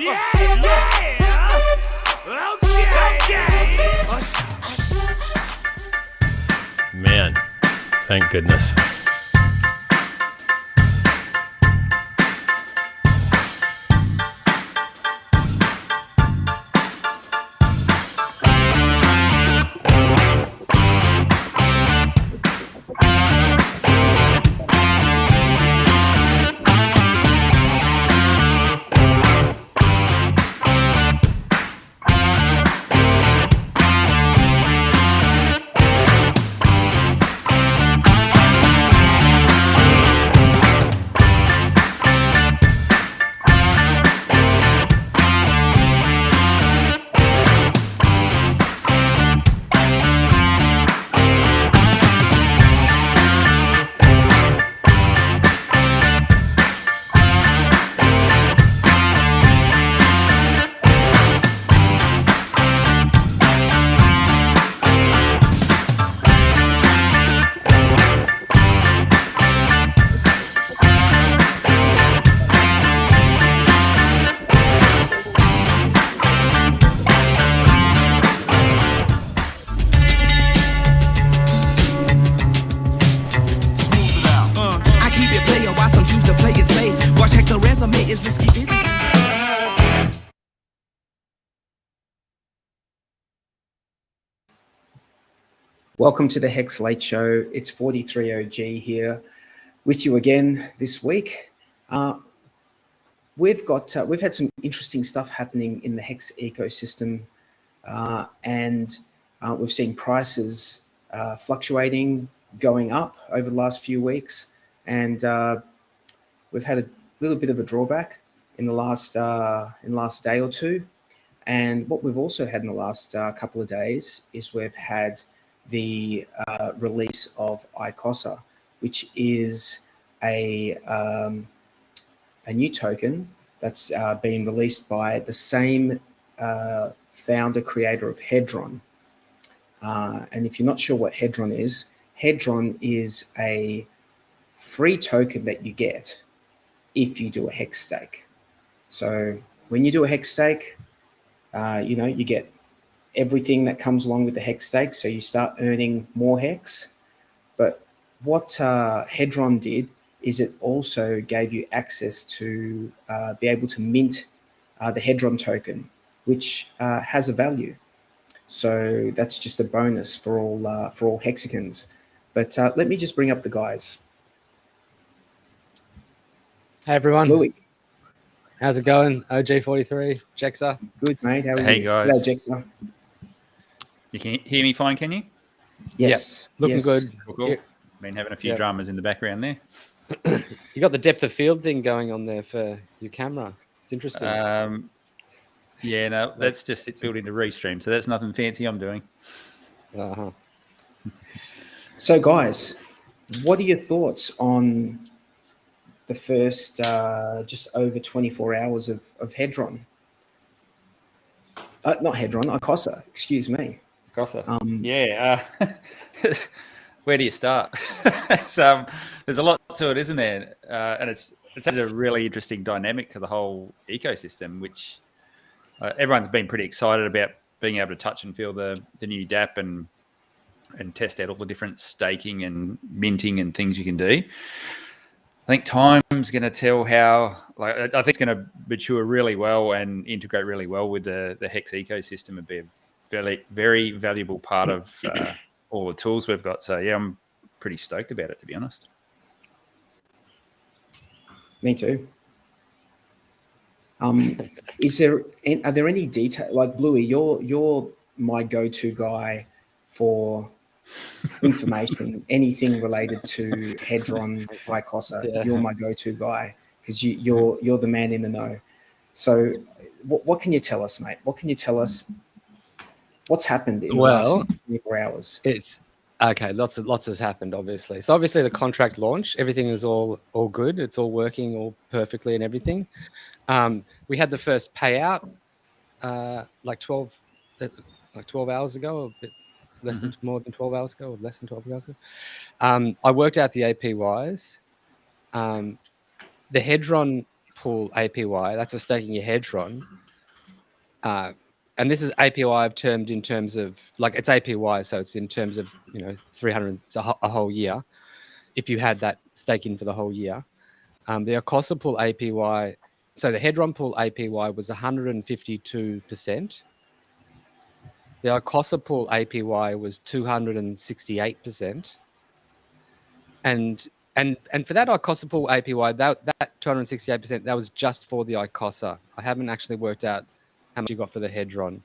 Man, thank goodness. Welcome to the HEX Late Show. It's 43OG here with you again this week. We've had some interesting stuff happening in the HEX ecosystem, and we've seen prices fluctuating, going up over the last few weeks, and we've had a little bit of a drawback in the last day or two. And what we've also had in the last couple of days is we've had the release of Ikosa, which is a new token that's been released by the same founder creator of Hedron. And if you're not sure what Hedron is a free token that you get if you do a HEX stake. So when you do a HEX stake, you get everything that comes along with the HEX stake, so you start earning more HEX. But what Hedron did is it also gave you access to be able to mint the Hedron token, which has a value. So that's just a bonus for all Hexicans. But let me just bring up the guys. Hey everyone. Louis. How's it going? OG43, Jexa. Good, mate. How are you? Hey guys. Hello, Jexa. You can hear me fine, can you? Yes. Yep. Looking good. Cool. Been having a few dramas in the background there. You got the depth of field thing going on there for your camera. It's interesting. Yeah, no, that's just it's built into Restream, so that's nothing fancy I'm doing. Uh-huh. So guys, what are your thoughts on the first just over 24 hours of Hedron? Not Hedron, Ikosa, excuse me. Ikosa. Where do you start? There's a lot to it, isn't there? And it's had a really interesting dynamic to the whole ecosystem, which everyone's been pretty excited about being able to touch and feel the new DApp and test out all the different staking and minting and things you can do. I think time's going to tell how. I think it's going to mature really well and integrate really well with the HEX ecosystem and be a very, very valuable part of all the tools we've got. So yeah, I'm pretty stoked about it, to be honest. Me too. Are there any detail, like Bluey, you're my go-to guy for information, anything related to Hedron, Ikosa. Yeah. You're my go-to guy because you're the man in the know. So what can you tell us, mate? What can you tell us? What's happened in the last 24 hours? It's okay. Lots has happened, obviously. So obviously the contract launch, everything is all good. It's all working all perfectly and everything. We had the first payout like 12 hours ago, or a bit less than more than 12 hours ago, or less than 12 hours ago. I worked out the APYs. The Hedron pool APY. That's for staking your Hedron. And this is APY I've termed in terms of, like, it's APY, so it's in terms of, 300, it's a whole year. If you had that staking for the whole year. The Ikosa pool APY, so the Hedron pool APY was 152%. The Ikosa pool APY was 268%. And for that Ikosa pool APY, that 268%, that was just for the Ikosa. I haven't actually worked out how much you got for the Hedron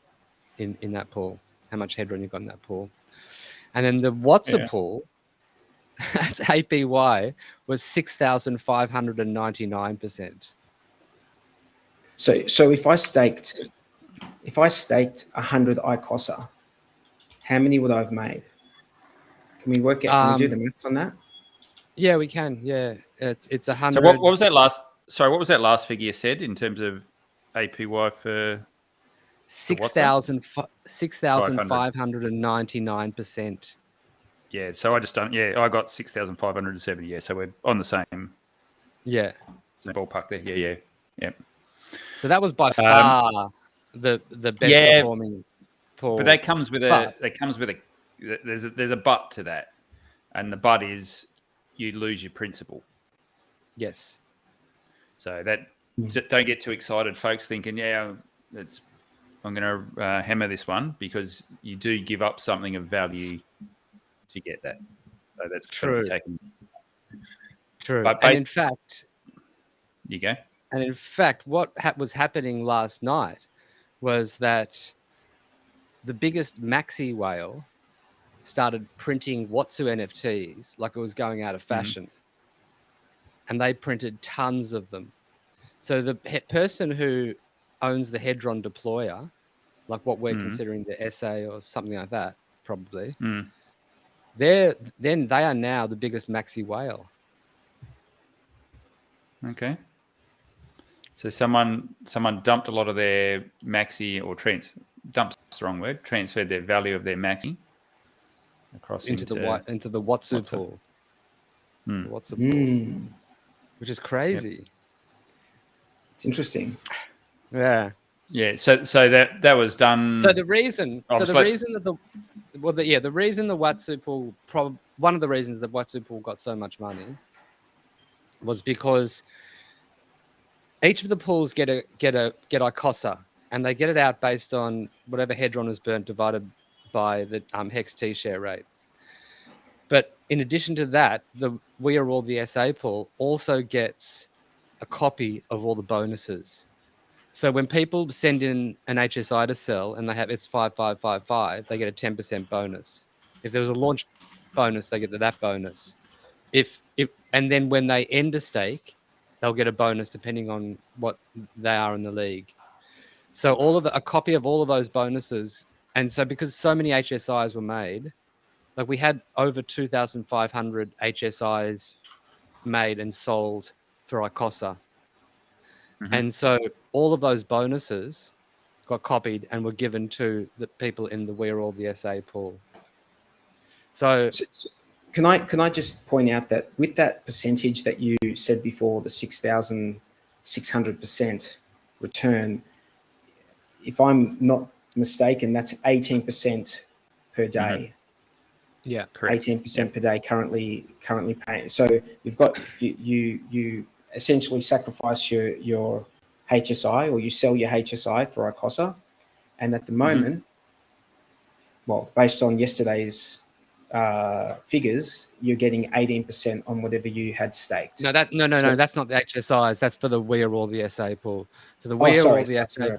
in that pool, how much Hedron you got in that pool. And then the WhatsApp pool, its APY was 6,599%. So if I staked 100 Ikosa, how many would I have made? Can we work out? Can we do the maths on that? Yeah, we can. Yeah, it's 100. So what was that last? Sorry, what was that last figure you said in terms of APY for 6,599%. Yeah, so I just don't. Yeah, I got 6,570. Yeah, so we're on the same. Yeah, ballpark there. Yeah. So that was by far the best performing pool. But that comes with a. There's a but to that, and the but is you lose your principal. Yes. So that don't get too excited, folks. Thinking, I'm going to hammer this one, because you do give up something of value to get that. So that's true. True. But and in fact, you go. And in fact, what was happening last night was that the biggest maxi whale started printing Watsu NFTs like it was going out of fashion. And they printed tons of them. So the person who owns the Hedron deployer, like what we're considering the SA or something like that, probably, they are now the biggest maxi whale. Okay. So someone dumped a lot of their maxi, or dump's the wrong word, transferred their value of their maxi across into the Watsu pool. The Watsu pool, which is crazy. Yep. It's interesting. Yeah. Yeah. So that was done. So the reason the reason the Watsu pool, one of the reasons the Watsu pool got so much money was because each of the pools get Ikosa, and they get it out based on whatever Hedron was burnt divided by the HEX T share rate. But in addition to that, the We Are All the SA pool also gets a copy of all the bonuses. So when people send in an HSI to sell and they have it's 5555, they get a 10% bonus. If there was a launch bonus, they get that bonus. And then when they end a stake, they'll get a bonus depending on what they are in the league. So a copy of all of those bonuses, and so because so many HSIs were made, like we had over 2,500 HSIs made and sold for Ikosa. And so all of those bonuses got copied and were given to the people in the We're All the SA pool. So can I just point out that with that percentage that you said before, the 6,600% return, if I'm not mistaken, that's 18% per day. Yeah, correct. 18% per day currently paying. So you've got you essentially sacrifice your HSI, or you sell your HSI for Ikosa, and at the moment, well, based on yesterday's figures, you're getting 18% on whatever you had staked. No, that's not the HSIs. That's for the We Are All the SA pool. So the We Are All the SA.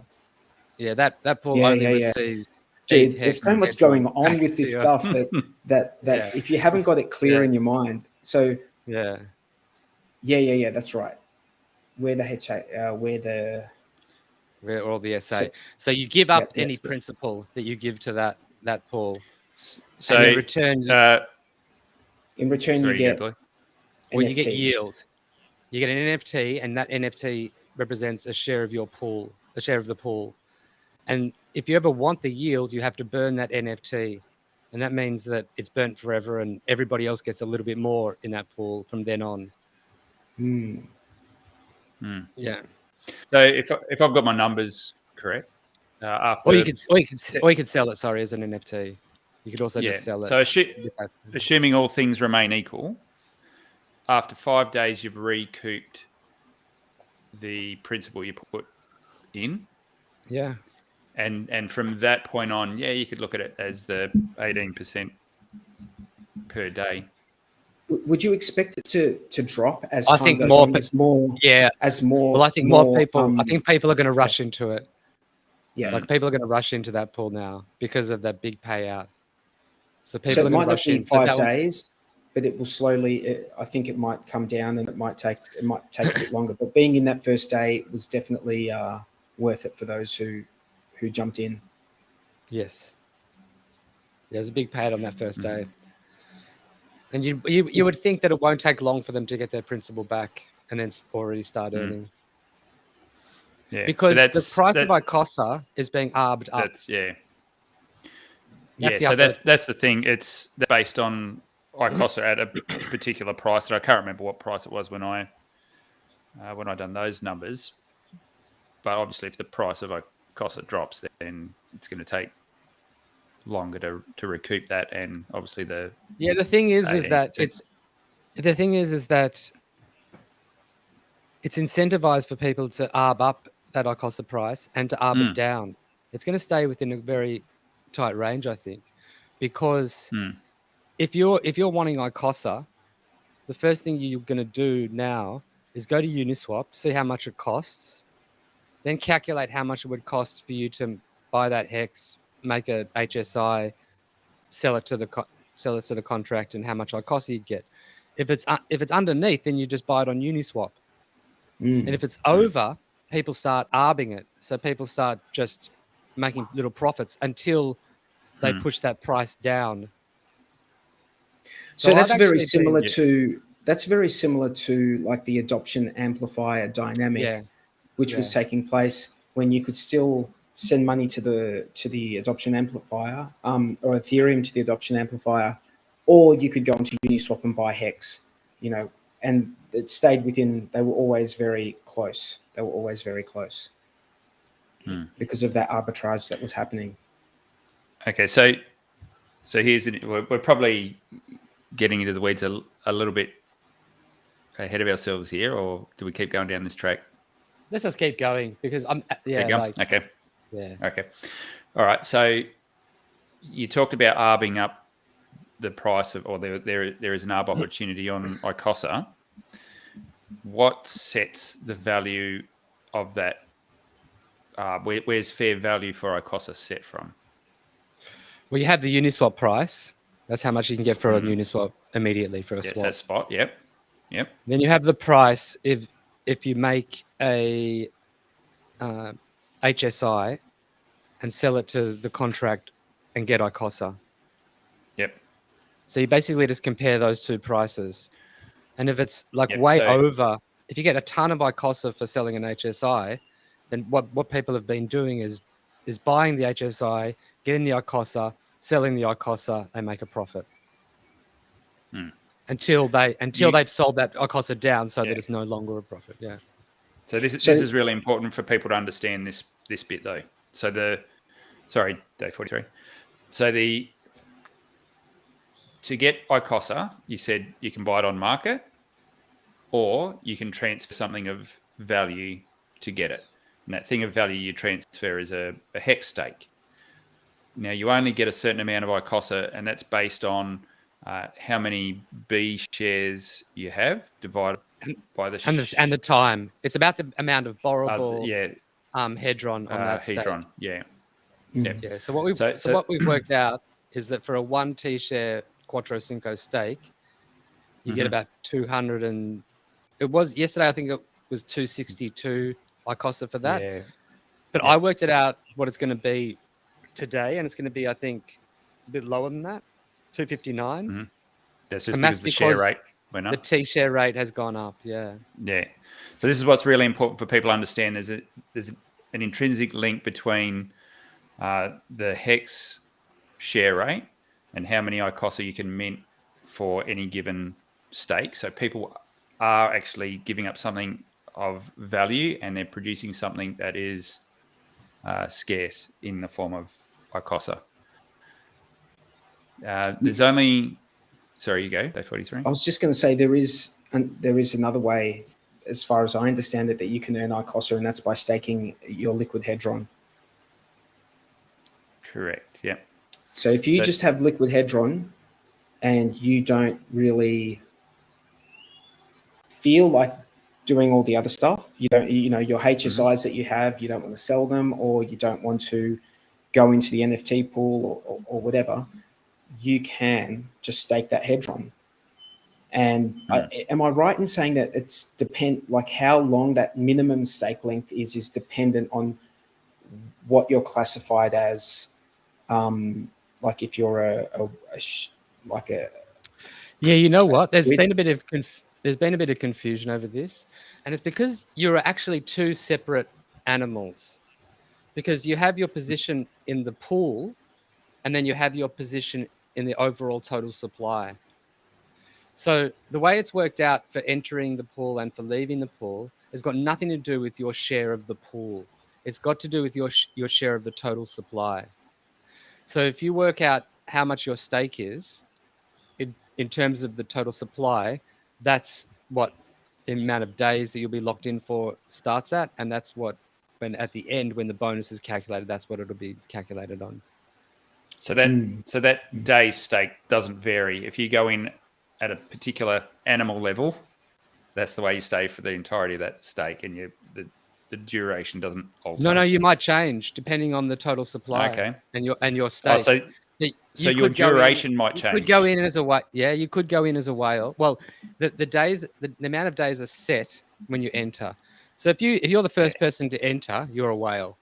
Yeah, that pool only receives. Dude, there's so much going on with this stuff that if you haven't got it clear in your mind, so yeah, that's right. We're all the SA. So you give up any principal that you give to that pool. So and in return, you get you get yield. You get an NFT, and that NFT represents a share of your pool, a share of the pool. And if you ever want the yield, you have to burn that NFT. And that means that it's burnt forever, and everybody else gets a little bit more in that pool from then on. Yeah. So if I've got my numbers correct, after Or you could sell it. Sorry, as an NFT. You could also just sell it. So assuming all things remain equal, after 5 days you've recouped the principal you put in. Yeah. And from that point on, you could look at it as the 18% per day. Would you expect it to drop as I time think goes more, on? As more, yeah. as more. Well, I think more people. I think people are going to rush into it. Yeah. Like people are going to rush into that pool now because of that big payout. So people So are it going might to not rush be in. 5 days, but it will slowly. I think it might come down, and it might take a bit longer. But being in that first day was definitely worth it for those who jumped in. Yes. There's a big payout on that first day. And you would think that it won't take long for them to get their principal back and then already start earning. Yeah, because the price of Ikosa is being arbed up. That's the thing. It's based on Ikosa at a particular price. And I can't remember what price it was when I done those numbers. But obviously, if the price of Ikosa drops, then it's going to take longer to recoup that. And obviously, the thing is that it's incentivized for people to arb up that Ikosa price and to arb it down. It's going to stay within a very tight range, I think, because if you're wanting Ikosa, the first thing you're going to do now is go to Uniswap, see how much it costs, then calculate how much it would cost for you to buy that HEX, make a HSI, sell it to the contract, and how much Ikosa you'd get. If it's underneath, then you just buy it on Uniswap. And if it's over, people start arbing it. So people start just making little profits until they push that price down. So that's very similar to like the adoption amplifier dynamic, which was taking place when you could still send money to the adoption amplifier, or Ethereum to the adoption amplifier, or you could go onto Uniswap and buy HEX, and it stayed within. They were always very close. Because of that arbitrage that was happening. Okay, so we're probably getting into the weeds a little bit ahead of ourselves here, or do we keep going down this track? Let's just keep going because okay. All right. So you talked about arbing up the price of, or there is an arb opportunity on Ikosa. What sets the value of that? Where's fair value for Ikosa set from? Well, you have the Uniswap price. That's how much you can get for a Uniswap immediately for a swap. That's spot. Yep. Then you have the price if you make a HSI and sell it to the contract and get Ikosa. Yep. So you basically just compare those two prices. And if it's over, if you get a ton of Ikosa for selling an HSI, then what people have been doing is buying the HSI, getting the Ikosa, selling the Ikosa, they make a profit. Until they've sold that Ikosa down so that it's no longer a profit. Yeah. So this is really important for people to understand this bit though. So day 43. So to get Ikosa, you said you can buy it on market, or you can transfer something of value to get it. And that thing of value you transfer is a HEX stake. Now you only get a certain amount of Ikosa, and that's based on how many B shares you have divided by the and the time. It's about the amount of borrowable hedron on that hedron. Stake. Yeah. So what we've worked out is that for a 1 T-share Quattro Cinco stake, you get about 200 and it was yesterday. I think it was 262 Ikosa for that. Yeah. But I worked it out what it's going to be today, and it's going to be, I think, a bit lower than that, 259. That's just because the share rate went up. The T-share rate has gone up. Yeah. Yeah. So this is what's really important for people to understand. There's an intrinsic link between the HEX share rate and how many Ikosa you can mint for any given stake. So people are actually giving up something of value, and they're producing something that is scarce in the form of Ikosa. There's only... Sorry, you go, Day 43. I was just going to say there is another way, as far as I understand it, that you can earn Ikosa, and that's by staking your liquid Hedron. Correct, yeah. So if you just have liquid Hedron and you don't really feel like doing all the other stuff, you don't, your HSIs that you have, you don't want to sell them, or you don't want to go into the NFT pool or whatever, you can just stake that Hedron. And am I right in saying that it's like how long that minimum stake length is dependent on what you're classified as? Like if you're yeah, you know what? There's been a bit of confusion over this, and it's because you're actually two separate animals. Because you have your position in the pool, and then you have your position in the overall total supply. So the way it's worked out for entering the pool and for leaving the pool has got nothing to do with your share of the pool. It's got to do with your share of the total supply. So if you work out how much your stake is in terms of the total supply, that's what the amount of days that you'll be locked in for starts at, and that's what, when at the end, when the bonus is calculated, that's what it'll be calculated on. So that day stake doesn't vary. If you go in at a particular animal level, that's the way you stay for the entirety of that stake, and the duration doesn't alter. No, you might change depending on the total supply. Okay. And your stake. Oh, so your duration might change. You could go in as a whale. Yeah, you could go in as a whale. Well, the amount of days are set when you enter. So if you're the first person to enter, you're a whale.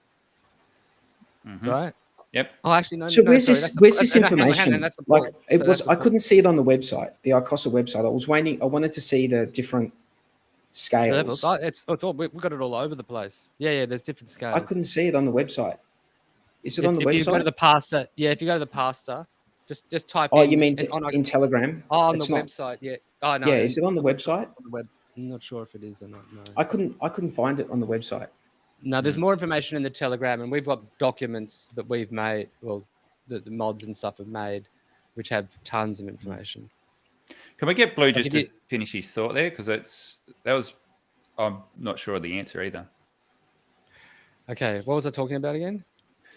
Mm-hmm. Right? Yep. Oh, actually, no. So no, where's sorry, this information? Hang on, that's the point. I couldn't see it on the website, the Ikosa website. I was waiting. I wanted to see the different scales. Levels. Oh, it's all, we've got it all over the place. Yeah, there's different scales. I couldn't see it on the website. Is it on the website? If you go to the pastor, if you go to the pastor, just type in. Oh, you mean in Telegram? Oh, on the website, yeah. Oh, no. Yeah, is it on the website? On the web. I'm not sure if it is or not. No. I couldn't find it on the website. No, there's more information in the Telegram, and we've got documents that we've made, well, the mods and stuff have made, which have tons of information. Can we get Blue just to finish his thought there? Because I'm not sure of the answer either. Okay, what was I talking about again?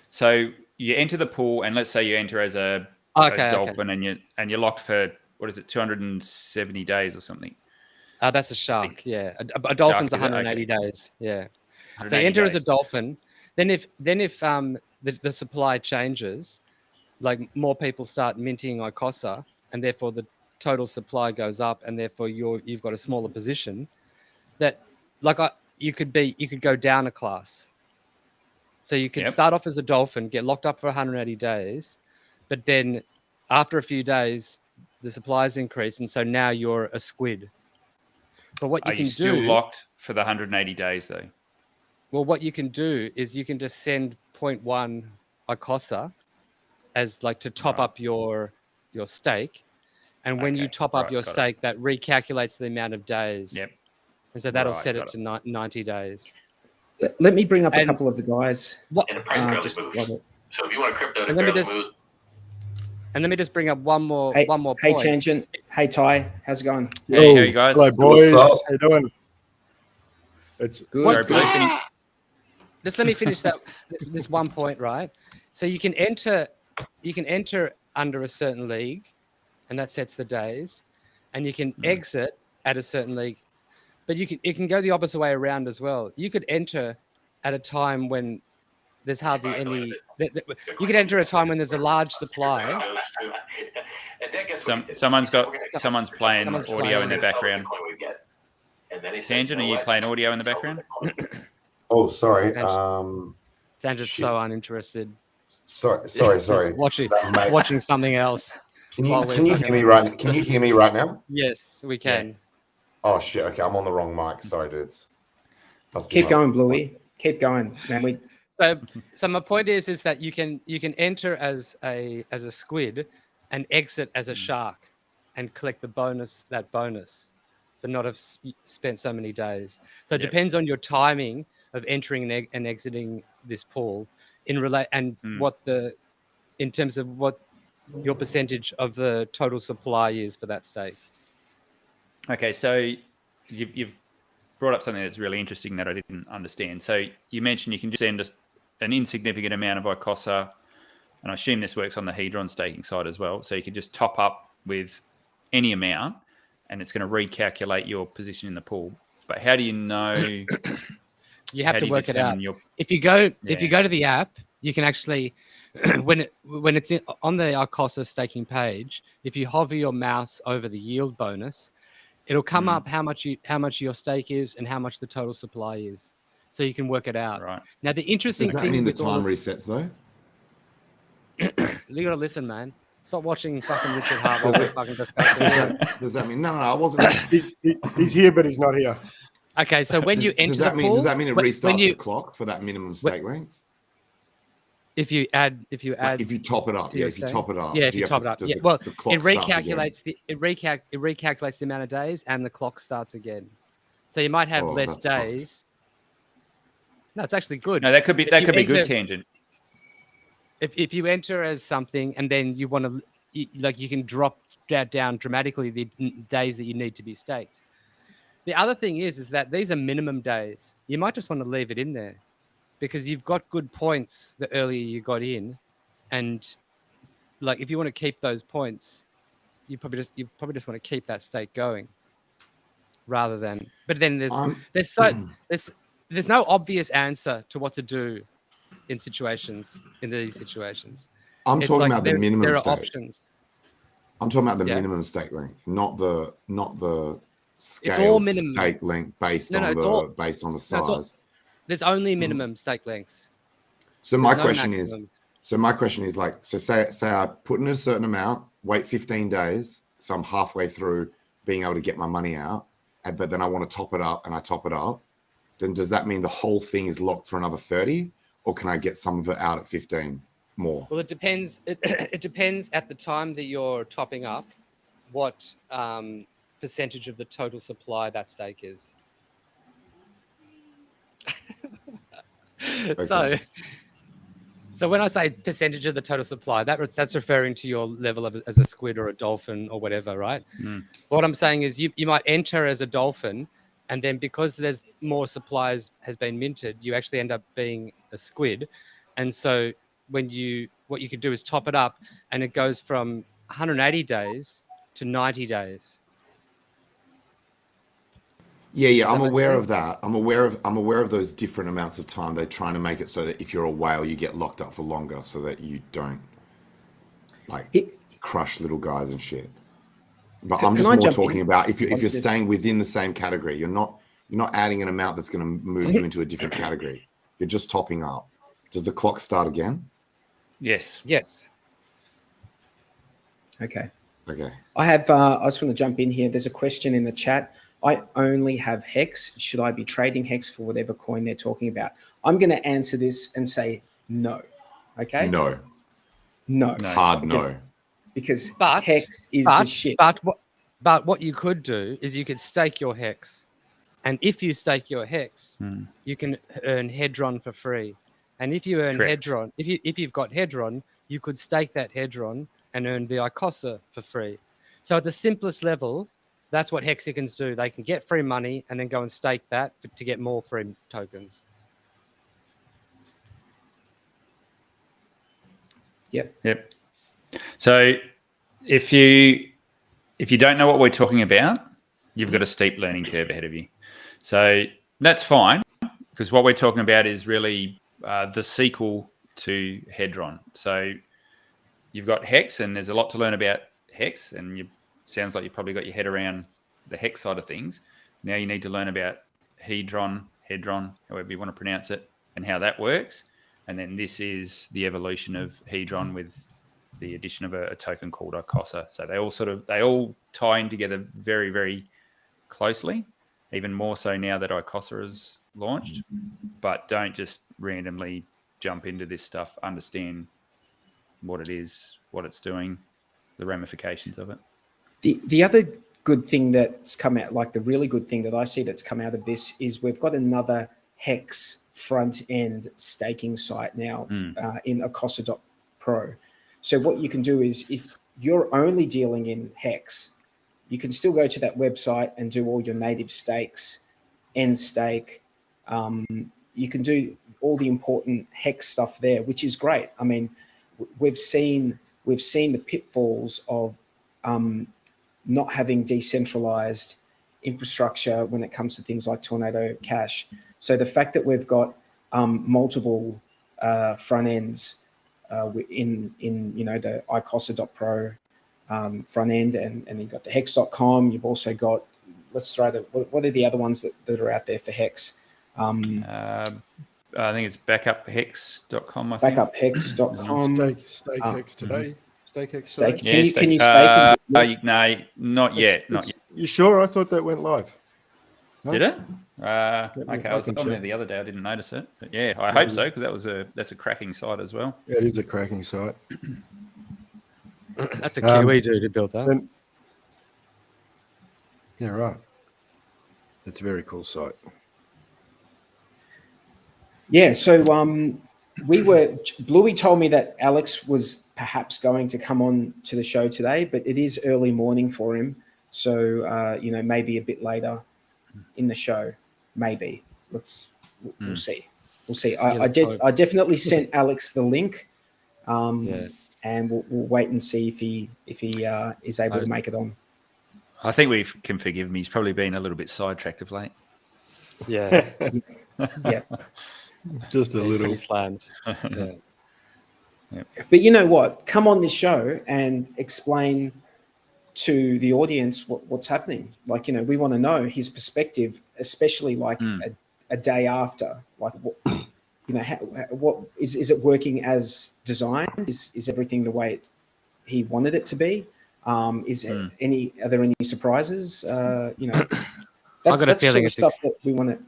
So you enter the pool, and let's say you enter as a dolphin, and you're locked for, what is it, 270 days or something? That's a shark. Yeah, a dolphin's 180 days. Yeah. So you enter as a dolphin. Then if the supply changes, like more people start minting Ikosa, and therefore the total supply goes up, and therefore you've got a smaller position. That you could go down a class. So you could start off as a dolphin, get locked up for 180 days, but then after a few days, the supplies increase, and so now you're a squid. But what you can do... Are you still locked for the 180 days, though? Well, what you can do is you can just send 0.1 Ikosa as like to top up your stake. And when you top up your stake, that recalculates the amount of days. Yep. And so that'll set it to 90 days. Let me bring up a couple of the guys. So if you want a crypto to barely move. And let me just bring up one more point. Hey, Tangent. Hey, Ty. How's it going? Hey, how you guys? Hello, boys. How you doing? It's good. Just let me finish this one point, right? So you can enter under a certain league, and that sets the days, and you can exit at a certain league, but it can go the opposite way around as well. You could enter at a time when there's hardly any. You could enter at a time when there's a large supply. Someone's playing audio in the background. Tangent, are you playing audio in the background? Oh, sorry. Tangent's so uninterested. Sorry. Watching something else. Can you hear me right? Can you hear me right now? Yes, we can. Yeah. Oh shit! Okay, I'm on the wrong mic. Sorry, dudes. Keep going, Bluey. Keep going, man. So my point is that you can enter as a squid and exit as a shark and collect that bonus. but not have spent so many days. So it Yep. depends on your timing of entering and exiting this pool in terms of what your percentage of the total supply is for that stake. Okay, so you've brought up something that's really interesting that I didn't understand. So you mentioned you can just send us an insignificant amount of Ikosa, and I assume this works on the Hedron staking side as well. So you can just top up with any amount, and it's going to recalculate your position in the pool. But how do you know? You have to work it out. Your... If you go to the app, you can actually when it's on the Ikosa staking page, if you hover your mouse over the yield bonus, it'll come up how much your stake is and how much the total supply is, so you can work it out. Right. Now the interesting Does that thing mean the with all time resets though? you gotta listen, man. Stop watching fucking Richard Hart. Fucking discussion. Does that mean no? I wasn't. He's here, but he's not here. Okay, so when you enter the pool, does that mean it restarts the clock for that minimum stake length? If you top it up, if you top it up, if you top it up, well, it recalculates the amount of days, and the clock starts again. So you might have less days. Fucked. No, it's actually good. No, that could be good tangent. If you enter as something and then you want to, you can drop that down dramatically the days that you need to be staked. The other thing is that these are minimum days. You might just want to leave it in there, because you've got good points the earlier you got in, and if you want to keep those points, you probably just want to keep that stake going, rather than. But then there's no obvious answer to what to do in these situations. I'm talking about the minimum there stake. Are options. I'm talking about the minimum stake length, not the scale stake length based on the size. There's only minimum stake lengths. So my question is, say I put in a certain amount, wait 15 days, so I'm halfway through being able to get my money out, but then I want to top it up, and I top it up. Then does that mean the whole thing is locked for another 30, or can I get some of it out at 15 more? Well, it depends. It depends at the time that you're topping up, what percentage of the total supply that stake is. Okay. So when I say percentage of the total supply, that's referring to your level as a squid or a dolphin or whatever, right? What I'm saying is you might enter as a dolphin, and then because there's more supplies has been minted, you actually end up being a squid. And so what you could do is top it up, and it goes from 180 days to 90 days. Yeah, I'm aware of that. I'm aware of those different amounts of time. They're trying to make it so that if you're a whale, you get locked up for longer, so that you don't crush little guys and shit. But I'm just more talking about if you're staying within the same category. You're not adding an amount that's going to move you into a different category. You're just topping up. Does the clock start again? Yes. Okay. I just want to jump in here. There's a question in the chat. I only have HEX. Should I be trading HEX for whatever coin they're talking about? I'm going to answer this and say no. Okay? No. Hard no. Because HEX is the shit. But what you could do is you could stake your HEX. And if you stake your HEX, you can earn Hedron for free. And if you earn Hedron, if you've got Hedron, you could stake that Hedron and earn the Ikosa for free. So at the simplest level, that's what Hexicans do. They can get free money and then go and stake that to get more free tokens. Yep. So if you don't know what we're talking about, you've got a steep learning curve ahead of you. So that's fine, because what we're talking about is really the sequel to Hedron. So you've got HEX, and there's a lot to learn about HEX, and sounds like you probably got your head around the HEX side of things. Now you need to learn about Hedron, however you want to pronounce it, and how that works. And then this is the evolution of Hedron with the addition of a token called Ikosa. So they all tie in together very, very closely, even more so now that Ikosa is launched. But don't just randomly jump into this stuff. Understand what it is, what it's doing, the ramifications of it. The other good thing that's come out, like the really good thing that I see that's come out of this, is we've got another HEX front end staking site now in Ikosa.pro. So what you can do is, if you're only dealing in HEX, you can still go to that website and do all your native stakes, end stake. You can do all the important HEX stuff there, which is great. I mean, we've seen the pitfalls of not having decentralized infrastructure when it comes to things like Tornado Cash. So the fact that we've got multiple front ends in the Ikosa.pro front end, and you've got the hex.com. You've also got, let's throw what are the other ones that are out there for HEX? I think it's backuphex.com. I think backuphex.com. Stake Hex today. Stake Hex Stake. today. Can you stake? No, not yet. Not yet. You sure? I thought that went live. No? Did it? me- Okay, I was can on there check. the other day. I didn't notice it, but yeah, I hope so, because that's a cracking site as well. Yeah, it is a cracking site. That's a Kiwi dude who built that. Then- yeah, right. It's a very cool site. Yeah, so Bluey told me that Alex was perhaps going to come on to the show today, but it is early morning for him. So, maybe a bit later in the show, maybe. We'll see. We'll see. I definitely sent Alex the link, and we'll wait and see if he is able to make it on. I think we can forgive him. He's probably been a little bit sidetracked of late. Yeah. Yeah. Just a He's little. pretty slammed. Yeah. But you know what? Come on this show and explain to the audience what's happening. Like, we want to know his perspective, especially like a day after. Like, what is it working as designed? Is everything the way he wanted it to be? Are there any surprises? That's got a feeling the stuff that we want to.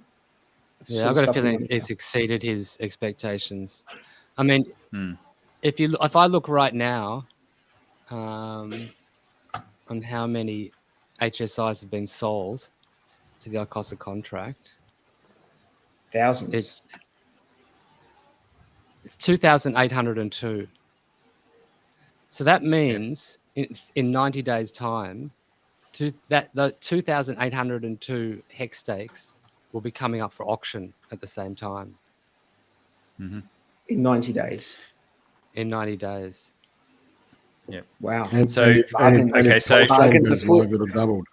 Yeah, I've got a feeling it's exceeded his expectations. I mean, if I look right now on how many HSIs have been sold to the Ikosa contract, thousands. It's 2,802. So that means in 90 days' time, the 2,802 HEX stakes will be coming up for auction at the same time. In 90 days. In 90 days. Yeah. Wow. And So bargains afoot. It'll doubled.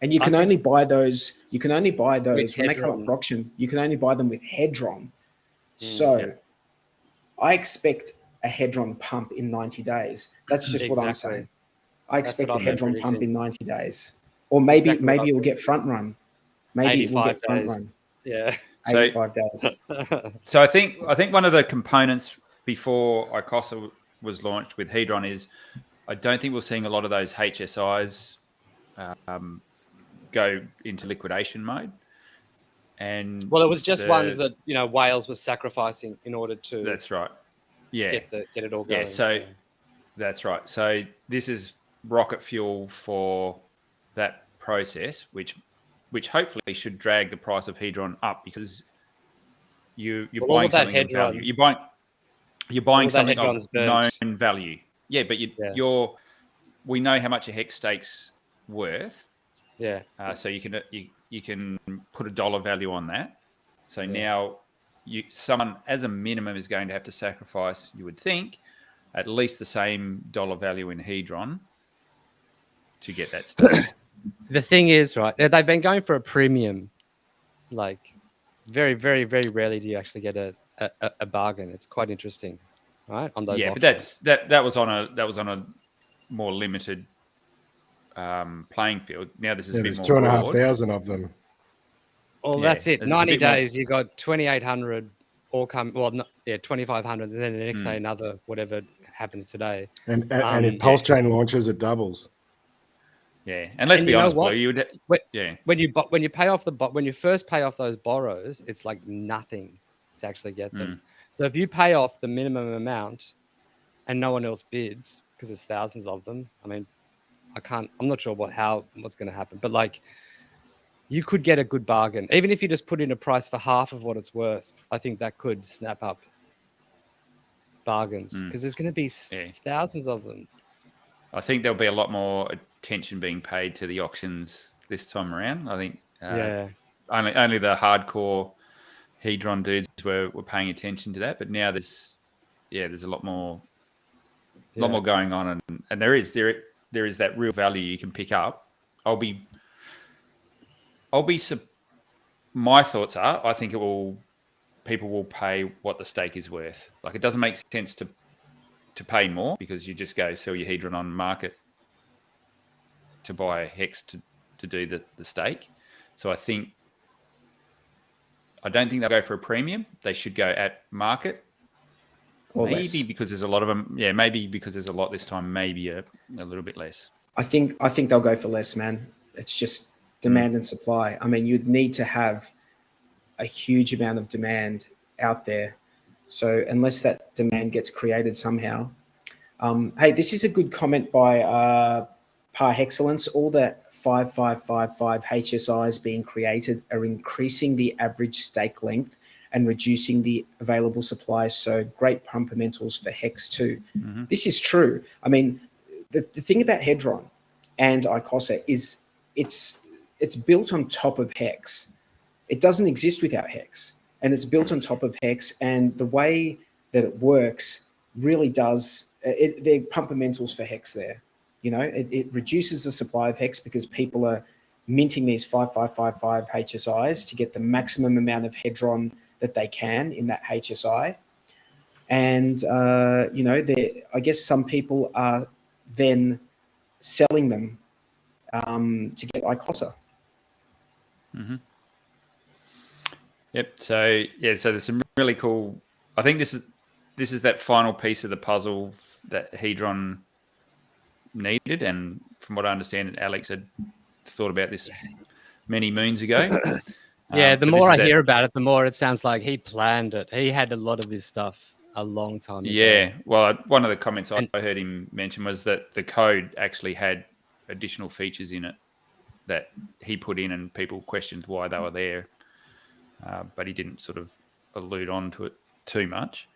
And you can only buy those. You can only buy those when they come up Hedron. for auction. You can only buy them with Hedron. So, I expect a Hedron pump in 90 days. That's just what I'm saying. I expect a Hedron pump in 90 days, or maybe it will get front run. Maybe it will get front run. Yeah. 85 days. So I think one of the components before Ikosa was launched with Hedron is, I don't think we're seeing a lot of those HSIs go into liquidation mode. And Well, it was just ones that Wales was sacrificing in order to. That's right. Yeah. Get it all going. Yeah. So that's right. So this is rocket fuel for that process, which hopefully should drag the price of Hedron up, because you're buying something of value. You're buying something of known value. Yeah, but we know how much a HEX stake's worth. Yeah. So you can put a dollar value on that. So now someone as a minimum is going to have to sacrifice, you would think, at least the same dollar value in Hedron to get that stake. The thing is, right, they've been going for a premium. Like, very, very, very rarely do you actually get a bargain. It's quite interesting, right? On those auctions. But that was on a more limited playing field. Now this is a bit there's more 2,500 of them. Well, that's it. 90 days, you got 2,800 all come. Well, 2,500, and then the next day another whatever happens today. And if PulseChain launches, it doubles. Yeah, and let's be honest, Blue, when you pay off when you first pay off those borrows, it's like nothing to actually get them. So if you pay off the minimum amount and no one else bids, because there's thousands of them, I mean, I'm not sure what's going to happen, but like you could get a good bargain. Even if you just put in a price for half of what it's worth, I think that could snap up bargains because there's going to be thousands of them. I think there'll be a lot more attention being paid to the auctions this time around. I think only the hardcore Hedron dudes were paying attention to that, but now there's a lot more going on, and there is that real value you can pick up. My thoughts are, I think people will pay what the stake is worth. Like, it doesn't make sense to pay more because you just go sell your Hedron on market to buy a HEX to do the stake. So I don't think they'll go for a premium. They should go at market. Or maybe less. Because there's a lot of them. Yeah, maybe because there's a lot this time. Maybe a little bit less. I think they'll go for less, man. It's just demand and supply. I mean, you'd need to have a huge amount of demand out there. So unless that demand gets created somehow. Hey, this is a good comment by Par Excellence. All the 5555 HSIs being created are increasing the average stake length and reducing the available supply. So great fundamentals for HEX too. Mm-hmm. This is true. I mean, the thing about Hedron and Ikosa is it's built on top of HEX. It doesn't exist without HEX, and it's built on top of HEX. And the way that it works really does. They're fundamentals for HEX there. You know, it reduces the supply of HEX because people are minting these 5555 HSIs to get the maximum amount of Hedron that they can in that HSI. And, you know, I guess some people are then selling them to get Ikosa. Mm-hmm. Yep. So there's some really cool. I think this is that final piece of the puzzle that Hedron needed, and from what I understand, Alex had thought about this many moons ago. The more I hear about it, the more it sounds like he planned it. He had a lot of this stuff a long time ago. Yeah. Well, one of the comments I heard him mention was that the code actually had additional features in it that he put in, and people questioned why they were there, but he didn't sort of allude on to it too much.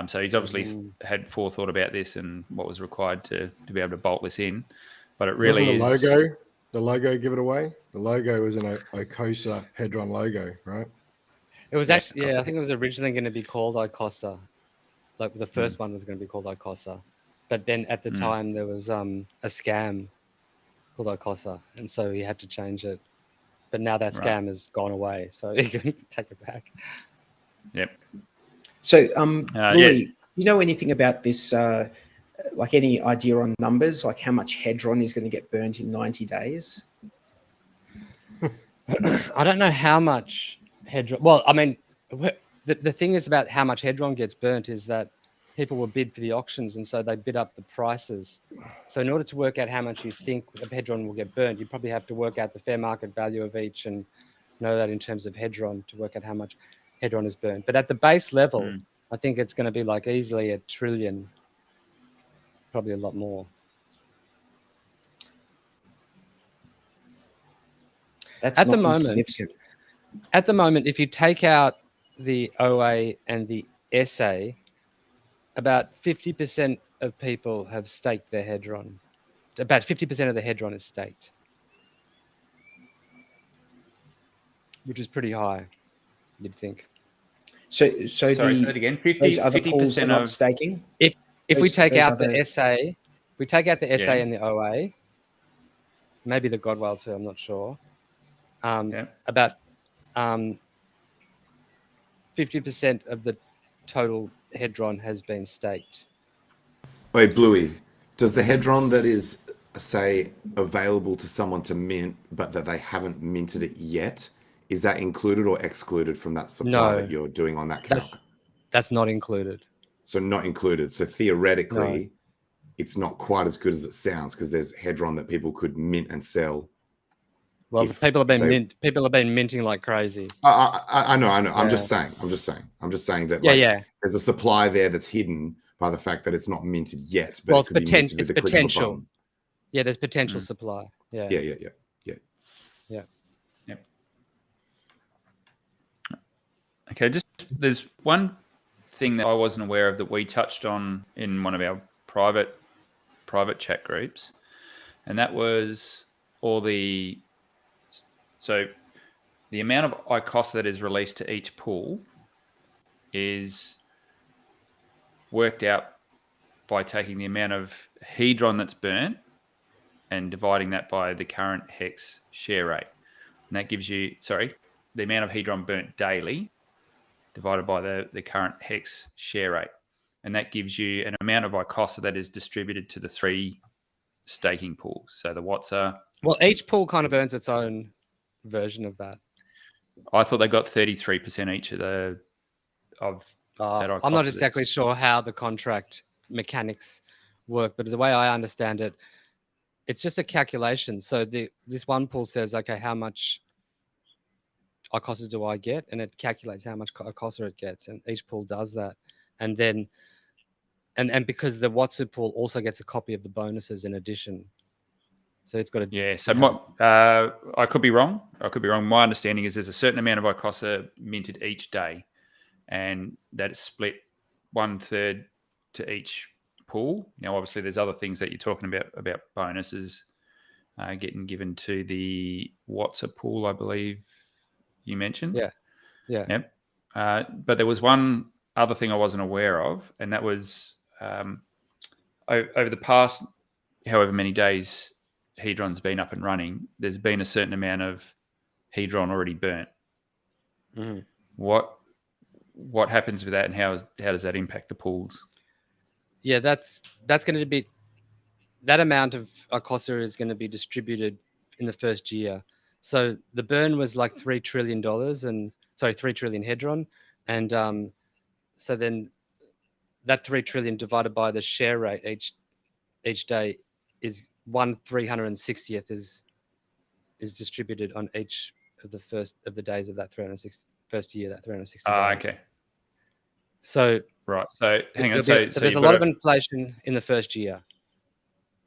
So he's obviously had forethought about this and what was required to be able to bolt this in. But it really is... The logo give it away? The logo was an Ikosa Hedron logo, right? It was actually, I think it was originally going to be called Ikosa. Like the first one was going to be called Ikosa. But then at the time there was a scam called Ikosa. And so he had to change it. But now that scam has gone away. So he can take it back. Yep. So, Louis, you know anything about this, like any idea on numbers, like how much Hedron is going to get burnt in 90 days? I don't know how much Hedron... Well, I mean, the thing is about how much Hedron gets burnt is that people will bid for the auctions, and so they bid up the prices. So in order to work out how much you think of Hedron will get burnt, you probably have to work out the fair market value of each and know that in terms of Hedron to work out how much Hedron is burnt. But at the base level, I think it's going to be like easily $1 trillion, probably a lot more. That's at the moment, if you take out the OA and the SA, about 50% of people have staked their Hedron. About 50% of the Hedron is staked, which is pretty high, you'd think. So say that again. 50% are not staking. If we take out the SA, and the OA, maybe the Godwild too, I'm not sure. About 50% of the total Hedron has been staked. Wait, Bluey, does the Hedron that is, say, available to someone to mint, but that they haven't minted it yet, is that included or excluded from that supply that you're doing on that calc? That's not included. So not included. So theoretically, it's not quite as good as it sounds because there's Hedron that people could mint and sell. Well, people have been minting like crazy. I know. I'm just saying that there's a supply there that's hidden by the fact that it's not minted yet. But well, it's potential. Yeah, there's potential supply. Yeah. Yeah. Okay, just there's one thing that I wasn't aware of that we touched on in one of our private chat groups, and that was the amount of Ikosa that is released to each pool is worked out by taking the amount of hedron that's burnt and dividing that by the current HEX share rate. And that gives you, the amount of hedron burnt daily divided by the current HEX share rate. And that gives you an amount of Ikosa that is distributed to the 3 staking pools. So the WOTSA. Well, each pool kind of earns its own version of that. I thought they got 33% each of that Ikosa. I'm not exactly sure how the contract mechanics work, but the way I understand it, it's just a calculation. So this one pool says, okay, how much Ikosa do I get? And it calculates how much Ikosa it gets, and each pool does that. And then, and because the WhatsApp pool also gets a copy of the bonuses in addition. So it's got a... Yeah, so I could be wrong. My understanding is there's a certain amount of Ikosa minted each day, and that is split 1/3 to each pool. Now, obviously, there's other things that you're talking about bonuses getting given to the WhatsApp pool, I believe you mentioned. Yeah. Yep. But there was one other thing I wasn't aware of, and that was over the past however many days Hedron's been up and running, there's been a certain amount of Hedron already burnt. Mm. What happens with that, and how does that impact the pools? Yeah, that's going to be, that amount of Ikosa is going to be distributed in the first year. So the burn was like $3 trillion 3 trillion Hedron. And so then that 3 trillion divided by the share rate each day is 1/360th is distributed on each of the days of that 360 first year, that 360 days. Okay. So right. So hang on. So there's a lot of inflation in the first year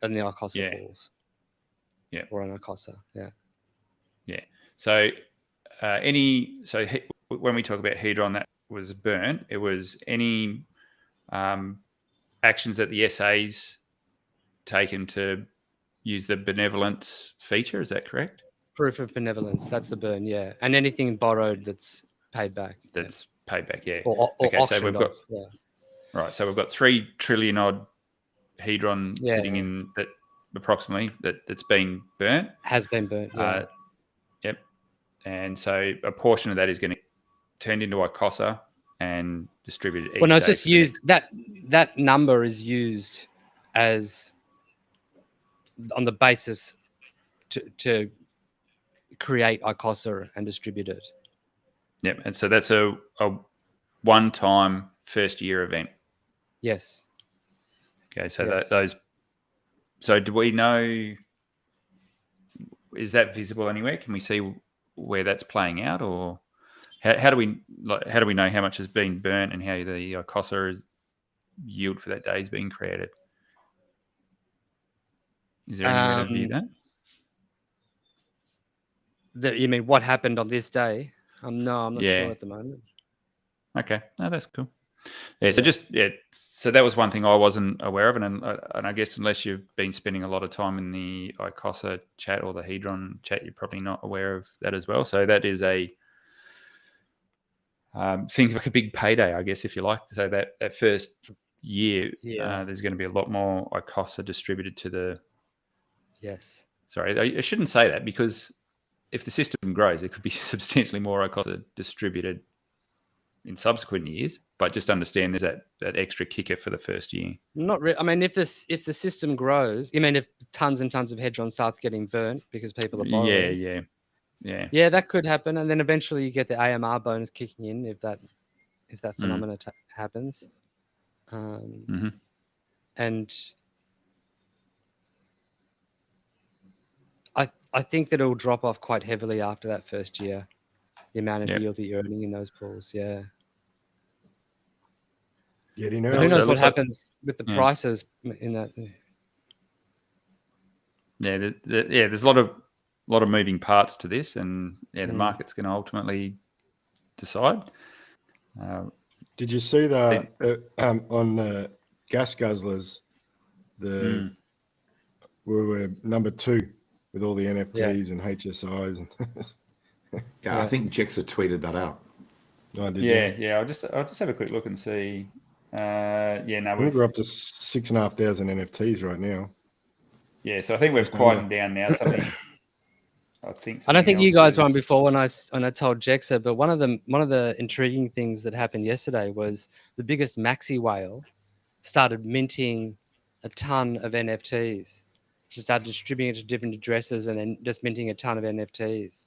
in the Ikosa pools. Yeah. Or on Ikosa. Yeah. Yeah. So when we talk about Hedron that was burnt, it was any actions that the SA's taken to use the benevolence feature. Is that correct? Proof of benevolence. That's the burn. Yeah. And anything borrowed that's paid back. That's paid back. Yeah. Or so we've got right. So we've got 3 trillion odd Hedron sitting in that approximately that's been burnt. Has been burnt. Yeah. Yep. And so a portion of that is going to turn into Ikosa and distributed each it's day just used, that number is used as on the basis to create Ikosa and distribute it. Yep. And so that's a one-time first year event. Yes. Okay. So so do we know, is that visible anywhere? Can we see where that's playing out, or how do we know how much has been burnt and how the Ikosa yield for that day is being created? Is there any way to view that? You mean what happened on this day? No, I'm not sure at the moment. Okay, no, that's cool. Yeah, so that was one thing I wasn't aware of, and I guess unless you've been spending a lot of time in the Ikosa chat or the Hedron chat, you're probably not aware of that as well. So that is a think of like a big payday, I guess, if you like. So that first year, there's going to be a lot more Ikosa distributed to the. Yes. Sorry, I shouldn't say that, because if the system grows, there could be substantially more Ikosa distributed in subsequent years. But just understand there's that extra kicker for the first year. Not really. I mean, if the system grows, you mean if tons and tons of Hedron starts getting burnt because people are borrowing? Yeah, that could happen, and then eventually you get the AMR bonus kicking in if that phenomena happens. And I think that it'll drop off quite heavily after that first year, the amount of yield that you're earning in those pools. Yeah. But who knows what happens with the prices in that? there's a lot of moving parts to this, and the market's going to ultimately decide. Did you see the on the gas guzzlers? We were number 2 with all the NFTs and HSIs. And yeah, I think Jexa tweeted that out. Oh, did you? I'll just have a quick look and see. I think we're up to 6,500 NFTs right now. Yeah, so I think we've quietened down now. I don't think you guys won before when I told Jexa, but one of the intriguing things that happened yesterday was the biggest maxi whale started minting a ton of NFTs. She started distributing it to different addresses and then just minting a ton of NFTs.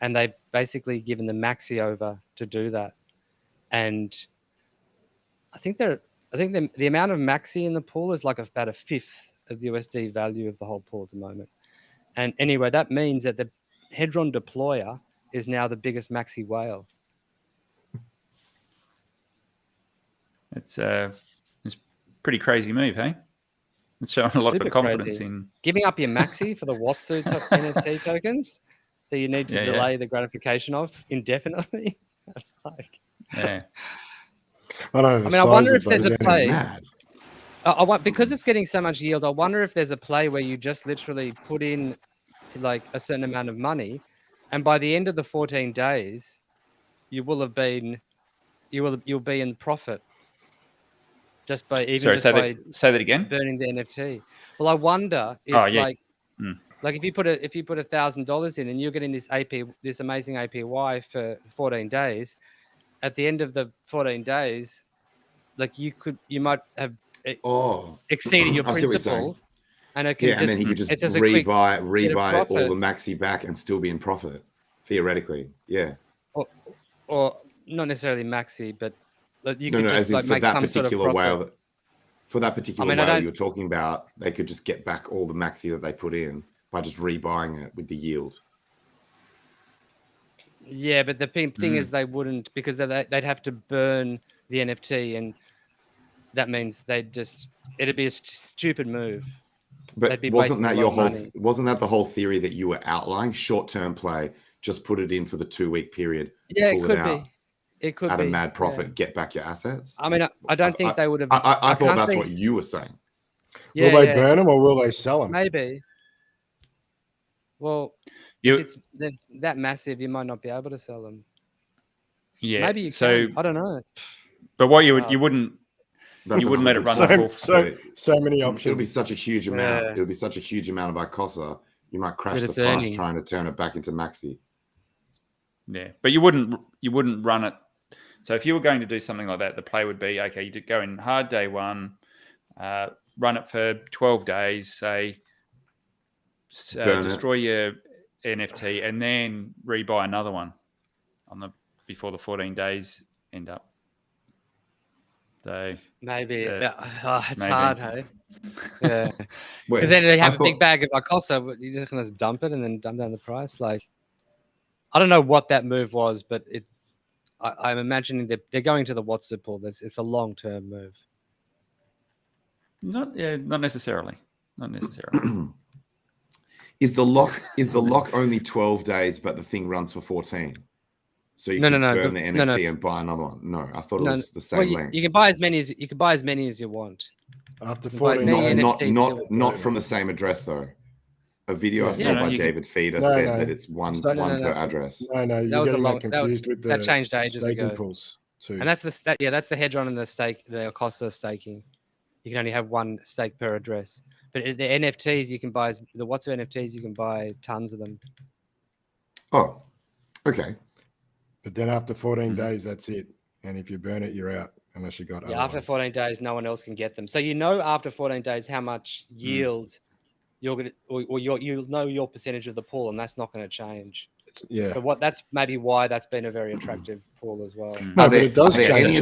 And they basically given the maxi over to do that. And I think the amount of maxi in the pool is like about a fifth of the USD value of the whole pool at the moment. And anyway, that means that the Hedron deployer is now the biggest maxi whale. It's pretty crazy move, hey? It's showing a lot of confidence crazy. in Giving up your maxi for the Watsu NFT tokens that you need to delay the gratification of indefinitely. That's like, I don't know. I wonder if there's a play. Mad. Because it's getting so much yield, I wonder if there's a play where you just literally put in to like a certain amount of money, and by the end of the 14 days, you'll be in profit. Just by say that again. Burning the NFT. Well, I wonder if like if you put $1,000 in and you're getting this amazing APY for 14 days, at the end of the 14 days, like you might have exceeded your principal, and it can and then he could just rebuy all the maxi back and still be in profit, theoretically. Yeah. Or not necessarily maxi, but you could just like make some sort of profit. For that particular whale you're talking about, they could just get back all the maxi that they put in by just rebuying it with the yield. Yeah, but the thing is they wouldn't, because they'd have to burn the NFT, and that means it'd be a stupid move. But wasn't that the whole theory that you were outlining? Short-term play, just put it in for the 2-week period. Yeah, pull it out. It could at be a mad profit, get back your assets. I mean, I don't think they would have. I thought that's what you were saying. Yeah, will they burn them or will they sell them? Maybe. Well, if it's that massive, you might not be able to sell them. Yeah. Maybe you can. I don't know. But what you wouldn't let it run. So many options. It'll be such a huge amount. It'll be such a huge amount of Ikosa. You might crash the price trying to turn it back into maxi. Yeah, but you wouldn't run it. So if you were going to do something like that, the play would be, okay, you go in hard day one, run it for 12 days, say, destroy your NFT, and then rebuy another one before the 14 days end up. So maybe it's hard, hey? Yeah, because then they have a big bag of Ikosa, you're just gonna dump it and then dump down the price. Like, I don't know what that move was, but I'm imagining that they're going to the Watsu pool. It's a long-term move. Not necessarily. Not necessarily. Is the lock only 12 days, but the thing runs for 14? So you can burn the NFT and buy another one. No, I thought it was the same length. You can buy as many as you want. After 14 not from the same address though. A video I saw by David Feeder said that it's one per address. No, you're getting confused with that changed ages ago. Pools too. And that's the Hedron and the Ikosa staking. You can only have one stake per address. But the NFTs you can buy, the Watsu NFTs you can buy tons of them. Oh, okay. But then after 14 days, that's it. And if you burn it, you're out unless you got. After 14 days, no one else can get them. So after 14 days how much yield you're gonna, or you'll know your percentage of the pool, and that's not going to change. So that's maybe why that's been a very attractive pool as well. No, but it does change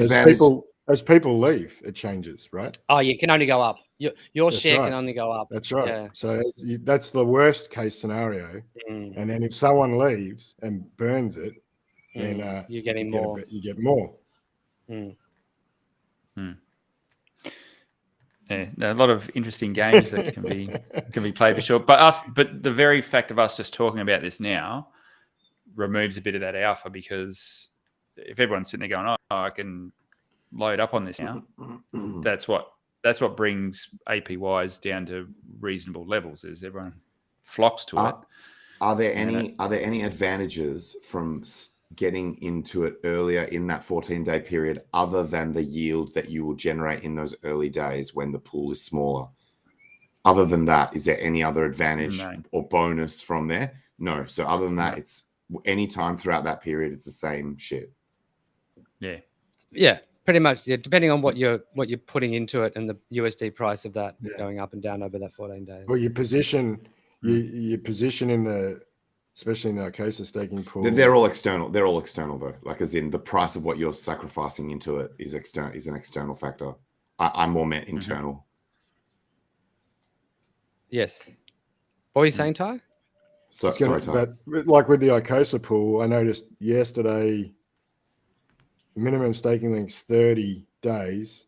as people leave. It changes, right? Oh, you can only go up. Your share can only go up. That's right. Yeah. So that's the worst case scenario. And then if someone leaves and burns it, then you're getting more. You get more. Yeah, a lot of interesting games that can be played for sure. But the very fact of us just talking about this now removes a bit of that alpha, because if everyone's sitting there going, "Oh, I can load up on this now," that's what brings APYs down to reasonable levels. Is everyone flocks to it. Are there any advantages from getting into it earlier in that 14-day period, other than the yield that you will generate in those early days when the pool is smaller? Other than that, is there any other advantage or bonus from there? No. So other than that, it's any time throughout that period, it's the same shit. Yeah, pretty much. Yeah, depending on what you're putting into it and the USD price of that going up and down over that 14 days. Well, your position in the, especially in the Ikosa staking pool. They're all external. They're all external though. Like, as in the price of what you're sacrificing into it is an external factor. I'm more meant internal. Yes. What were you saying, Ty? Sorry, Ty. But like with the Ikosa pool, I noticed yesterday, minimum staking length's 30 days.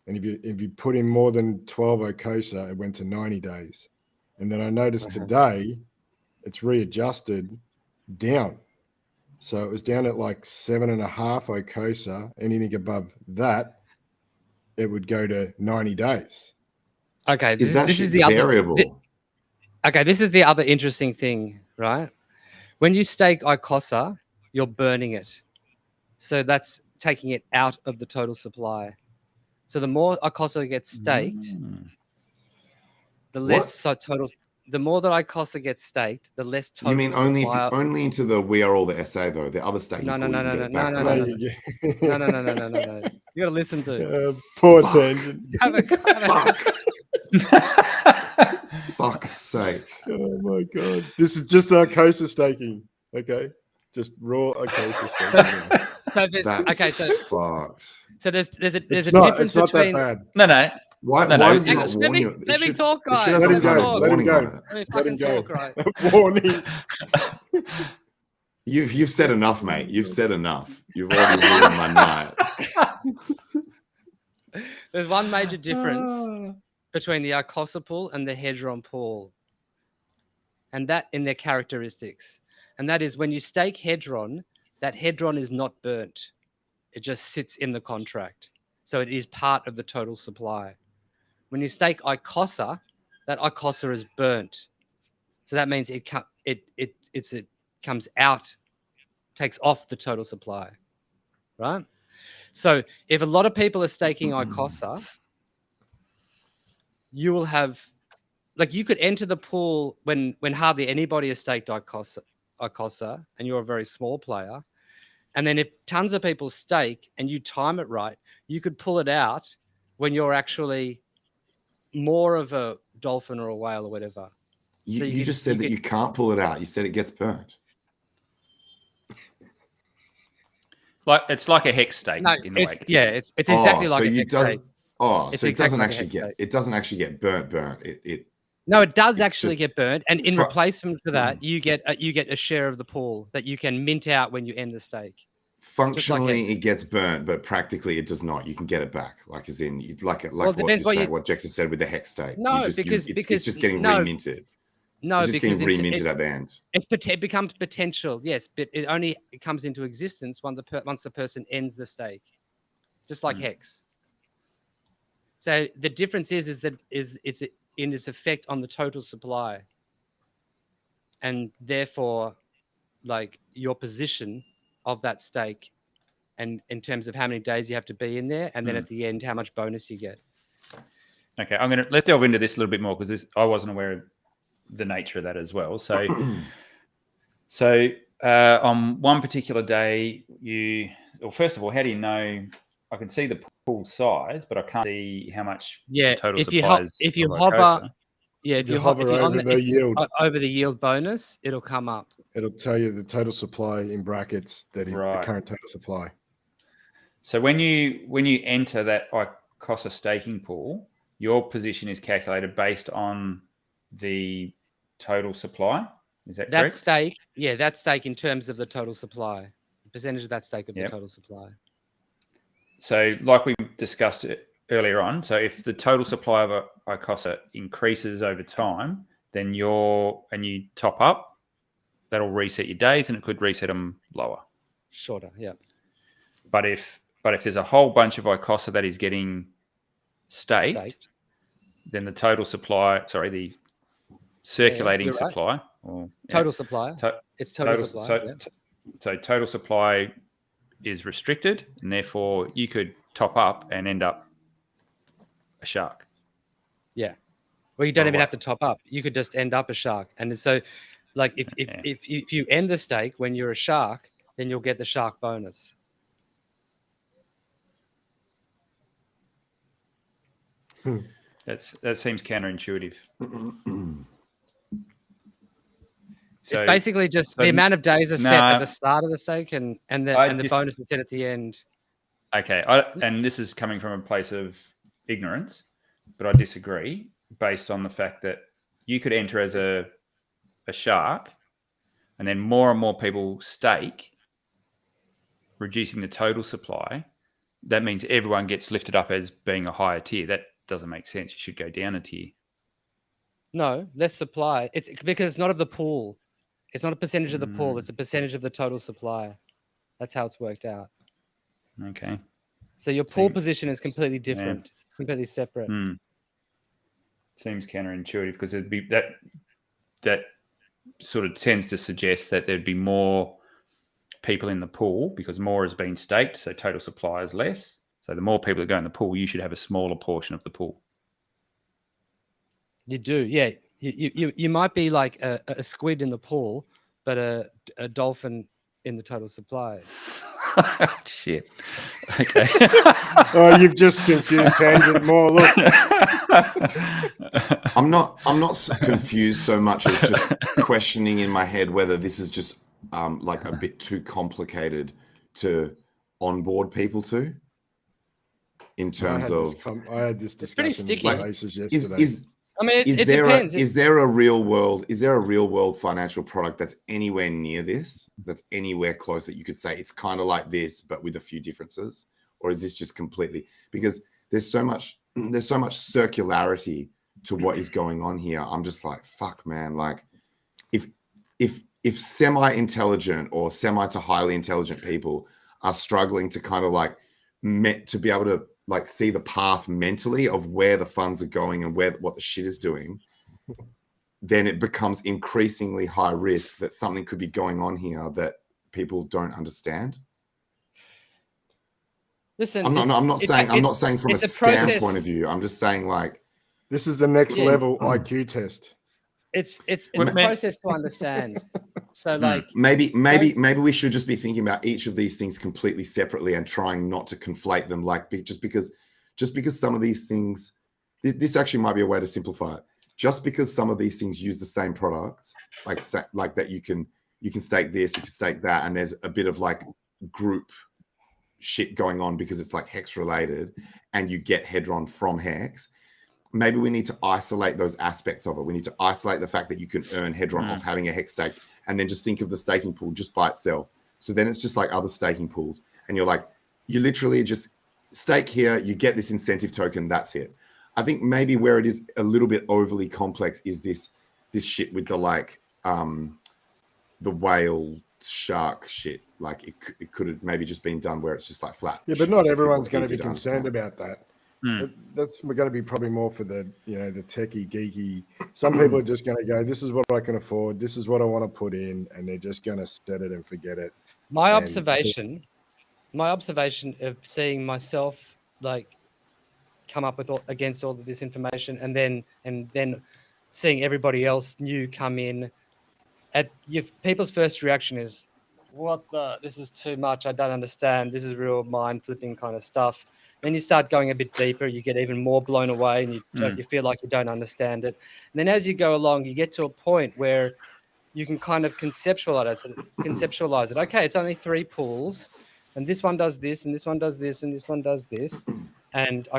And if you put in more than 12 Ikosa, it went to 90 days. And then I noticed today it's readjusted down. So it was down at like 7.5 Ikosa. Anything above that, it would go to 90 days. Okay, this is the variable. This is the other interesting thing, right? When you stake Ikosa, you're burning it. So that's taking it out of the total supply. So the more Ikosa gets staked, the less total. The more that Ikosa gets staked, the less total. You mean only into the we are all the SA though? The other staking. No. You gotta listen to. Poor tangent. Fuck's sake. Oh my god. This is just the Ikosa staking. Okay. Just raw Ikosa staking. Fucked. So there's a difference it's not between. That bad. No. Why does he not warn you? Let me talk, guys. Let him go. Let him go. Let me fucking talk, right? Warning. You've said enough, mate. You've said enough. You've already ruined my night. There's one major difference between the Ikosa pool and the Hedron pool, and that in their characteristics. And that is, when you stake Hedron, that Hedron is not burnt. It just sits in the contract. So it is part of the total supply. When you stake Ikosa, that Ikosa is burnt. So that means it comes out, takes off the total supply, right? So if a lot of people are staking Ikosa, you will have, like, you could enter the pool when hardly anybody has staked Ikosa, and you're a very small player. And then if tons of people stake and you time it right, you could pull it out when you're actually more of a dolphin or a whale or whatever. You just said that you can't pull it out. You said it gets burnt. Like it's like a hex stake. No, it's exactly like a hex stake. So it doesn't actually get burnt. No, it does actually get burnt, and in replacement for that, you get a share of the pool that you can mint out when you end the stake. Functionally, it gets burnt, but practically, it does not. You can get it back, like as in what Jex has said with the hex stake. No, it's just getting reminted. No, it's just getting reminted at the end. It becomes potential, yes, but it comes into existence once the person ends the stake, just like HEX. So the difference is that it's in its effect on the total supply, and therefore, like, your position of that stake, and in terms of how many days you have to be in there, and then at the end, how much bonus you get. Okay, let's delve into this a little bit more, because I wasn't aware of the nature of that as well. So, on one particular day, first of all, how do you know? I can see the pool size, but I can't see how much total supply is. If you hover over the yield bonus, it'll come up. It'll tell you the total supply in brackets that is the current total supply. So when you enter that Ikosa staking pool, your position is calculated based on the total supply. Is that correct? That stake in terms of the total supply, the percentage of that stake of the total supply. So like we discussed earlier on. So if the total supply of Ikosa increases over time, then you top up, that'll reset your days, and it could reset them lower. Shorter, yeah. But if there's a whole bunch of Ikosa that is getting staked, then the total supply, the circulating supply, or total supply, it's total supply. So total supply is restricted, and therefore you could top up and end up a shark. Yeah. Well, you don't even have to top up. You could just end up a shark. And so, like, if you end the stake when you're a shark, then you'll get the shark bonus. That seems counterintuitive. It's basically just the amount of days are set at the start of the stake, and the bonus is set at the end. Okay, and this is coming from a place of ignorance, but I disagree based on the fact that you could enter as a shark, and then more and more people stake, reducing the total supply. That means everyone gets lifted up as being a higher tier. That doesn't make sense. You should go down a tier. No, less supply. It's because it's not of the pool. It's not a percentage of the pool. It's a percentage of the total supply. That's how it's worked out. Okay. So your pool position is completely different, completely separate. Seems counterintuitive because it'd be that sort of tends to suggest that there'd be more people in the pool because more has been staked, so total supply is less. So the more people that go in the pool, you should have a smaller portion of the pool. You do, yeah. You might be like a squid in the pool, but a dolphin in the total supply. Shit. Okay. Oh, you've just confused Tangent more. Look. I'm not confused so much as just questioning in my head whether this is just like a bit too complicated to onboard people to. In terms I had this discussion with Spaces yesterday. Is there a real world financial product that's anywhere near this? That's anywhere close that you could say it's kind of like this, but with a few differences? Or is this just completely because there's so much circularity to what is going on here? I'm just like, fuck, man. Like, if semi-intelligent or semi to highly intelligent people are struggling to kind of like to be able to like see the path mentally of where the funds are going and what the shit is doing, then it becomes increasingly high risk that something could be going on here that people don't understand. Listen, I'm not saying from a scam point of view. I'm just saying like this is the next level IQ test. It's a process to understand. So like maybe we should just be thinking about each of these things completely separately and trying not to conflate them. Like just because some of these things, this actually might be a way to simplify it. Just because some of these things use the same products, like that, you can stake this, you can stake that, and there's a bit of like group shit going on because it's like HEX related, and you get Hedron from HEX. Maybe we need to isolate those aspects of it. We need to isolate the fact that you can earn Hedron off having a HEX stake, and then just think of the staking pool just by itself. So then it's just like other staking pools, and you're like, you literally just stake here, you get this incentive token, that's it. I think maybe where it is a little bit overly complex is this shit with the like the whale shark shit. Like it could have maybe just been done where it's just like flat. Yeah, but not everyone's going to be concerned about that. We're going to be probably more for the the techie geeky. Some people are just going to go, this is what I can afford, this is what I want to put in, and they're just going to set it and forget it. My observation of seeing myself like come up with against all of this information, and then seeing everybody else new come in, people's first reaction is, this is too much, I don't understand, this is real mind flipping kind of stuff. Then you start going a bit deeper, you get even more blown away, and you feel like you don't understand it. And then as you go along, you get to a point where you can kind of conceptualize it. Okay, it's only 3 pools, and this one does this, and this one does this, and this one does this, and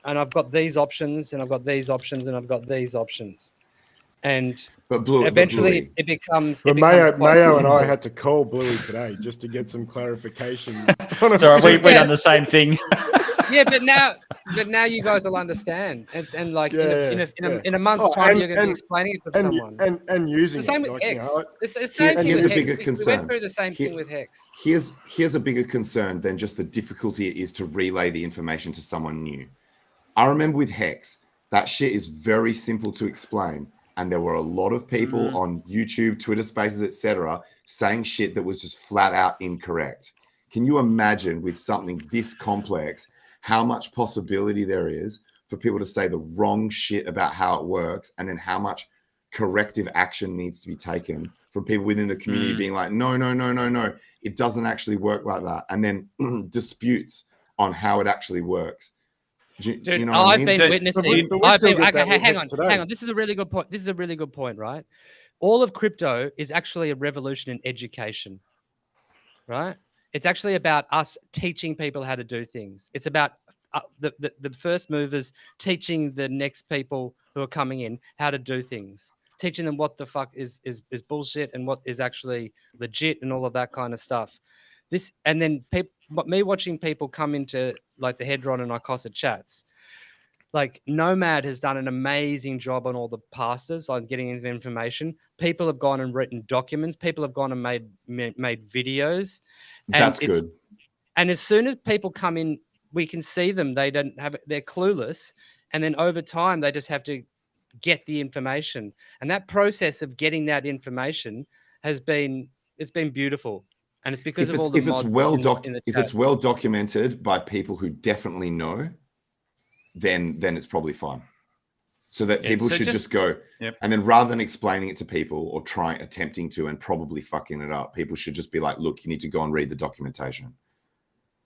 I've got these options, and I've got these options, and I've got these options. And eventually it becomes. But Mayo and I had to call Bluey today just to get some clarification. Sorry, we done the same thing. Yeah, but now but now you guys will understand, and like in a month's Oh, time, you're going to be explaining it to someone. And using It's the same it. with Like, HEX. you know, It's the same thing here's with a HEX. bigger We concern. went through the same thing with HEX. Here's a bigger concern than just the difficulty it is to relay the information to someone new. I remember with HEX, that shit is very simple to explain. And there were a lot of people on YouTube, Twitter Spaces, etc., saying shit that was just flat out incorrect. Can you imagine with something this complex, how much possibility there is for people to say the wrong shit about how it works, and then how much corrective action needs to be taken from people within the community being like, no, it doesn't actually work like that. And then disputes on how it actually works. Dude, you know what I mean? been witnessing. Hang on. This is a really good point. This is a really good point, right? All of crypto is actually a revolution in education, right? It's actually about us teaching people how to do things. It's about the first movers teaching the next people who are coming in how to do things, teaching them what the fuck is bullshit and what is actually legit and all of that kind of stuff. This, and then me watching people come into like the Hedron and Ikosa chats. Like Nomad has done an amazing job on all the pastors on getting information. People have gone and written documents. People have gone and made videos. And that's good. And as soon as people come in, we can see them. They don't have it. They're clueless. And then over time, they just have to get the information. And that process of getting that information it's been beautiful. And it's because of all the mods in the if chat. it's well documented by people who definitely know, then it's probably fine. So that people should just go, and then rather than explaining it to people or attempting to and probably fucking it up, people should just be like, look, you need to go and read the documentation.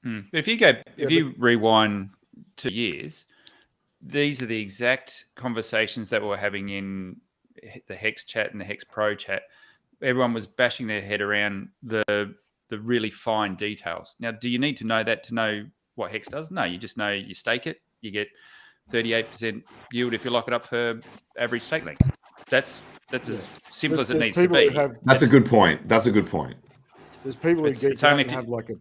If you rewind 2 years, these are the exact conversations that we're having in the HEX chat and the HEX Pro chat. Everyone was bashing their head around the really fine details. Now, do you need to know that to know what HEX does? No, you just know you stake it, you get 38% yield if you lock it up for average stake length. That's as simple as it needs to be. That's a good point. There's people who get down and have like a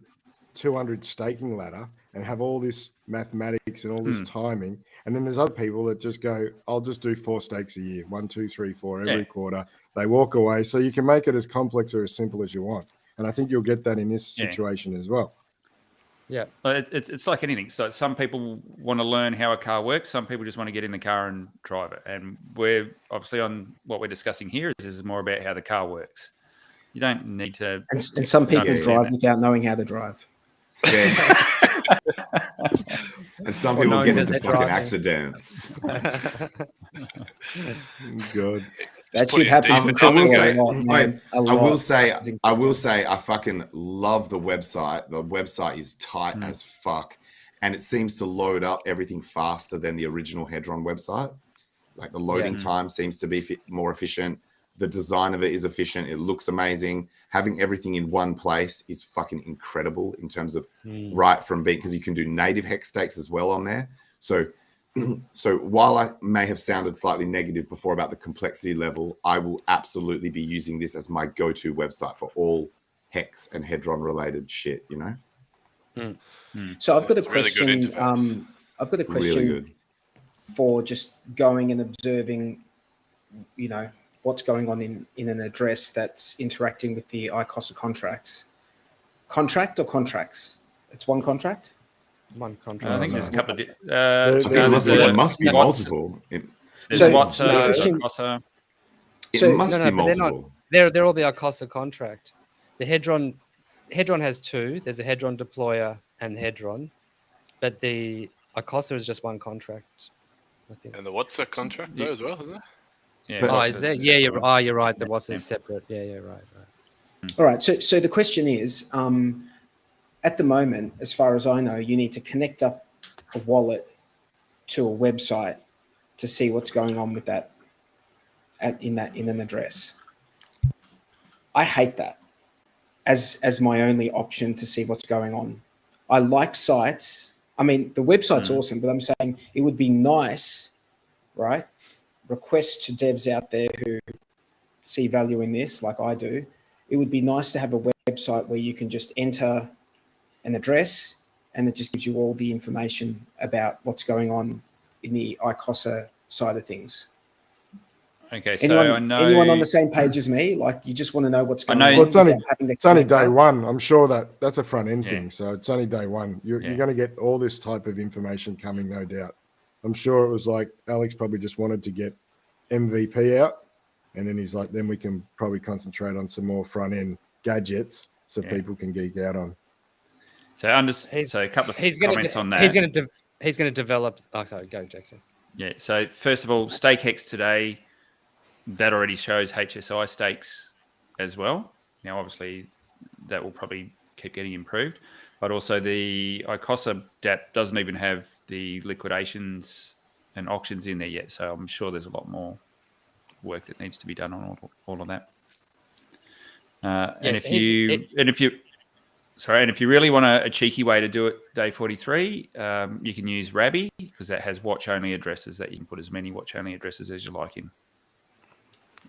200 staking ladder and have all this mathematics and all this timing, and then there's other people that just go, I'll just do 4 stakes a year, 1, 2, 3, 4 every quarter. They walk away. So you can make it as complex or as simple as you want, and I think you'll get that in this situation as well. Yeah, it's like anything. So some people want to learn how a car works. Some people just want to get in the car and drive it. And we're obviously on what we're discussing here is more about how the car works. You don't need to. And some people drive without knowing how to drive. Yeah. And some people get into fucking accidents. Good. That should happen. I will say, I fucking love the website. The website is tight as fuck, and it seems to load up everything faster than the original Hedron website. Like the loading time seems to be more efficient. The design of it is efficient. It looks amazing. Having everything in one place is fucking incredible in terms of right from being, because you can do native HEX stakes as well on there. So while I may have sounded slightly negative before about the complexity level, I will absolutely be using this as my go-to website for all HEX and Hedron related shit, you know? So I've got a question. I've got a question for just going and observing, you know, what's going on in an address that's interacting with the Ikosa contracts. Contract or contracts? It's one contract? One contract. I think there's a couple of. There must be multiple. It must be multiple. They're all the Ikosa contract. The Hedron has 2. There's a Hedron deployer and Hedron, but the Ikosa is just one contract, I think. And the what's a contract though as well, isn't it? Yeah. Is there? Yeah, you're right. The what's is separate. Yeah, right. All right. So the question is, at the moment, as far as I know, you need to connect up a wallet to a website to see what's going on with that in an address. I hate that as my only option to see what's going on. I like sites. I mean, the website's awesome, but I'm saying it would be nice, right? Request to devs out there who see value in this, like I do. It would be nice to have a website where you can just enter an address and it just gives you all the information about what's going on in the Ikosa side of things. Okay, so I know anyone on the same page as me, like you just want to know what's going on. Well, it's only day up. one. I'm sure that's a front end Yeah. thing. So it's only day one. You're going to get all this type of information coming, no doubt. I'm sure it was like Alex probably just wanted to get MVP out, and then he's like, then we can probably concentrate on some more front end gadgets so people can geek out on. So a couple of comments on that. He's going to develop. Oh, sorry, go Jackson. Yeah. So first of all, stake HEX today. That already shows HSI stakes as well. Now, obviously, that will probably keep getting improved. But also the Ikosa DApp doesn't even have the liquidations and auctions in there yet. So I'm sure there's a lot more work that needs to be done on all of that. And if you really want a cheeky way to do it, day 43, you can use Rabby, because that has watch-only addresses that you can put as many watch-only addresses as you like in.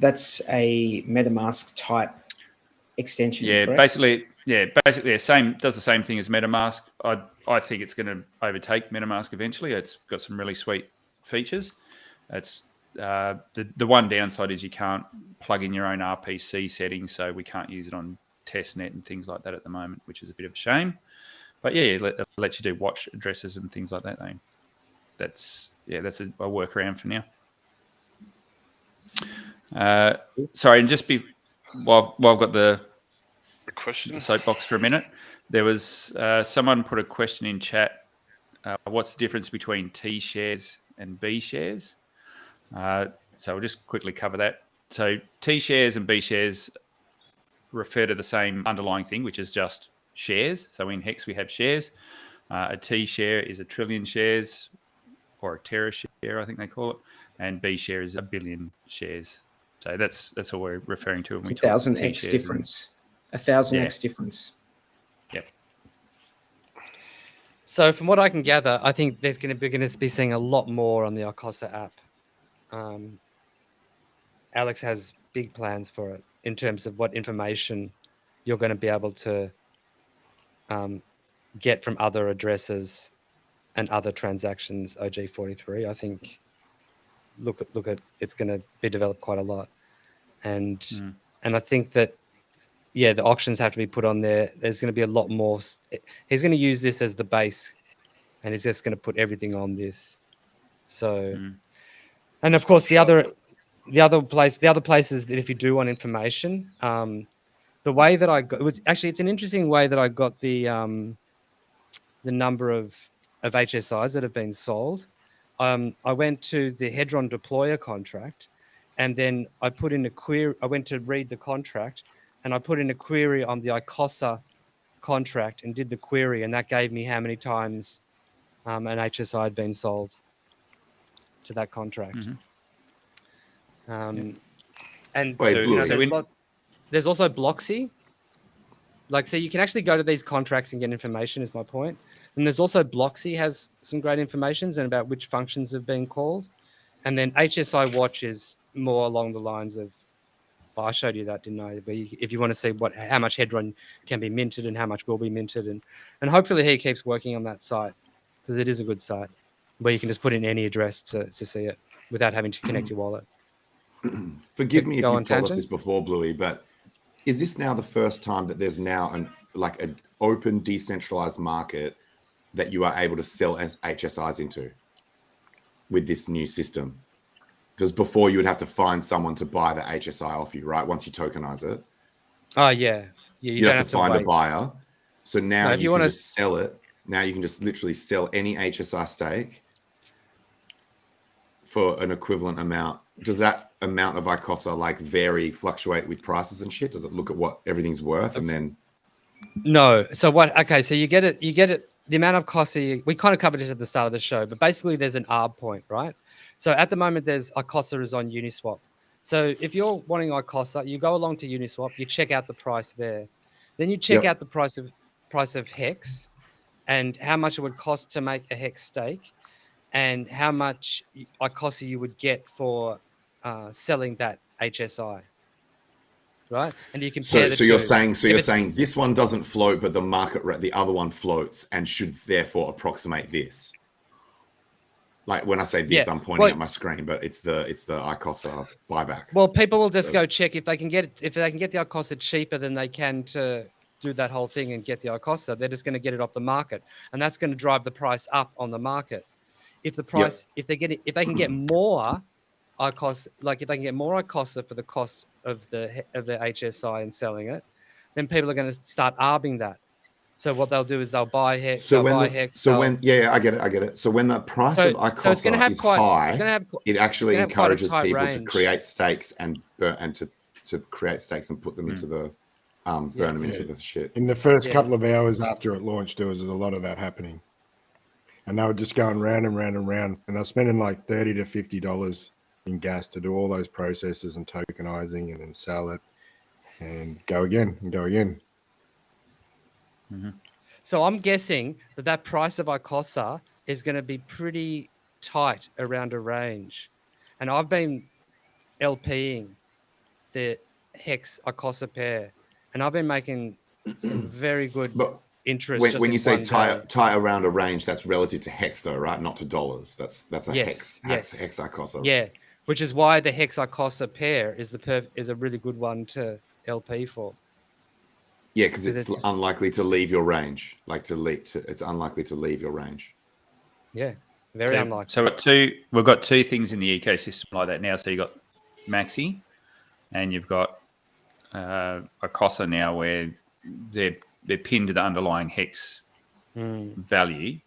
That's a MetaMask type extension. Yeah, correct? basically, does the same thing as MetaMask. I think it's going to overtake MetaMask eventually. It's got some really sweet features. It's the one downside is you can't plug in your own RPC settings, so we can't use it on testnet and things like that at the moment, which is a bit of a shame. But yeah, it lets you do watch addresses and things like that. Though. That's a workaround for now. Sorry, and just while I've got the soapbox for a minute, there was someone put a question in chat. What's the difference between T shares and B shares? So we'll just quickly cover that. So T shares and B shares refer to the same underlying thing, which is just shares. So in HEX we have shares. A T share is 1 trillion shares, or a tera share, I think they call it, and B share is 1 billion shares. So that's all we're referring to when we talk 1,000x difference. 1,000x difference. Yep. So from what I can gather, I think there's going to be seeing a lot more on the Ikosa app. Alex has big plans for it in terms of what information you're going to be able to get from other addresses and other transactions. OG43, I think. Look at it's going to be developed quite a lot, and I think that the auctions have to be put on there. There's going to be a lot more. He's going to use this as the base, and he's just going to put everything on this. So, and of course the other places that if you do want information, the way that I got it's an interesting way that I got the number of HSIs that have been sold. I went to the Hedron deployer contract, and then I put in a query. I went to read the contract, and I put in a query on the Ikosa contract and did the query, and that gave me how many times an HSI had been sold to that contract. And there's also Bloxy. Like, so you can actually go to these contracts and get information, is my point. And there's also Bloxy has some great information and about which functions have been called. And then HSI Watch is more along the lines of, I showed you that, didn't I? But if you want to see how much Hedron can be minted and how much will be minted. And hopefully he keeps working on that site, because it is a good site where you can just put in any address to see it without having to connect your wallet. Forgive me if you've told us this before, Bluey, but is this now the first time that there's now an open decentralized market that you are able to sell as HSIs into with this new system? Because before you would have to find someone to buy the HSI off you, right? Once you tokenize it. Oh yeah. You have to find a buyer. So now you can just sell it. Now you can just literally sell any HSI stake for an equivalent amount. Does that amount of Ikosa fluctuate with prices and shit? Does it look at what everything's worth and then? No. So so you get it. The amount of Ikosa, we kind of covered it at the start of the show, but basically there's an ARB point, right? So at the moment, Ikosa is on Uniswap. So if you're wanting Ikosa, you go along to Uniswap, you check out the price there. Then you check out the price of HEX and how much it would cost to make a HEX stake and how much Ikosa you would get for selling that HSI. right? And you compare the So you're two. saying this one doesn't float, but the market rate, the other one floats and should therefore approximate this. Like when I say this, I'm pointing at my screen, but it's the Ikosa buyback. Well, people will just go check if they can get the Ikosa cheaper than they can to do that whole thing and get the Ikosa. They're just going to get it off the market, and that's going to drive the price up on the market. If the price, if they can get more Ikosa, like if they can get more Ikosa for the cost of the HSI and selling it, then people are going to start arbing that. So what they'll do is they'll buy HEX. I get it. So when the price of Ikosa is high, it actually encourages people to create stakes and to create stakes and put them into the burn them into the shit. In the first couple of hours after it launched, there was a lot of that happening, and they were just going round and round and round, and I was spending like $30 to $50 in gas to do all those processes and tokenizing and then sell it and go again and go again. Mm-hmm. So I'm guessing that price of Ikosa is going to be pretty tight around a range. And I've been LPing the HEX Ikosa pair, and I've been making some very good interest. When you say tie around a range, that's relative to HEX though, right? Not to dollars. That's a HEX Ikosa. Yeah, which is why the HEX Ikosa pair is a really good one to LP for. Yeah, because it's unlikely to leave your range. It's unlikely to leave your range. Yeah, very unlikely. So we've got two things in the ecosystem like that now. So you've got Maxi, and you've got Ikosa now, where they're pinned to the underlying HEX value.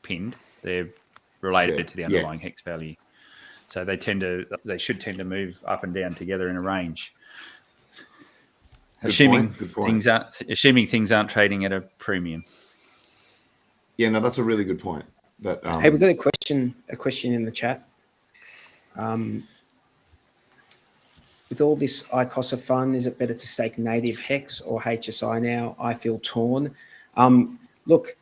Pinned, they're related to the underlying HEX value. So they should tend to move up and down together in a range. Assuming things aren't trading at a premium. Yeah, no, that's a really good point. Hey, we've got a question in the chat. With all this Ikosa fun, is it better to stake native HEX or HSI now? I feel torn. Look,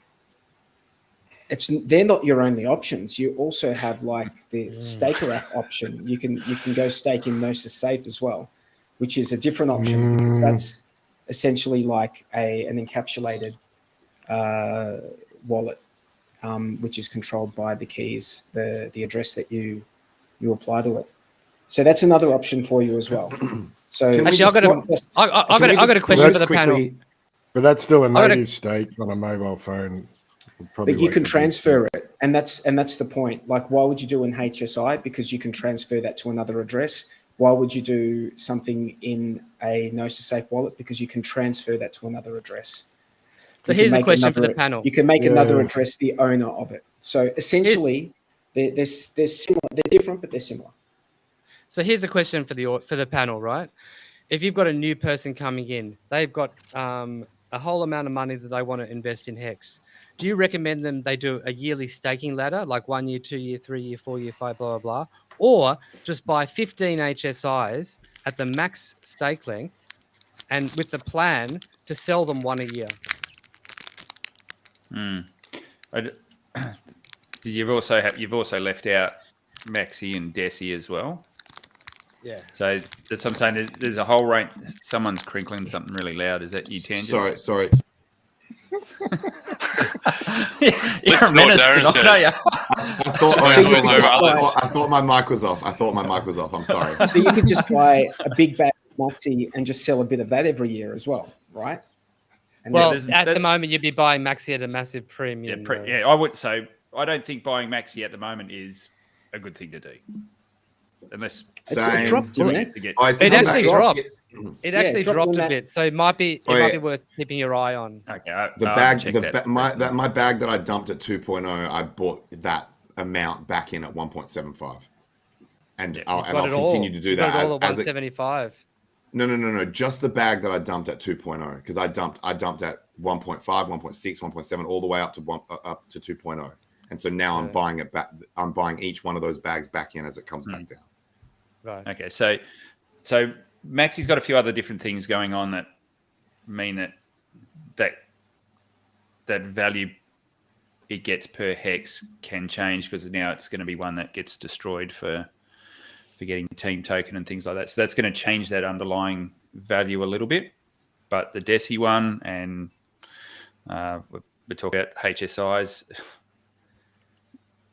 they're not your only options. You also have like the staker app option. You can go stake in Gnosis Safe as well, which is a different option because that's essentially like an encapsulated wallet, which is controlled by the keys, the address that you apply to it. So that's another option for you as well. So actually, I got a question for the panel. But that's still a native stake on a mobile phone. But you can transfer it, and that's the point. Like, why would you do an HSI? Because you can transfer that to another address. Why would you do something in a Gnosis Safe wallet? Because you can transfer that to another address. So here's a question for the panel. You can make another address the owner of it. So essentially, they're similar. They're different, but they're similar. So here's a question for the panel, right? If you've got a new person coming in, they've got a whole amount of money that they want to invest in HEX. Do you recommend they do a yearly staking ladder, like 1 year, 2 year, 3 year, 4 year, 5, blah, blah, blah, or just buy 15 HSIs at the max stake length and with the plan to sell them one a year? You've also left out Maxi and Desi as well. Yeah. So that's what I'm saying. There's a whole range. Someone's crinkling something really loud. Is that you, Tangent? Sorry. You're a menace tonight, aren't you? I thought my mic was off. I'm sorry. So you could just buy a big bag of Maxi and just sell a bit of that every year as well, right? And at the moment, you'd be buying Maxi at a massive premium. Yeah, I would. So I don't think buying Maxi at the moment is a good thing to do. Unless it dropped, didn't it? It actually dropped. It actually dropped a bit, so it might be worth keeping your eye on. Okay, my bag that I dumped at 2.0, I bought that amount back in at 1.75, and I'll continue to do that. All at 175. No. Just the bag that I dumped at 2.0, because I dumped at 1.5, 1.6, 1.7, all the way up to 2.0. And so now I'm buying it back. I'm buying each one of those bags back in as it comes back down. Right. Okay. So Maxi's got a few other different things going on that mean that value it gets per HEX can change, because now it's going to be one that gets destroyed for getting team token and things like that. So that's going to change that underlying value a little bit, but the DESI one and we talk about HSIs,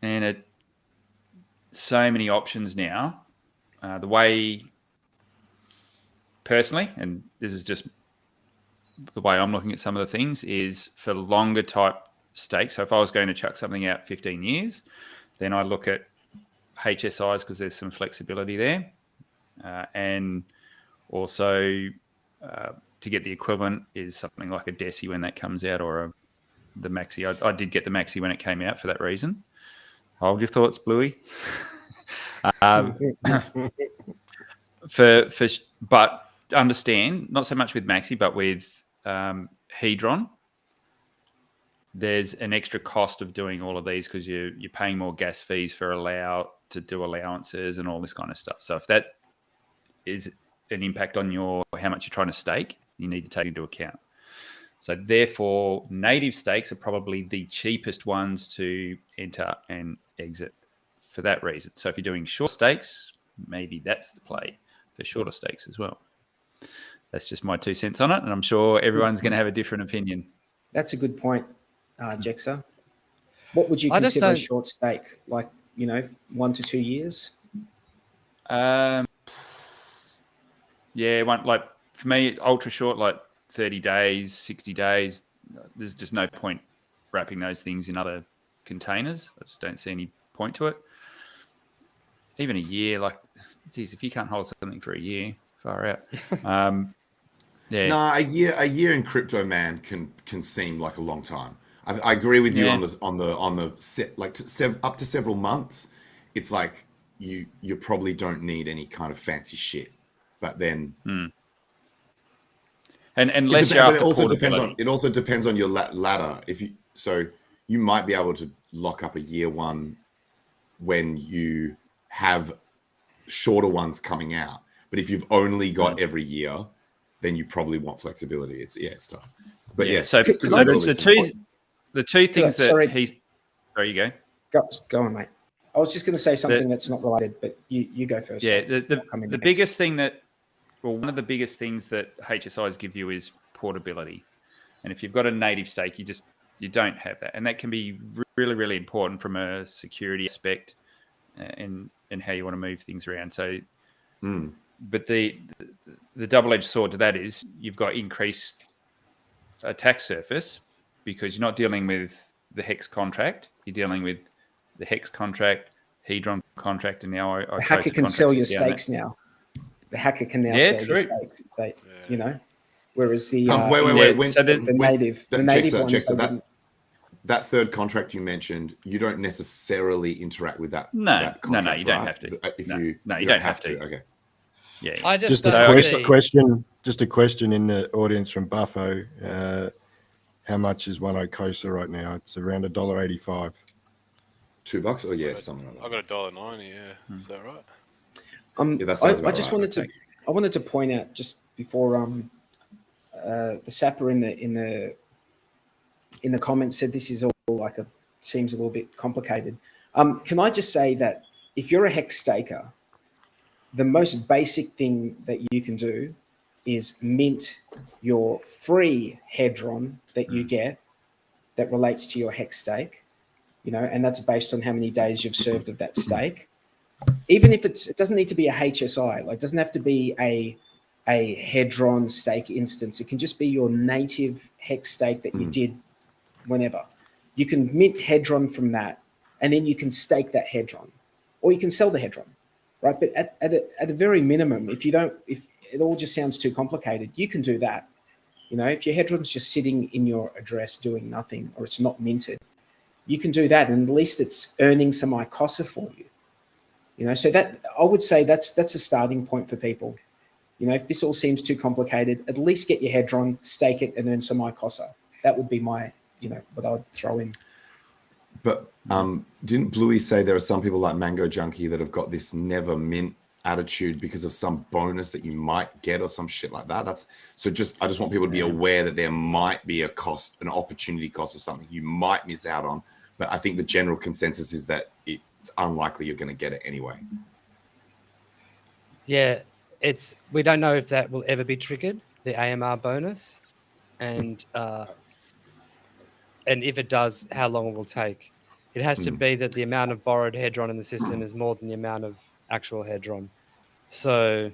and so many options now. The way, personally, and this is just the way I'm looking at some of the things, is for longer type stakes. So if I was going to chuck something out 15 years, then I look at HSIs because there's some flexibility there. And also to get the equivalent is something like a DESI when that comes out, or the Maxi. I did get the Maxi when it came out for that reason. Hold your thoughts, Bluey. But understand, not so much with Maxi, but with Hedron, there's an extra cost of doing all of these because you're paying more gas fees for to do allowances and all this kind of stuff. So if that is an impact on how much you're trying to stake, you need to take into account. So therefore, native stakes are probably the cheapest ones to enter and exit for that reason. So if you're doing short stakes, maybe that's the play for shorter stakes as well. That's just my 2 cents on it, and I'm sure everyone's going to have a different opinion. That's a good point, Jexa. What would you consider a short stake? Like, 1 to 2 years? Yeah, like for me, ultra short, like 30 days, 60 days. There's just no point wrapping those things in other containers. I just don't see any point to it. Even a year, like, geez, if you can't hold something for a year, far out. Yeah. No, a year in crypto, man, can seem like a long time. I agree with you on the set, like up to several months. It's like you probably don't need any kind of fancy shit, but then. And unless it also depends on your ladder. So you might be able to lock up a year one when you have shorter ones coming out. But if you've only got every year, then you probably want flexibility. It's tough. But so the two things Sorry, you go. Go on, mate. I was just going to say something that's not related, but you go first. Yeah, the biggest thing one of the biggest things that HSIs give you is portability. And if you've got a native stake, you don't have that. And that can be really, really important from a security aspect and how you want to move things around. So, but the double-edged sword to that is you've got increased attack surface because you're not dealing with the HEX contract. You're dealing with the HEX contract, Hedron contract, and now the hacker can sell your stakes now. The hacker can now sell your stakes. Whereas the native that third contract you mentioned, you don't necessarily interact with that. No, contract, you don't right? have to. You don't have to. Okay. Yeah. Just a question in the audience from Buffo. How much is one Ikosa right now? It's around $1.85. $2? Oh yeah, something like that. I got $1.90. Yeah, is that right? I just wanted to point out just before the sapper in the comments said this is all seems a little bit complicated. Can I just say that if you're a HEX staker, the most basic thing that you can do is mint your free Hedron that you get that relates to your HEX stake, and that's based on how many days you've served of that stake. Even if it doesn't need to be a HSI, like it doesn't have to be a Hedron stake instance. It can just be your native HEX stake that you did whenever. You can mint Hedron from that, and then you can stake that Hedron, or you can sell the Hedron, right? But at a very minimum, if it all just sounds too complicated, you can do that. If your Hedron's just sitting in your address doing nothing, or it's not minted, you can do that, and at least it's earning some Ikosa for you. So that I would say that's a starting point for people. If this all seems too complicated, at least get your Hedron, stake it, and earn some Ikosa. That would be my, what I would throw in. But didn't Bluey say there are some people like Mango Junkie that have got this never mint attitude because of some bonus that you might get or some shit like that? I just want people to be aware that there might be a cost, an opportunity cost or something you might miss out on. But I think the general consensus is that it's unlikely you're going to get it anyway. Yeah, we don't know if that will ever be triggered, the AMR bonus, and if it does, how long it will take. It has to be that the amount of borrowed hedron in the system is more than the amount of actual hedron. So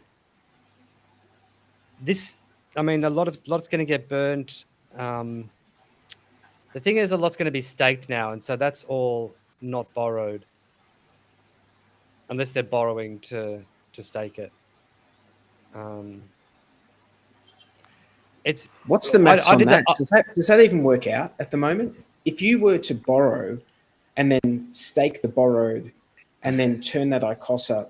this, I mean, a lot's going to get burnt. The thing is, a lot's going to be staked now, and so that's all not borrowed, unless they're borrowing to stake it. What's the maths on that? Does that even work out at the moment? If you were to borrow and then stake the borrowed and then turn that Ikosa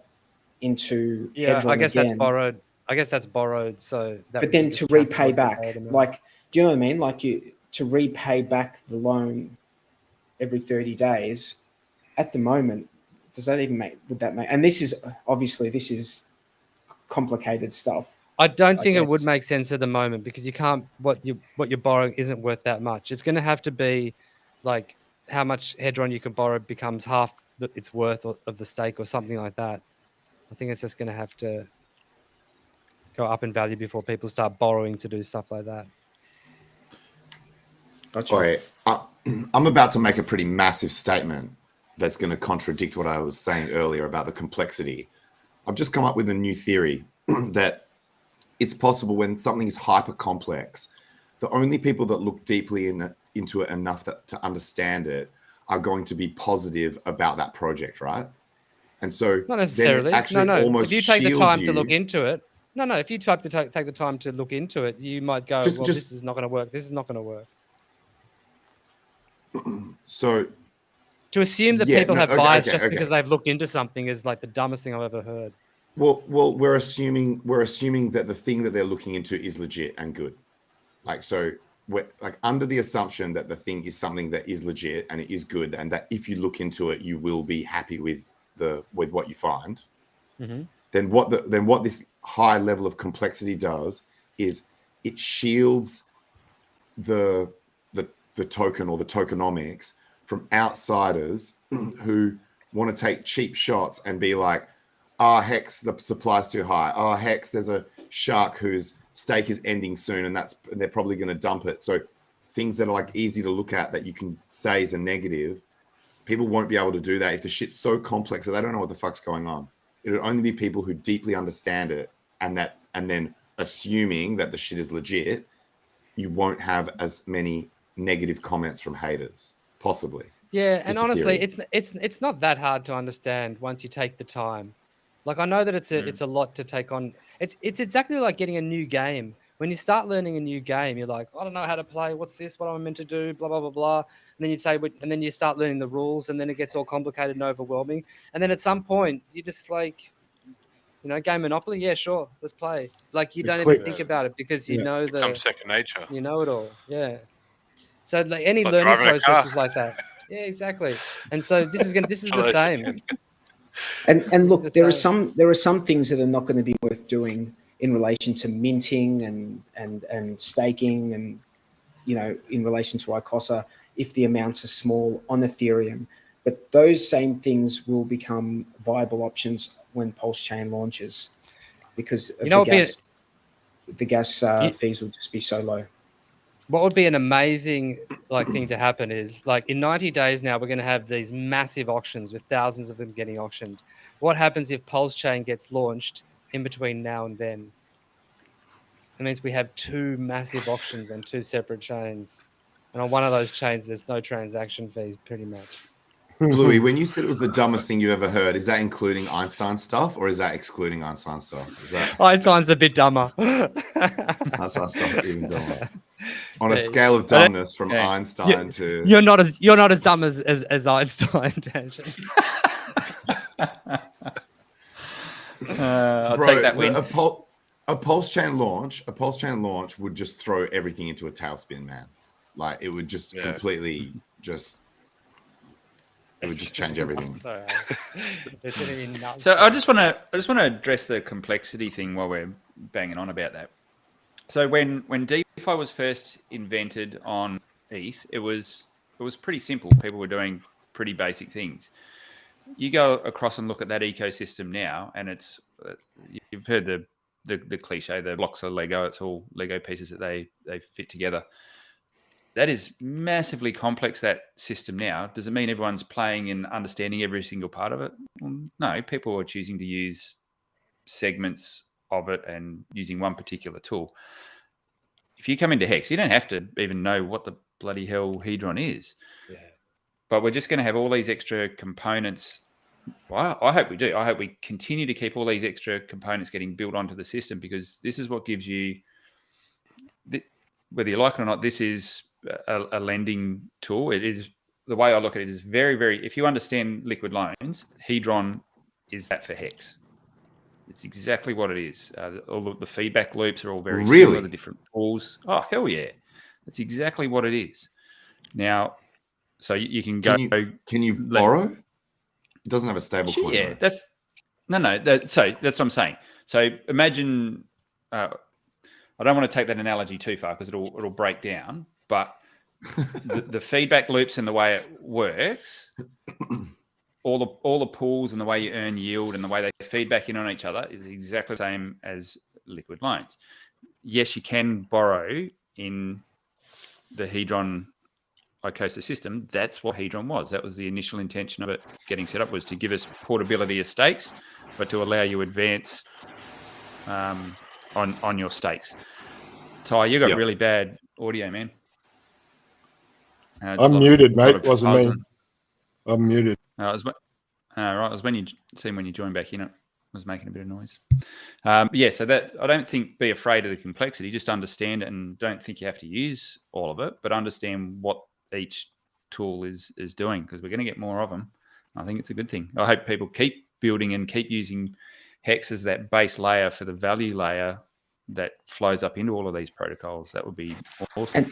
into hedron I guess again, that's borrowed. I guess that's borrowed. So that but then to repay back, like, do you know what I mean? Like to repay back the loan every 30 days at the moment, would that make, and this is complicated stuff. I don't think it would make sense at the moment, because you can't, what you're borrowing isn't worth that much. It's going to have to be like how much hedron you can borrow becomes half its worth of the stake or something like that. I think it's just going to have to go up in value before people start borrowing to do stuff like that. Gotcha. Okay. I'm about to make a pretty massive statement that's going to contradict what I was saying earlier about the complexity. I've just come up with a new theory that it's possible when something is hyper complex, the only people that look deeply into it enough to understand it are going to be positive about that project, right? And so not necessarily. No. If you take the time to look into it, if you take the time to look into it, you might go, this is not going to work. This is not going to work. So to assume that people have bias just because they've looked into something is like the dumbest thing I've ever heard. Well, we're assuming that the thing that they're looking into is legit and good. Like, so we're like under the assumption that the thing is something that is legit and it is good, and that if you look into it, you will be happy with what you find. Mm-hmm. Then what this high level of complexity does is it shields the token or the tokenomics from outsiders who want to take cheap shots and be like, HEX, the supply's too high. HEX, there's a shark whose stake is ending soon, and they're probably going to dump it. So things that are like easy to look at that you can say is a negative, people won't be able to do that if the shit's so complex that they don't know what the fuck's going on. It'll only be people who deeply understand it, and then assuming that the shit is legit, you won't have as many negative comments from haters, possibly. Yeah, and honestly, it's not that hard to understand once you take the time. Like, I know that it's a lot to take on. It's exactly like getting a new game. When you start learning a new game, you're like, I don't know how to play. What's this? What am I meant to do? Blah blah blah blah. And then you start learning the rules, and then it gets all complicated and overwhelming. And then at some point, you just like, game Monopoly. Yeah, sure, let's play. Like, you don't even think about it because you know becomes second nature. You know it all. Yeah. So like any learning process is like that. Yeah, exactly. And so this is the same. And look, there are some things that are not going to be worth doing in relation to minting and staking, and in relation to Ikosa if the amounts are small on Ethereum. But those same things will become viable options when PulseChain launches, because of the gas fees will just be so low. What would be an amazing thing to happen is, like, in 90 days now, we're going to have these massive auctions with thousands of them getting auctioned. What happens if PulseChain gets launched in between now and then? It means we have 2 massive auctions on 2 separate chains. And on one of those chains, there's no transaction fees, pretty much. Louis, when you said it was the dumbest thing you ever heard, is that including Einstein stuff or is that excluding Einstein stuff? Einstein's a bit dumber. Einstein stuff even dumber. On a scale of dumbness from Einstein to you're not as dumb as Einstein, Tangent. I'll take that win. A PulseChain launch would just throw everything into a tailspin, man. Like, it would just completely it would just change everything. So I just want to address the complexity thing while we're banging on about that. So when DeFi was first invented on ETH, it was pretty simple. People were doing pretty basic things. You go across and look at that ecosystem now, and you've heard the the cliche, the blocks are Lego. It's all Lego pieces that they fit together. That is massively complex, that system now. Does it mean everyone's playing and understanding every single part of it? Well, no, people are choosing to use segments of it and using one particular tool. If you come into HEX, you don't have to even know what the bloody hell Hedron is. Yeah. But we're just going to have all these extra components. Well, I hope we do. I hope we continue to keep all these extra components getting built onto the system, because this is what gives you, whether you like it or not, this is a lending tool. It is, the way I look at it is very, very, if you understand liquid loans, Hedron is that for HEX. It's exactly what it is. All of the feedback loops are all very similar, the different pools. Oh, hell yeah. That's exactly what it is. Now, so you can go. Can you borrow? It doesn't have a stable coin. Yeah, that's what I'm saying. So imagine, I don't want to take that analogy too far because it'll break down, but the feedback loops and the way it works, all the pools and the way you earn yield and the way they feed back in on each other is exactly the same as liquid loans. Yes, you can borrow in the Hedron Ikosa system. That's what Hedron was. That was the initial intention of it getting set up, was to give us portability of stakes, but to allow you advance on your stakes. Ty, you got really bad audio, man. I'm muted, mate. Wasn't me. I'm muted. Right. It was when you joined back in, it was making a bit of noise. So that, I don't think be afraid of the complexity. Just understand it, and don't think you have to use all of it, but understand what each tool is doing, because we're going to get more of them. I think it's a good thing. I hope people keep building and keep using HEX as that base layer for the value layer that flows up into all of these protocols. That would be awesome.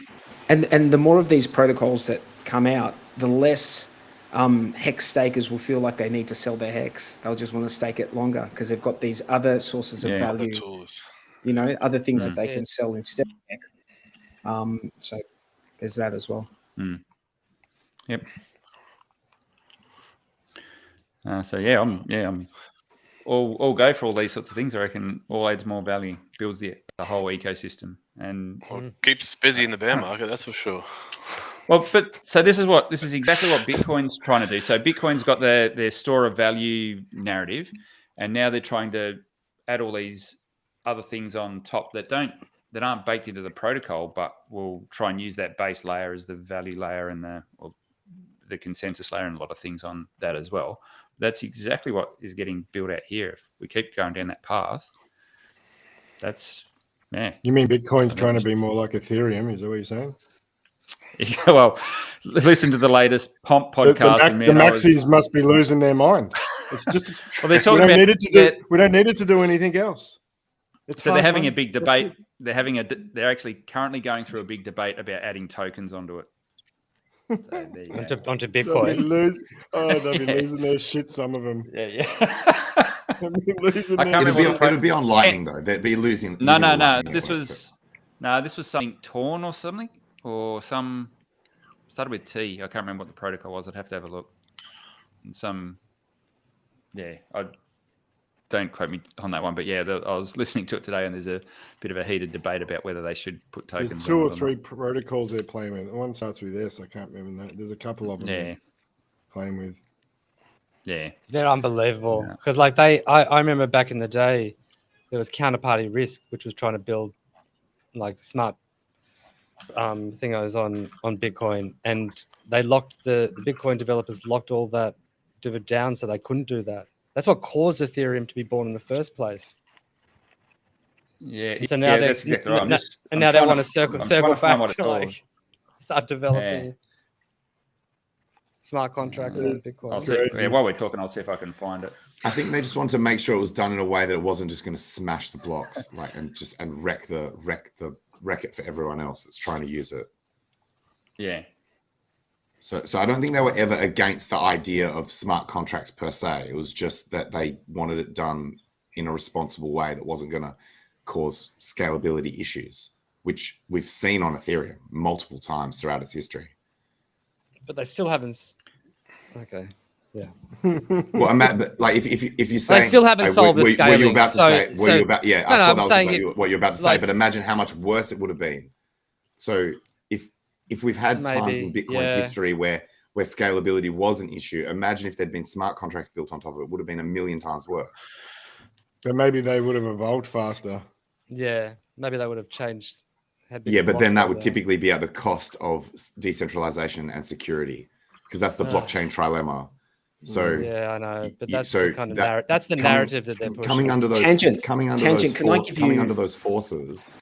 And the more of these protocols that come out, the less HEX stakers will feel like they need to sell their HEX. They'll just want to stake it longer because they've got these other sources of value, other things that they can sell instead of HEX. So there's that as well. Yep. I'm all go for all these sorts of things. I reckon all adds more value, builds the whole ecosystem, and keeps busy in the bear market. That's for sure. Well, but so this is exactly what Bitcoin's trying to do. So Bitcoin's got their store of value narrative, and now they're trying to add all these other things on top that aren't baked into the protocol, but will try and use that base layer as the value layer and the consensus layer, and a lot of things on that as well. That's exactly what is getting built out here. If we keep going down that path, that's You mean Bitcoin's trying to be more like Ethereum? Is that what you're saying? Well, listen to the latest Pomp podcast. The maxis must be losing their mind. It's just they're talking we don't need it to do anything else. So they're having a big debate. They're actually currently going through a big debate about adding tokens onto it. So onto Bitcoin. They'll be losing their shit, some of them. Yeah. It'll be on Lightning though. They'd be losing. No. This was something torn or something, or some started with T. I can't remember what the protocol was. I'd have to have a look. And I don't quote me on that one, but I was listening to it today, and there's a bit of a heated debate about whether they should put tokens. There's two or three protocols they're playing with. One starts with S. I can't remember that. There's a couple of them they're playing with. Yeah, they're unbelievable because I remember back in the day there was counterparty risk, which was trying to build like smart thingos on Bitcoin, and they locked the Bitcoin developers locked all that down, so they couldn't do that. That's what caused Ethereum to be born in the first place. Yeah. So now that's exactly right. Now they want to circle back to start developing smart contracts on Bitcoin. While we're talking, I'll see if I can find it. I think they just want to make sure it was done in a way that it wasn't just going to smash the blocks, and wreck it for everyone else that's trying to use it. Yeah. So I don't think they were ever against the idea of smart contracts per se. It was just that they wanted it done in a responsible way that wasn't going to cause scalability issues, which we've seen on Ethereum multiple times throughout its history. But they still haven't. Okay. Yeah. Well, but like if you say, I still haven't solved the scaling. Were you about to say? Were So, you about? Yeah, no, I thought I'm that saying was what you were about to say. But imagine how much worse it would have been. So if we've had times in Bitcoin's history where scalability was an issue, imagine if there'd been smart contracts built on top of it. It would have been a million times worse. But maybe they would have evolved faster. Yeah, maybe they would have changed. Yeah, but then that would typically be at the cost of decentralization and security, because that's the blockchain trilemma. So yeah, I know, but that's so the kind of that's the narrative that they're pushing. Coming under those forces,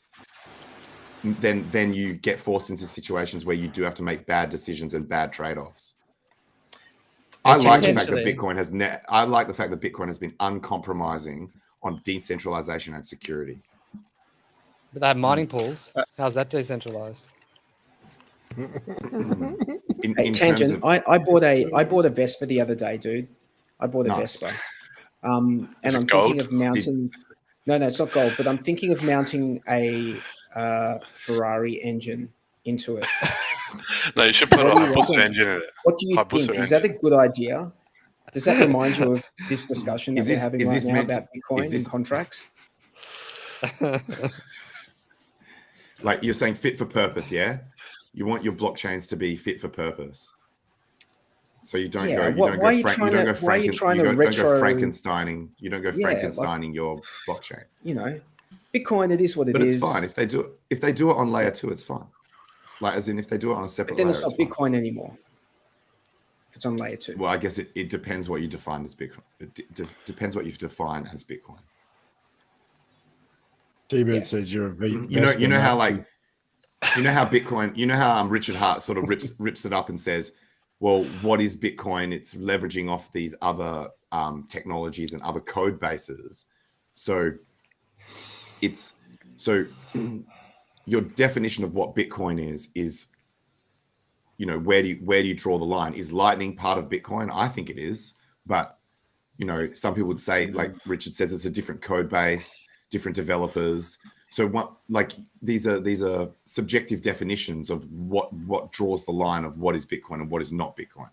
then you get forced into situations where you do have to make bad decisions and bad trade-offs. I like the fact that Bitcoin has been uncompromising on decentralization and security. But they have mining pools. How's that decentralized? Tangent. I bought a Vespa the other day, dude. I bought a Vespa. And I'm thinking of mounting. No, it's not gold, but I'm thinking of mounting a Ferrari engine into it. No, you should put a Hayabusa engine in it. What do you think? Is that a good idea? Does that remind you of this discussion that we're having right now about Bitcoin and contracts? Like you're saying fit for purpose, yeah? You want your blockchains to be fit for purpose. So you don't go Frankensteining. You don't go Frankensteining your blockchain. You know, Bitcoin, it is what it is. But it's fine. If they do it on layer 2, it's fine. Like as in if they do it on a separate layer. Then it's not Bitcoin anymore. If it's on layer 2. Well, I guess it depends what you define as Bitcoin. It depends what you define as Bitcoin. T-Bird says you're a V. You know how Bitcoin, how Richard Hart sort of rips it up and says, well, what is Bitcoin? It's leveraging off these other technologies and other code bases. So your definition of what Bitcoin is, where do you draw the line? Is Lightning part of Bitcoin? I think it is, but some people would say, like Richard says, it's a different code base, different developers. So these are subjective definitions of what draws the line of what is Bitcoin and what is not Bitcoin.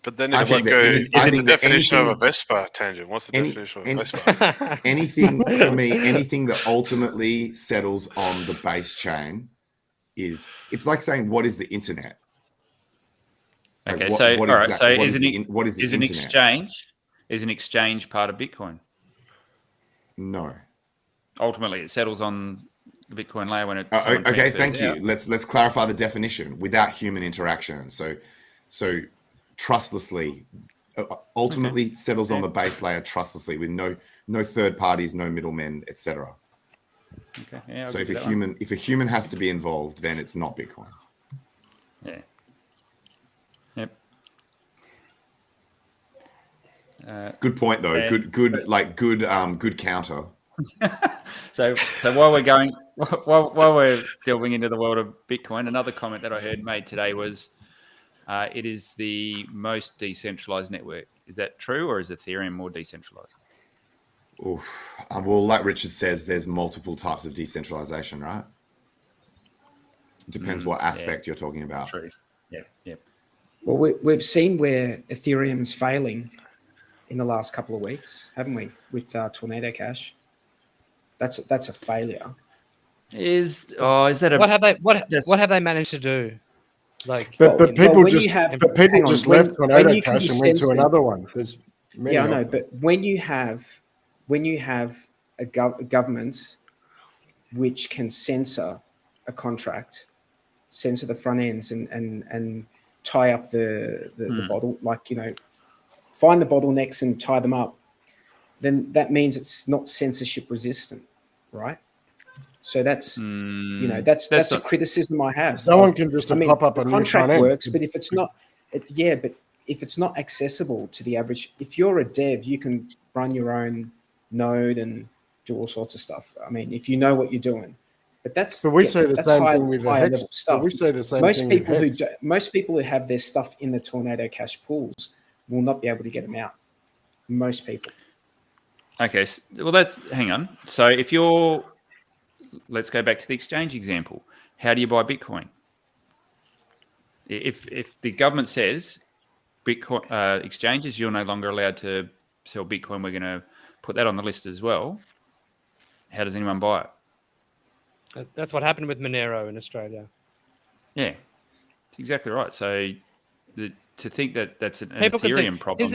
But then if you go, is it the definition of a Vespa, Tangent? What's the definition of a Vespa? Anything for me, anything that ultimately settles on the base chain it's like saying, what is the internet? Okay, is an exchange part of Bitcoin? No. Ultimately, it settles on the Bitcoin layer when it. Okay, thank you. Let's clarify the definition. Without human interaction, so trustlessly, ultimately settles on the base layer trustlessly with no third parties, no middlemen, etc. Okay. Yeah, so if a human has to be involved, then it's not Bitcoin. Yeah. Yep. Good point, though. Good counter. So while we're delving into the world of Bitcoin, another comment that I heard made today was, it is the most decentralized network. Is that true, or is Ethereum more decentralized? Well, like Richard says, there's multiple types of decentralization, right? It depends what aspect you're talking about. True. Yeah. Well, we've seen where Ethereum's failing in the last couple of weeks, haven't we? With Tornado Cash, that's a failure. Is that a what have they managed to do? Like, but people just left Tornado Cash and went to another one. I know, but when you have a government which can censor a contract, censor the front ends and tie up the bottle, find the bottlenecks and tie them up, then that means it's not censorship resistant, right? So that's that's a criticism I have. Someone can just pop up a new contract works, but if it's not, but if it's not accessible to the average, if you're a dev, you can run your own node and do all sorts of stuff. I mean, if you know what you're doing, but we say the same thing with the HEX stuff. We say the same thing. Most people who have their stuff in the Tornado Cash pools will not be able to get them out. Most people. Okay, well, hang on. So let's go back to the exchange example. How do you buy Bitcoin? If the government says Bitcoin exchanges, you're no longer allowed to sell Bitcoin. We're going to put that on the list as well. How does anyone buy it? That's what happened with Monero in Australia. Yeah, that's exactly right. So to think that that's an Ethereum problem.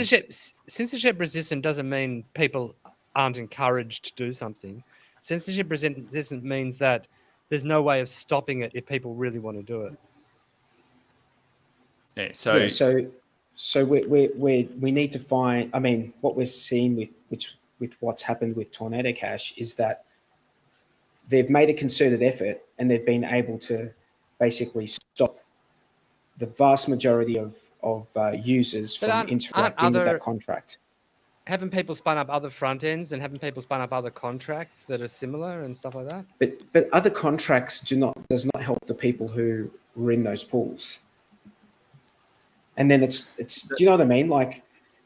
Censorship resistant doesn't mean people aren't encouraged to do something. Censorship resistant means that there's no way of stopping it if people really want to do it. Yeah. So we need to find. I mean, what we're seeing with what's happened with Tornado Cash is that they've made a concerted effort and they've been able to basically stop the vast majority of users from interacting with that contract. Haven't people spun up other front ends and haven't people spun up other contracts that are similar and stuff like that? But other contracts does not help the people who were in those pools. And then it's do you know what I mean? Like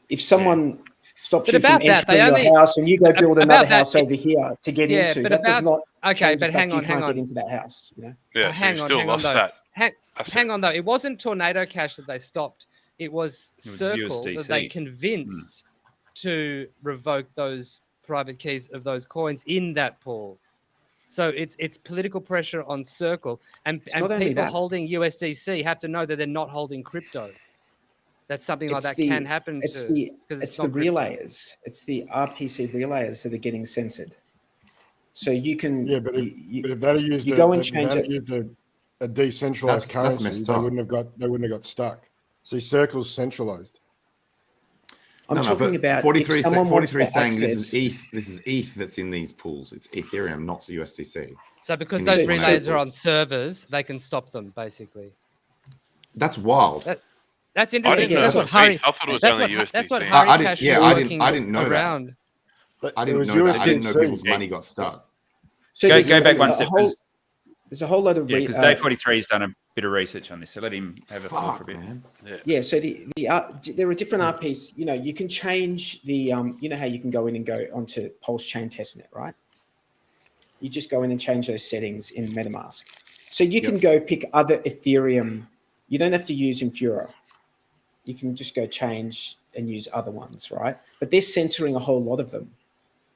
if someone stops you from entering your house and you go build another house over here to get into, that does not change the fact you can't get into that house. You know? Yeah, so you still lost that. Hang on though, it wasn't Tornado Cash that they stopped. It was Circle that they convinced to revoke those private keys of those coins in that pool. So it's political pressure on Circle, and people holding USDC have to know that they're not holding crypto. That's something like that can happen. It's the relayers. It's the RPC relayers that are getting censored. So you can but if they used a decentralized currency, they wouldn't have got stuck. See, Circle's centralized. I'm talking about 43 is saying this is ETH that's in these pools. It's Ethereum, not USDC. So because those relays are on servers, they can stop them basically. That's wild. That's interesting. I thought it was only USDC. That's what Harry Cash I didn't know around. that. I didn't know that. I didn't know people's money got stuck. So go back one step. There's a whole lot of because Day 43 has done a bit of research on this, so let him have a thought for a bit. Man. Yeah. So there are different RPs. You know, you can change the you know how you can go in and go onto PulseChain testnet, right? You just go in and change those settings in MetaMask. So you can go pick other Ethereum. You don't have to use Infura. You can just go change and use other ones, right? But they're censoring a whole lot of them.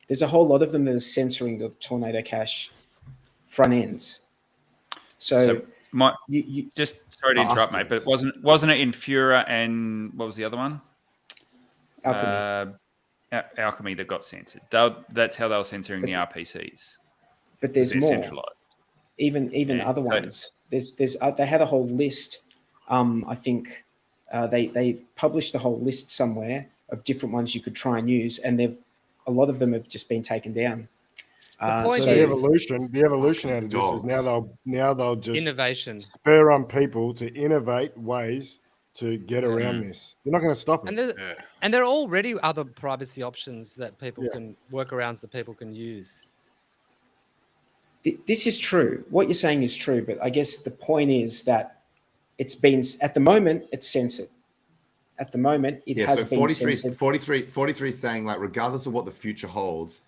There's a whole lot of them that are censoring the Tornado Cash front ends. So you just sorry to interrupt, mate, but wasn't it Infura and what was the other one? Alchemy. Alchemy that got censored. That's how they were censoring the RPCs. But there's more. Centralized. Even other ones. There's they had a whole list. I think they published a whole list somewhere of different ones you could try and use, and a lot of them have just been taken down. The evolution out of this is now they'll just innovation spur on people to innovate ways to get around this. They're not going to stop it. And there are already other privacy options that people can workarounds that people can use. This is true. What you're saying is true, but I guess the point is that it's been at the moment it's censored. At the moment, it has been censored. 43 is saying, like, regardless of what the future holds,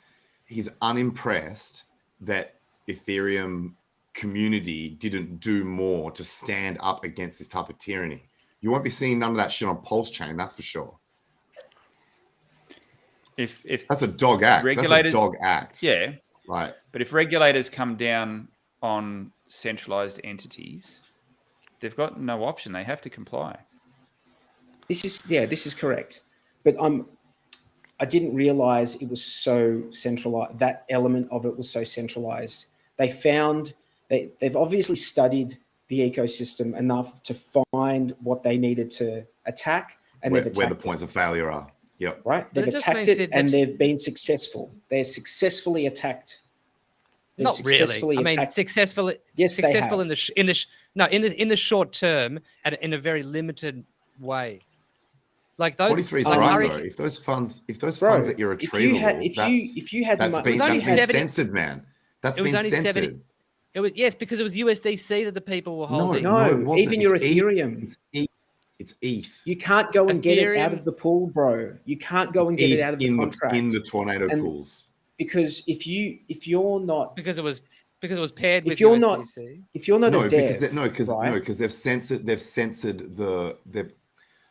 he's unimpressed that Ethereum community didn't do more to stand up against this type of tyranny. You won't be seeing none of that shit on PulseChain, that's for sure. If that's a dog act. Regulators, that's a dog act. Yeah. Right. But if regulators come down on centralized entities, they've got no option. They have to comply. This is correct. But I didn't realize it was so centralized. That element of it was so centralized. They've obviously studied the ecosystem enough to find what they needed to attack and where the points of failure are. Yep. Right. They've attacked it and they've been successful. They're successfully attacked. Not really. I mean, successfully. Yes, successful in the short term and in a very limited way. Like those 43 is right though. If those funds are irretrievable, that's been censored, man. That's been censored. It was because it was USDC that the people were holding. No, even your Ethereum. It's ETH. You can't go and get it out of the pool, bro. You can't go and get it out of the contract in the tornado pools. Because if you're not because it was paired with USDC. If you're not a dev, because they've censored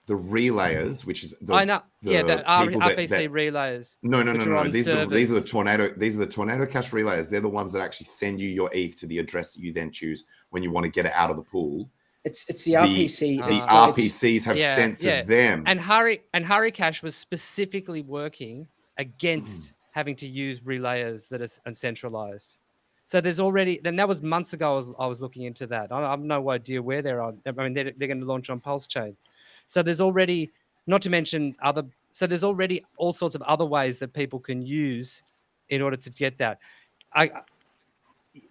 the relayers, which is the I know. the The people RPC relayers. No. These are the Tornado Cash relayers. They're the ones that actually send you your ETH to the address that you then choose when you want to get it out of the pool. It's the RPC. The RPCs have censored them. And Hurry Cash was specifically working against having to use relayers that are uncentralized. So there's already, then that was months ago. I was looking into that. I have no idea where they're on. I mean, they're going to launch on PulseChain. So there's already, not to mention so there's already all sorts of other ways that people can use in order to get that.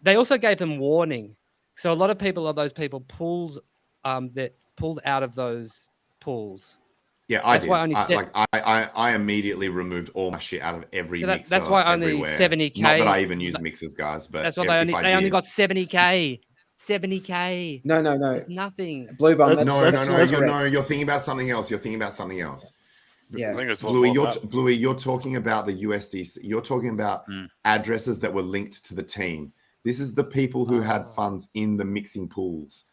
They also gave them warning. So a lot of those people pulled out of those pools. Yeah, I did. I immediately removed all my shit out of every mixer. That's why only everywhere. 70K. Not that I even use mixers, guys, but that's why they only got 70K. 70K. No. It's nothing. Blue Bum. No. You're thinking about something else. Yeah, I think it's Bluey, you're talking about the USDC. You're talking about addresses that were linked to the team. This is the people who had funds in the mixing pools.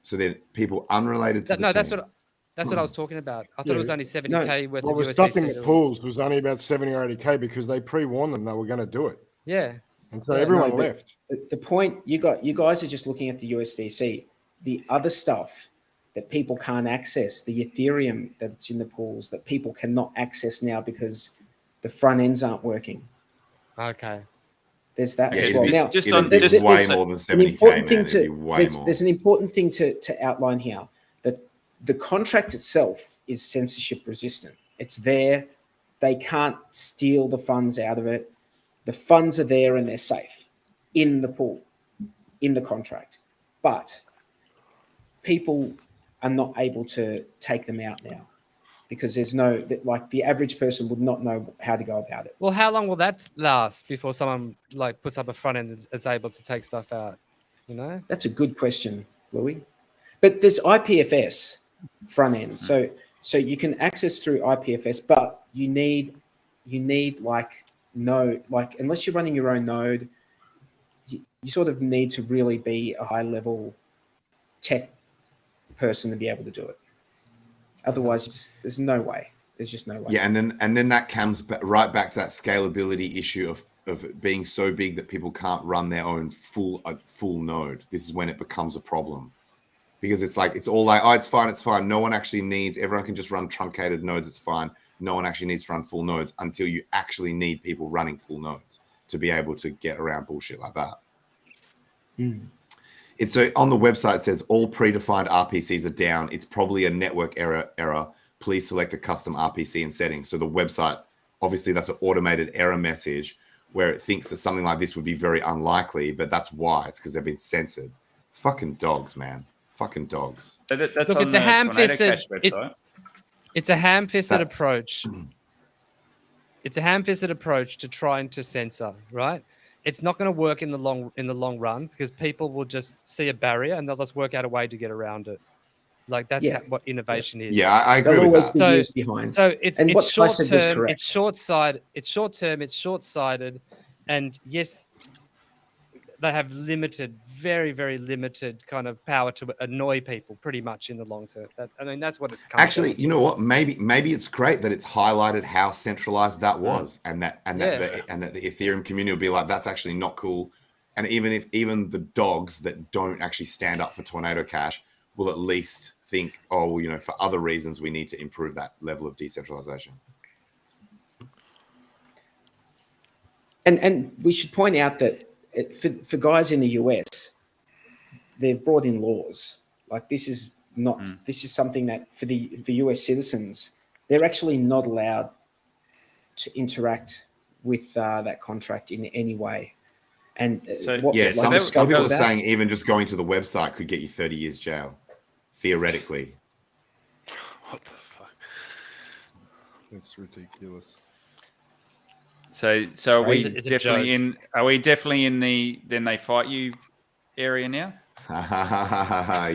So they're people unrelated to the team. That's what I was talking about. I thought it was only 70K worth of USDC. What was stopping the pools was only about 70 or 80K because they pre-warned them they were going to do it. Yeah. And so everyone left. The point you guys are just looking at the USDC. The other stuff that people can't access, the Ethereum that's in the pools that people cannot access now because the front ends aren't working. Okay. There's that Yeah, as well. Now, just way more than 70K, there's an important thing to outline here, that the contract itself is censorship resistant. It's there. They can't steal the funds out of it. The funds are there and they're safe in the pool, in the contract. But people are not able to take them out now because there's the average person would not know how to go about it. Well, how long will that last before someone puts up a front end that's able to take stuff out? You know, that's a good question, Louis. But there's IPFS front end, so you can access through IPFS, but you need unless you're running your own node, you sort of need to really be a high level tech person to be able to do it. Otherwise, there's no way. There's just no way. Yeah, and then that comes right back to that scalability issue of it being so big that people can't run their own full node. This is when it becomes a problem. Because it's it's fine. No one actually needs, everyone can just run truncated nodes, it's fine. No one actually needs to run full nodes until you actually need people running full nodes to be able to get around bullshit like that. It's on the website, it says all predefined RPCs are down. It's probably a network error. Please select a custom RPC in settings. So the website, obviously that's an automated error message where it thinks that something like this would be very unlikely, but that's why. It's because they've been censored. Fucking dogs, man. Fucking dogs. So that's look, it's a ham-fisted it's a ham-fisted approach. It's a ham-fisted approach to trying to censor, right? It's not going to work in the long run because people will just see a barrier and they'll just work out a way to get around it. Like that's what innovation is. Yeah, I agree with that. So it's short term. It's short-sighted. It's short-sighted, and yes, they have very, very limited kind of power to annoy people pretty much in the long term. That's what it comes actually to. You know what? Maybe it's great that it's highlighted how centralized that was, and that the Ethereum community will be like, that's actually not cool. And even the dogs that don't actually stand up for Tornado Cash will at least think, oh, well, for other reasons we need to improve that level of decentralization. And we should point out that for guys in the US, they've brought in laws. Like this is something that for US citizens, they're actually not allowed to interact with that contract in any way. And some people are saying even just going to the website could get you 30 years jail, theoretically. What the fuck? That's ridiculous. So are we definitely in? Are we definitely in the then they fight you area now?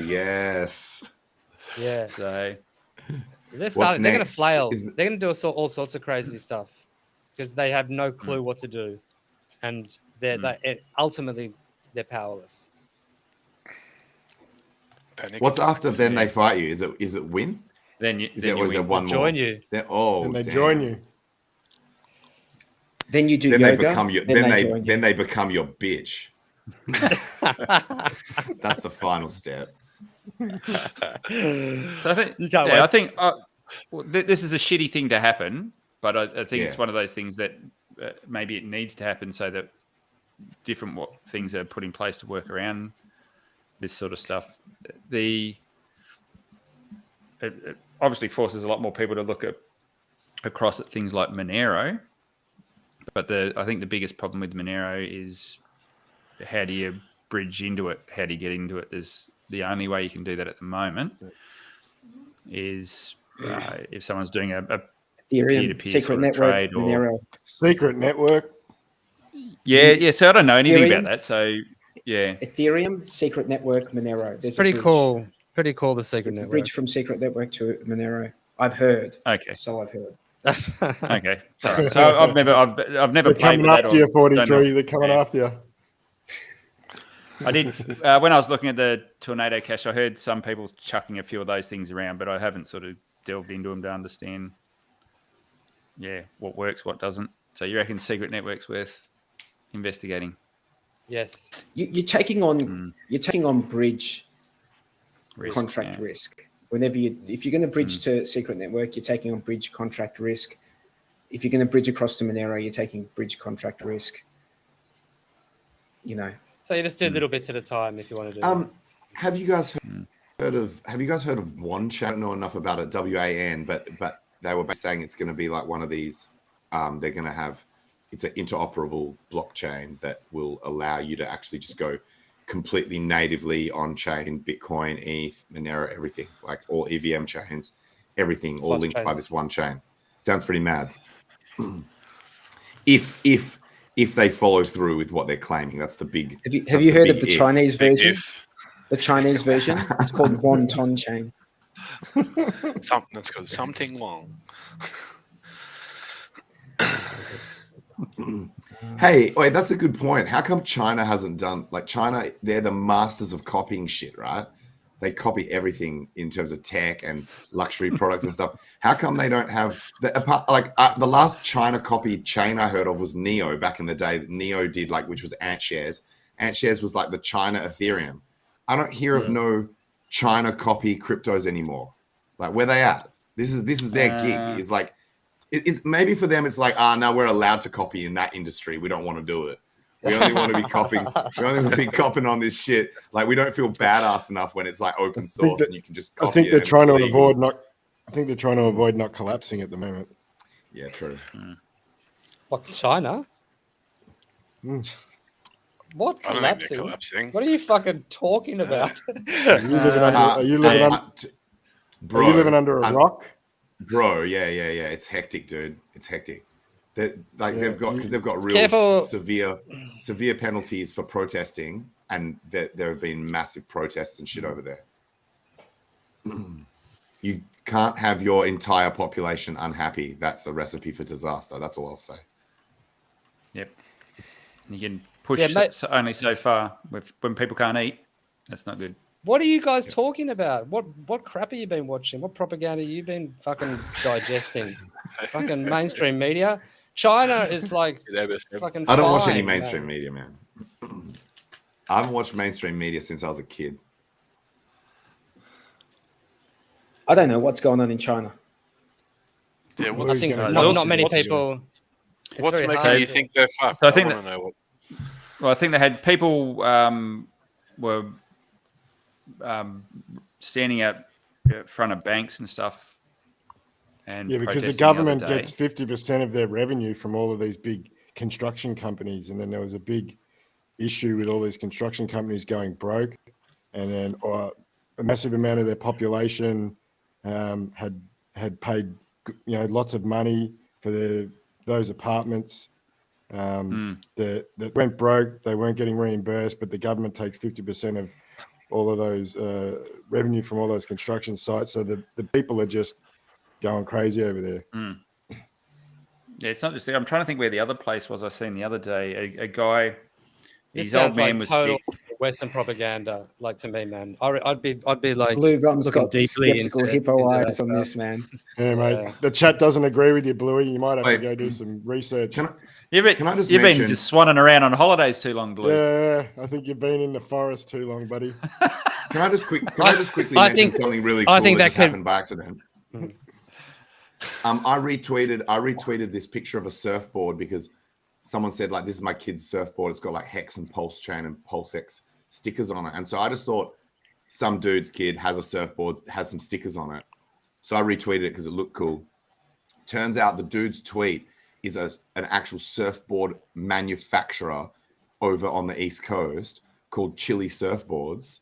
Yes. Yeah. So they're going to flail. They're going to do all sorts of crazy stuff because they have no clue what to do, and ultimately they're powerless. What's after then they fight you? Is it win? Then you one more? Join you. Then, and they join you. Then you do Then yoga. they become your. Then they become your bitch. That's the final step. So I think, this is a shitty thing to happen, but I think it's one of those things that maybe it needs to happen so that different things are put in place to work around this sort of stuff. It obviously forces a lot more people to look across at things like Monero, but I think the biggest problem with Monero is how do you bridge into it? How do you get into it? The only way you can do that at the moment is if someone's doing a Ethereum, secret network, Monero. Secret network. Yeah. So I don't know anything about that. So yeah, Ethereum, secret network, Monero. It's pretty cool. Pretty cool. The secret network. A bridge from secret network to Monero. I've heard. Okay. So I've heard. Okay. All right. So I've never played with that. They're coming after you, 43. They're coming after you. I did when I was looking at the Tornado Cash. I heard some people chucking a few of those things around, but I haven't sort of delved into them to understand. Yeah, what works, what doesn't. So you reckon secret network's worth investigating? Yes. You're taking on bridge contract risk. If you're going to bridge to secret network, you're taking on bridge contract risk. If you're going to bridge across to Monero, you're taking bridge contract risk. So you just do little bits at a time if you want to do. Have you guys heard of WAN? I don't know enough about it. WAN, but they were saying it's going to be like one of these. They're going to have it's an interoperable blockchain that will allow you to actually just go completely natively on chain, Bitcoin, ETH, Monero, everything, like all EVM chains, everything all linked by this one chain. Sounds pretty mad. If they follow through with what they're claiming, that's the big. Have you heard of the Chinese version? The Chinese version, it's called Wonton chain. That's called something wrong. Hey, wait, that's a good point. How come China hasn't done China? They're the masters of copying shit, right? They copy everything in terms of tech and luxury products and stuff. How come they don't have the last China copied chain I heard of was Neo back in the day. Neo did which was AntShares. AntShares was like the China Ethereum. I don't hear of no China copy cryptos anymore. Like where they at? This is their gig. Is it's maybe for them. It's like no, we're allowed to copy in that industry. We don't want to do it. We only want to be copying. We only want to be copying on this shit. Like we don't feel badass enough when it's like open source and you can just copy. I think they're trying to avoid not collapsing at the moment. Yeah, true. What, China? What collapsing? What are you fucking talking about? Are you living under a rock? Bro, yeah. It's hectic, dude. It's hectic. They've got real severe penalties for protesting, and there have been massive protests and shit over there. You can't have your entire population unhappy. That's a recipe for disaster. That's all I'll say. Yep. You can push only so far when people can't eat. That's not good. What are you guys talking about? What crap have you been watching? What propaganda have you been fucking digesting? Fucking mainstream media. China is like fucking. I don't watch any mainstream media, man. I haven't watched mainstream media since I was a kid. I don't know what's going on in China. Yeah, I think not many people. What's making you think they're fucked? So I think they had people were standing out in front of banks and stuff. And because the government gets 50% of their revenue from all of these big construction companies, and then there was a big issue with all these construction companies going broke, and then a massive amount of their population had paid lots of money for those apartments that went broke. They weren't getting reimbursed, but the government takes 50% of all of those revenue from all those construction sites. So the people are just going crazy over there. Yeah, it's not just there. I'm trying to think where the other place was I seen the other day. A guy, his old man was sick. Western propaganda. Like to me, man, I'd be like Blue Gum's looking got deeply skeptical into hippo that eyes on stuff. this, man. Yeah, mate. The chat doesn't agree with you, Bluey. You might have to go do some research. Can I You've been just swanning around on holidays too long, Blue. Yeah, I think you've been in the forest too long, buddy. Can I just quickly mention something really cool that just happened by accident? I retweeted this picture of a surfboard because someone said, like, this is my kid's surfboard. It's got like HEX and PulseChain and PulseX stickers on it. And so I just thought some dude's kid has a surfboard, has some stickers on it. So I retweeted it because it looked cool. Turns out the dude's tweet is an actual surfboard manufacturer over on the East Coast called Chili Surfboards.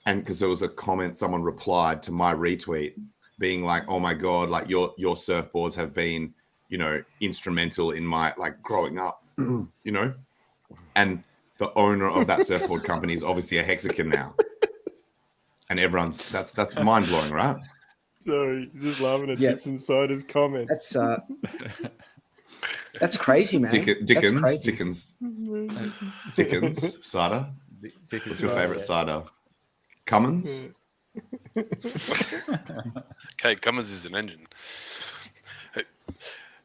And because there was a comment, someone replied to my retweet being like, oh my God, like your surfboards have been, you know, instrumental in my like growing up, you know? And the owner of that surfboard company is obviously a Hexagon now. And everyone's, that's mind blowing, right? Sorry, just laughing at Dixon Sider's comment. That's crazy, man. Dickens, cider. What's your favorite cider? Cummins? Okay, Cummins is an engine. Hey,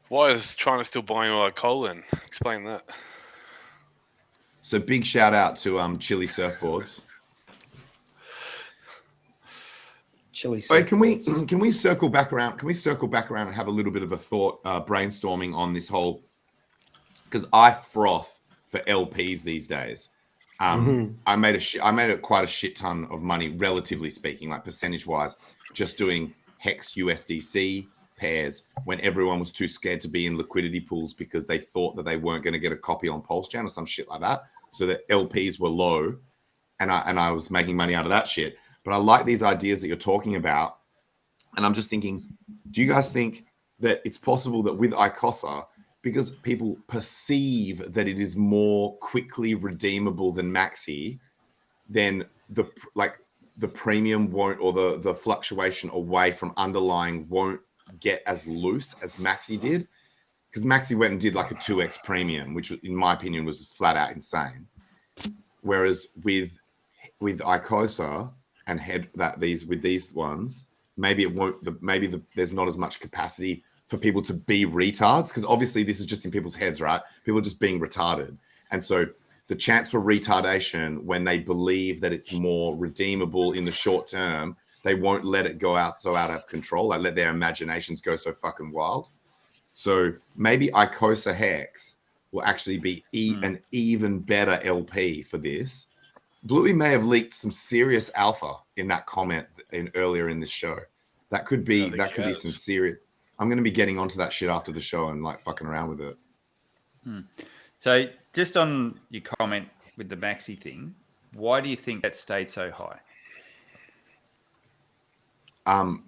why is China still buying all our coal then? Explain that. So big shout out to Chili Surfboards. Chili Surfboards. Wait, can we circle back around? Can we circle back around and have a little bit of a thought brainstorming on this whole? Because I froth for LPs these days. I made quite a shit ton of money, relatively speaking, like percentage wise, just doing HEX USDC pairs when everyone was too scared to be in liquidity pools because they thought that they weren't going to get a copy on PulseChain or some shit like that. So the LPs were low, and I was making money out of that shit. But I like these ideas that you're talking about, and I'm just thinking, do you guys think that it's possible that with Ikosa, because people perceive that it is more quickly redeemable than Maxi, then the premium won't, or the fluctuation away from underlying won't get as loose as Maxi did? Because Maxi went and did like a 2x premium, which in my opinion was flat out insane. Whereas with Ikosa and these ones, maybe it won't. There's not as much capacity for people to be retards, because obviously this is just in people's heads, right? People are just being retarded. And so the chance for retardation, when they believe that it's more redeemable in the short term, they won't let it go out of control, like let their imaginations go so fucking wild. So maybe Ikosa HEX will actually be an even better LP for this. Bluey may have leaked some serious alpha in that comment earlier in this show. That could be some serious. I'm going to be getting onto that shit after the show and like fucking around with it. So just on your comment with the Maxi thing, why do you think that stayed so high?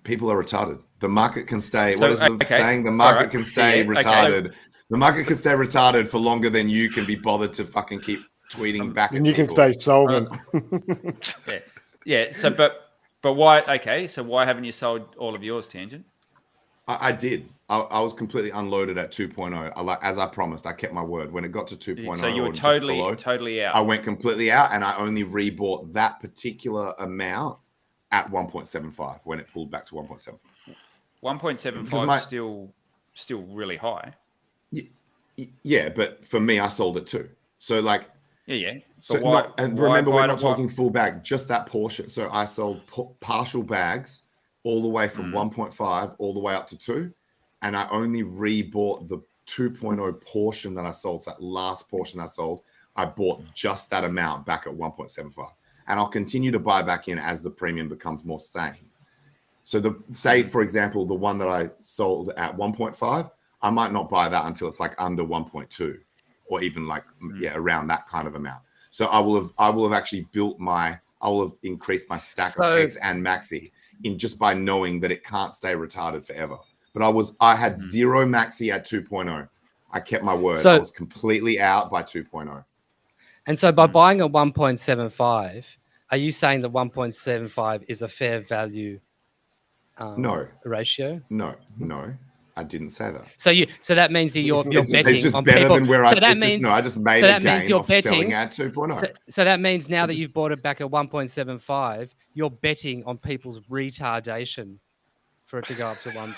People are retarded. The market can stay. What is the saying? The market can stay retarded. Okay. The market can stay retarded for longer than you can be bothered to fucking keep tweeting back. And you can stay solvent. Yeah. So, but why? Okay. So why haven't you sold all of yours, Tangent? I did. I was completely unloaded at 2.0. As I promised, I kept my word. When it got to 2.0, so you were totally out. I went completely out, and I only rebought that particular amount at 1.75 when it pulled back to 1.75. 1.75 still really high. Yeah, but for me, I sold it too. So like, yeah. So remember, we're not talking full bag, just that portion. So I sold partial bags all the way from 1.5 all the way up to 2, and I only rebought the 2.0 portion that I sold. So that last portion I sold, I bought just that amount back at 1.75. And I'll continue to buy back in as the premium becomes more sane. So say, for example, the one that I sold at 1.5, I might not buy that until it's like under 1.2 or even like, around that kind of amount. So I will have actually I will have increased my stack of HEX and Maxi just by knowing that it can't stay retarded forever. But I had zero Maxi at 2.0. I kept my word. I was completely out by 2.0. And so by buying a 1.75, are you saying that 1.75 is a fair value ratio? No. I didn't say that. So that means you're betting it's just on better people. than where so I. that It's means just, no, I just made so a that means gain you're off betting, selling at 2.0. So that means now that you've bought it back at 1.75, you're betting on people's retardation for it to go up to one.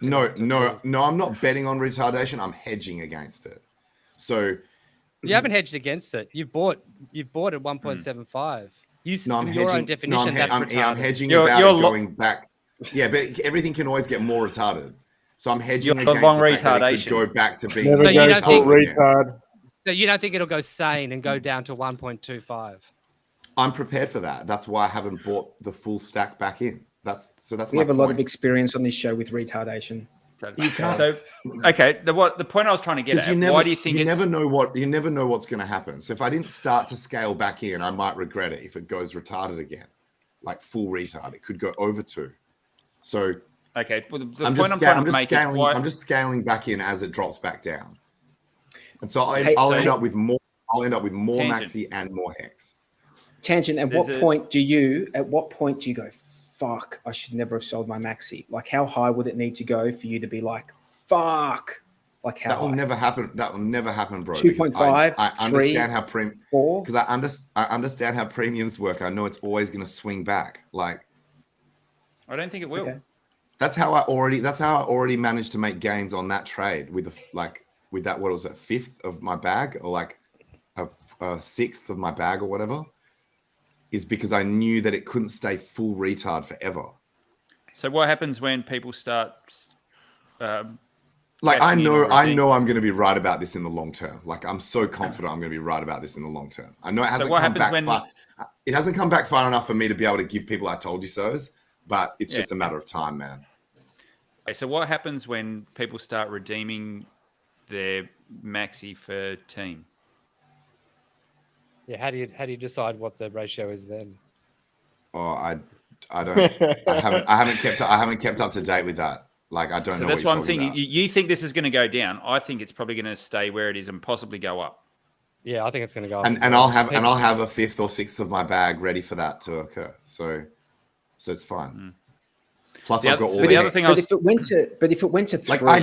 No, I'm not betting on retardation. I'm hedging against it. So you haven't hedged against it. You've bought at 1.75. From your own definition, that's retarded. I'm hedging about it going back. Yeah, but everything can always get more retarded. So I'm hedging against long the fact that it retardation. could go back to being Never you goes don't think- full retard. So you don't think it'll go sane and go down to 1.25? I'm prepared for that. That's why I haven't bought the full stack back in. We have a lot of experience on this show with retardation. So, okay, the point I was trying to get at, why do you think you never know what's going to happen? So if I didn't start to scale back in, I might regret it if it goes retarded again, like full retard. It could go over 2. So okay, well, I'm just scaling back in as it drops back down, and so I'll end up with more. I'll end up with more maxi and more hex. Tangent. At what point do you go, fuck, I should never have sold my maxi? Like, how high would it need to go for you to be like, fuck? Like, how that will high? never happen. That will never happen, bro. 2.5, I understand 3, how 4. because I understand how premiums work. I know it's always going to swing back. Like, I don't think it will. Okay. That's how I already managed to make gains on that trade with that, what was it, 5th of my bag, or like a 6th of my bag or whatever, is because I knew that it couldn't stay full retard forever. So what happens when people start I know I'm going to be right about this in the long term. Like, I'm so confident I'm going to be right about this in the long term. I know it hasn't come back far. It hasn't come back far enough for me to be able to give people I told you so's, but it's just a matter of time, man. Okay, so what happens when people start redeeming their maxi for team? Yeah, how do you decide what the ratio is then? Oh, I don't. I haven't kept up to date with that. Like, I don't know. So that's what one thing. You think this is going to go down? I think it's probably going to stay where it is and possibly go up. Yeah, I think it's going to go up. And I'll have a 5th or 6th of my bag ready for that to occur. So it's fine. Plus, I've got all the other thing. But if it went to 3, like, I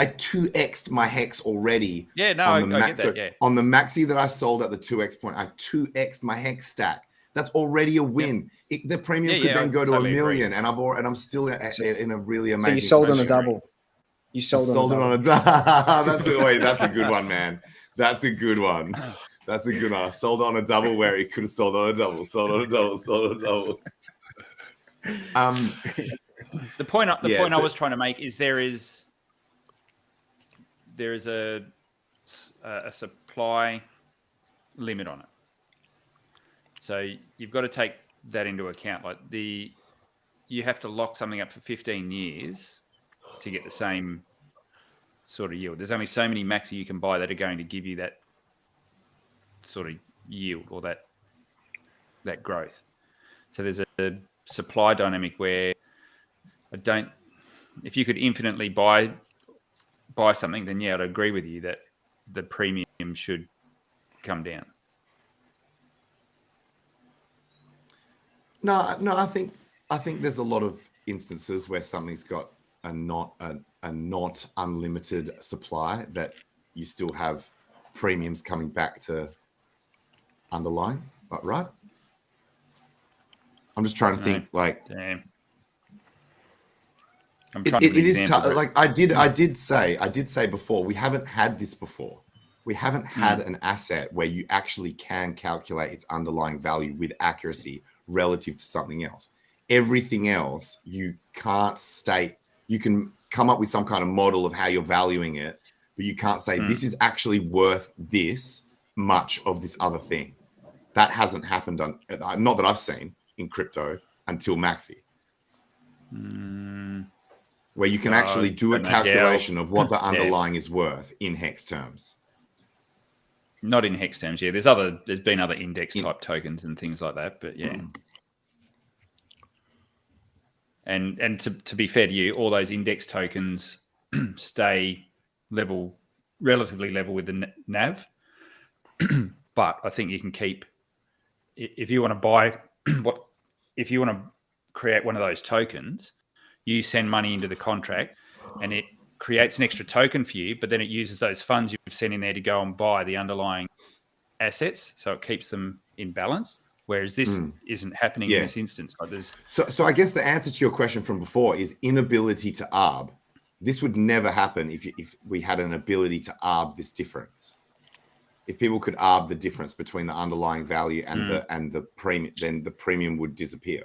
2x'd my hex already. Yeah, no, I get that. Yeah. On the maxi that I sold at the 2x point, I 2x'd my hex stack. That's already a win. The premium could then go to $1 million, and I'm still in a really amazing. So you sold position. on a double. You sold it on a double. That's a good one, man. That's a good one. That's a good one. I sold on a double where he could have sold on a double. Sold on a double. The point I was trying to make is there is a supply limit on it. So you've got to take that into account. Like, you have to lock something up for 15 years to get the same sort of yield. There's only so many maxi you can buy that are going to give you that sort of yield or that growth. So there's a supply dynamic where if you could infinitely buy something, then I'd agree with you that the premium should come down. No, I think there's a lot of instances where something's got a not unlimited supply that you still have premiums coming back to underlying, right? I'm just trying to think. Like, damn. It is tough. Like, I did say before, we haven't had this before. We haven't had an asset where you actually can calculate its underlying value with accuracy relative to something else. Everything else you can't state. You can come up with some kind of model of how you're valuing it, but you can't say this is actually worth this much of this other thing. That hasn't happened not that I've seen in crypto until Maxi. Where you can actually do a calculation of what the underlying is worth in hex terms. Not in hex terms, yeah. There's been other index type tokens and things like that, but yeah. And to be fair to you, all those index tokens stay relatively level with the NAV. But I think you can keep, if you want to buy if you want to create one of those tokens, you send money into the contract, and it creates an extra token for you, but then it uses those funds you've sent in there to go and buy the underlying assets, so it keeps them in balance. Whereas this isn't happening in this instance. Like there's so I guess the answer to your question from before is inability to arb. This would never happen if we had an ability to arb this difference. If people could arb the difference between the underlying value and the premium, then the premium would disappear.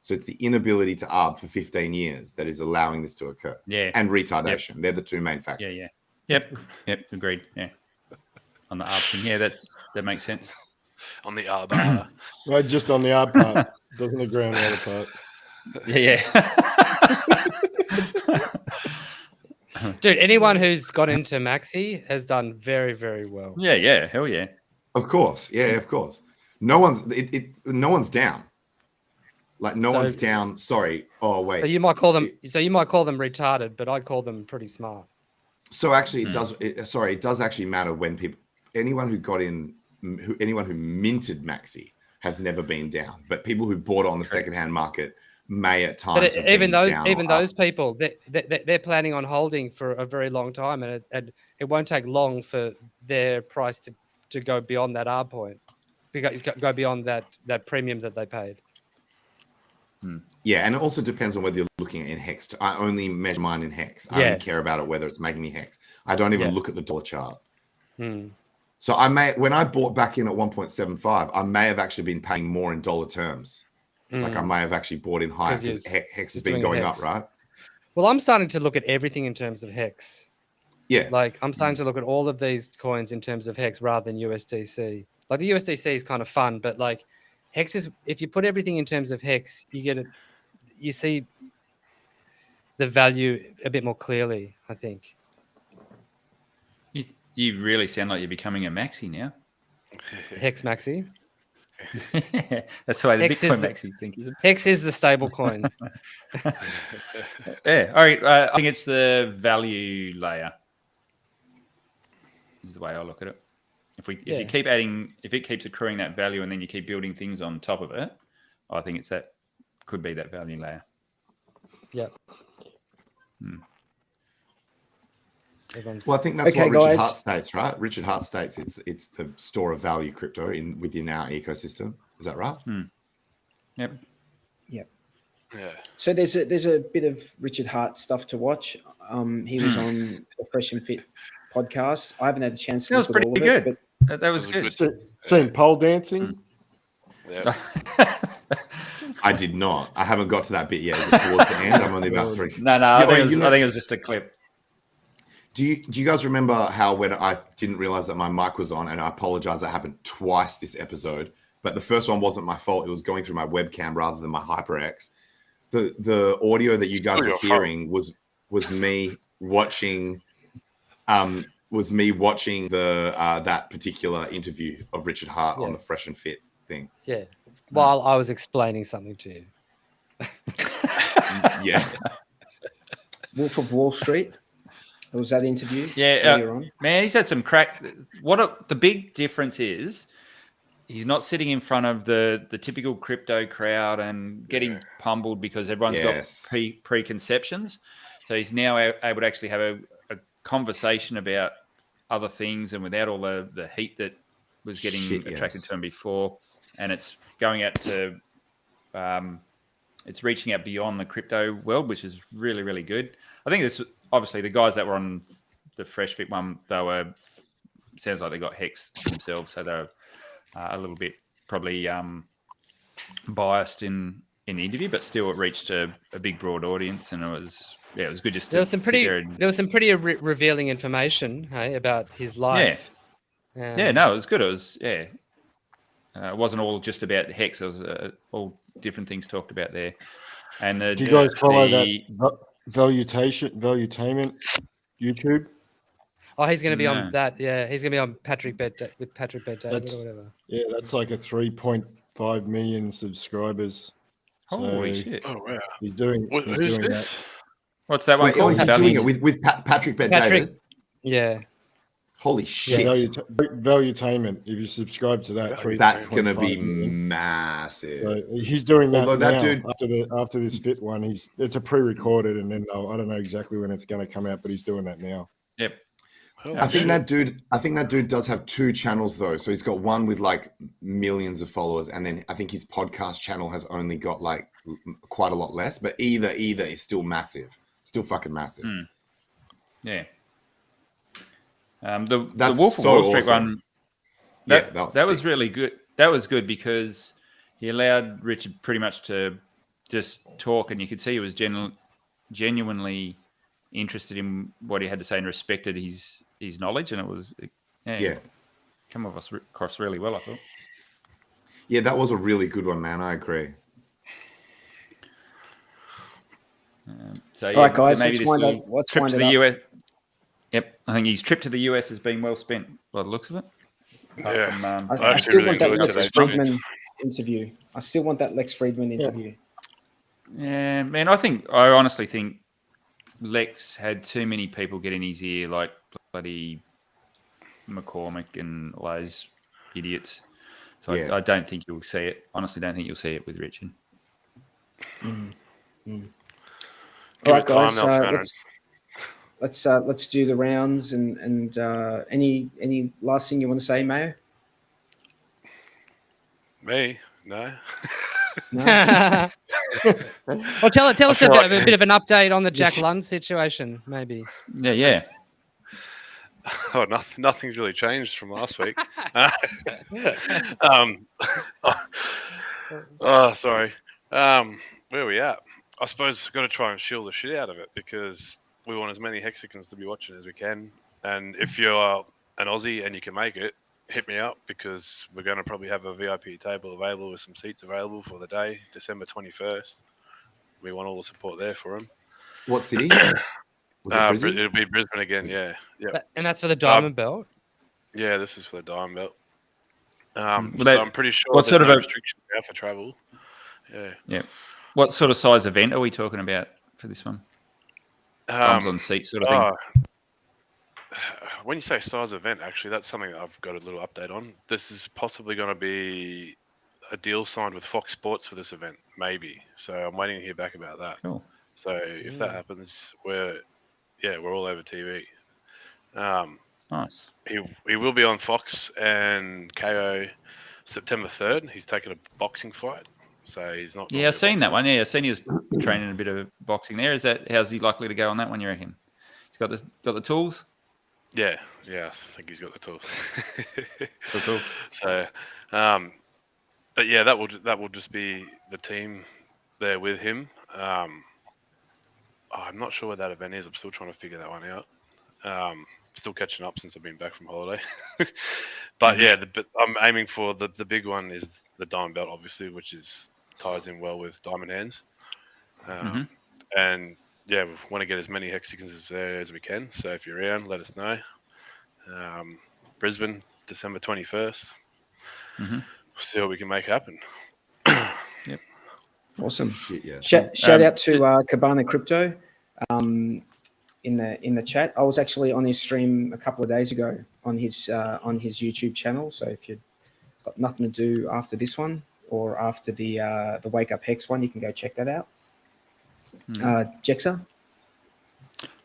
So it's the inability to arb for 15 years that is allowing this to occur. Yeah. And retardation. They're the two main factors. Yeah. Yep. Agreed. Yeah. On the arb thing. Yeah, that makes sense. On the arb. No, just on the arb part. Doesn't agree on the other part. Yeah. Dude, anyone who's got into Maxi has done very, very well. Yeah. Hell yeah. Of course. Yeah, of course. No one's down. Like no one's down. Sorry. Oh wait. So you might call them retarded, but I'd call them pretty smart. So actually, it does actually matter when anyone who minted Maxi has never been down, but people who bought on the secondhand market may at times. But even those people, they're planning on holding for a very long time, and it won't take long for their price to go beyond that arb point, go beyond that premium that they paid. Yeah, and it also depends on whether you're looking at in HEX. I only measure mine in HEX. I only care about it whether it's making me HEX. I don't even look at the dollar chart. So when I bought back in at 1.75, I may have actually been paying more in dollar terms. Like I may have actually bought in higher because HEX has been going up, right? Well, I'm starting to look at everything in terms of HEX. Yeah. Like I'm starting to look at all of these coins in terms of HEX rather than USDC. Like the USDC is kind of fun, but like HEX is, if you put everything in terms of HEX, you see the value a bit more clearly, I think. You really sound like you're becoming a maxi now. HEX maxi. That's the way the Bitcoin maxis think, isn't it? HEX is the stable coin. Yeah. All right. I think it's the value layer. Is the way I look at it. If you keep adding, if it keeps accruing that value and then you keep building things on top of it, I think it's that could be that value layer. Yep. Well, I think that's what Richard Hart states, right? Richard Hart states it's the store of value crypto within our ecosystem. Is that right? Yep. Yep. Yeah. So there's a bit of Richard Hart stuff to watch. He was on the Fresh and Fit podcast. I haven't had a chance to That was look at pretty all of good. it, but That was good. Seen pole dancing? Yeah. I did not. I haven't got to that bit yet. Is it towards the end? I'm only about 3. No. I think it was just a clip. Do you guys remember how when I didn't realize that my mic was on, and I apologize, that happened twice this episode, but the first one wasn't my fault. It was going through my webcam rather than my HyperX. The audio that you guys were hearing was me watching the that particular interview of Richard Hart on the Fresh and Fit thing. Yeah. While I was explaining something to you. Yeah. Wolf of Wall Street. Was that interview? Yeah, man, he's had some crack. The big difference is he's not sitting in front of the typical crypto crowd and getting pummeled because everyone's got preconceptions. So he's now able to actually have a conversation about other things and without all the heat that was getting attracted to him before. And it's going out to, it's reaching out beyond the crypto world, which is really, really good. I think this obviously the guys that were on the Fresh Fit one, sounds like they got HEX themselves, so they're a little bit probably biased in the interview, but still it reached a big broad audience, and it was good just to there was some pretty revealing information about his life. It was good. It was it wasn't all just about HEX. It was all different things talked about there. And do you guys follow that Valuetainment YouTube? Oh, he's going to be on that. Yeah, he's going to be on Patrick Bet or whatever. Yeah, that's like a 3.5 million subscribers. Holy shit! Oh wow! He's doing Who's this? that. What's that one called? He's doing it with Patrick Bet David. Yeah. Holy shit. Valuetainment. If you subscribe to that, That's going to be 3.5 million. massive. So he's doing that Although that now. dude- After this fit one, it's a pre-recorded, and then I don't know exactly when it's going to come out, but he's doing that now. Yep. Oh, I think shit. that dude does have 2 channels though. So he's got one with like millions of followers, and then I think his podcast channel has only got like quite a lot less. But either is still massive, still fucking massive. Yeah. The That's Wolf of so Wall Street awesome. one. That was really good. That was good because he allowed Richard pretty much to just talk, and you could see he was genuinely interested in what he had to say and respected his knowledge, and it was come across really well, I thought. Yeah, that was a really good one, man. I agree. All right, guys, let's wind to it the up. US. Yep, I think his trip to the US has been well spent by the looks of it. Yeah. I still want that enjoyed Lex today's Friedman interview. I still want that Lex Friedman interview. Yeah, man, I honestly think Lex had too many people get in his ear, like bloody McCormick and all those idiots. So I don't think you'll see it. Honestly, don't think you'll see it with Richard. All right, guys, let's do the rounds and any last thing you want to say, Mayo? Me? No. Well, tell us a bit of an update on the Jack Lund situation, maybe. Yeah. Oh, nothing's really changed from last week. Sorry. Where are we at? I suppose we've got to try and shield the shit out of it because we want as many hexagons to be watching as we can. And if you're an Aussie and you can make it, hit me up because we're going to probably have a VIP table available with some seats available for the day, December 21st. We want all the support there for him. What city? Was it Brisbane? It'll be Brisbane again, yeah. And that's for the Diamond Belt? Yeah, this is for the Diamond Belt. So I'm pretty sure what there's sort of no restrictions now for travel. Yeah. What sort of size event are we talking about for this one? Bums on seats sort of thing? When you say size event, actually, that's something that I've got a little update on. This is possibly going to be a deal signed with Fox Sports for this event, maybe. So I'm waiting to hear back about that. Cool. So if that happens, we're all over TV. Nice. He will be on Fox and KO September 3rd. He's taking a boxing fight, so he's not. Yeah, I've seen that one. Yeah, I've seen he was training a bit of boxing there. How's he likely to go on that one, you reckon? He's got the tools? Yeah, I think he's got the tools. So cool. So, but yeah, that will just be the team there with him. I'm not sure where that event is. I'm still trying to figure that one out. Still catching up since I've been back from holiday. But I'm aiming for the big one is the Diamond Belt, obviously, which ties in well with Diamond Hands. And we want to get as many hexagons there as we can. So if you're around, let us know. Brisbane, December 21st. We'll see what we can make happen. Yep. Awesome. Shit, yeah. Shout out to Cabana Crypto in the chat. I was actually on his stream a couple of days ago on his YouTube channel. So if you've got nothing to do after this one or after the Wake Up Hex one, you can go check that out. Jexa?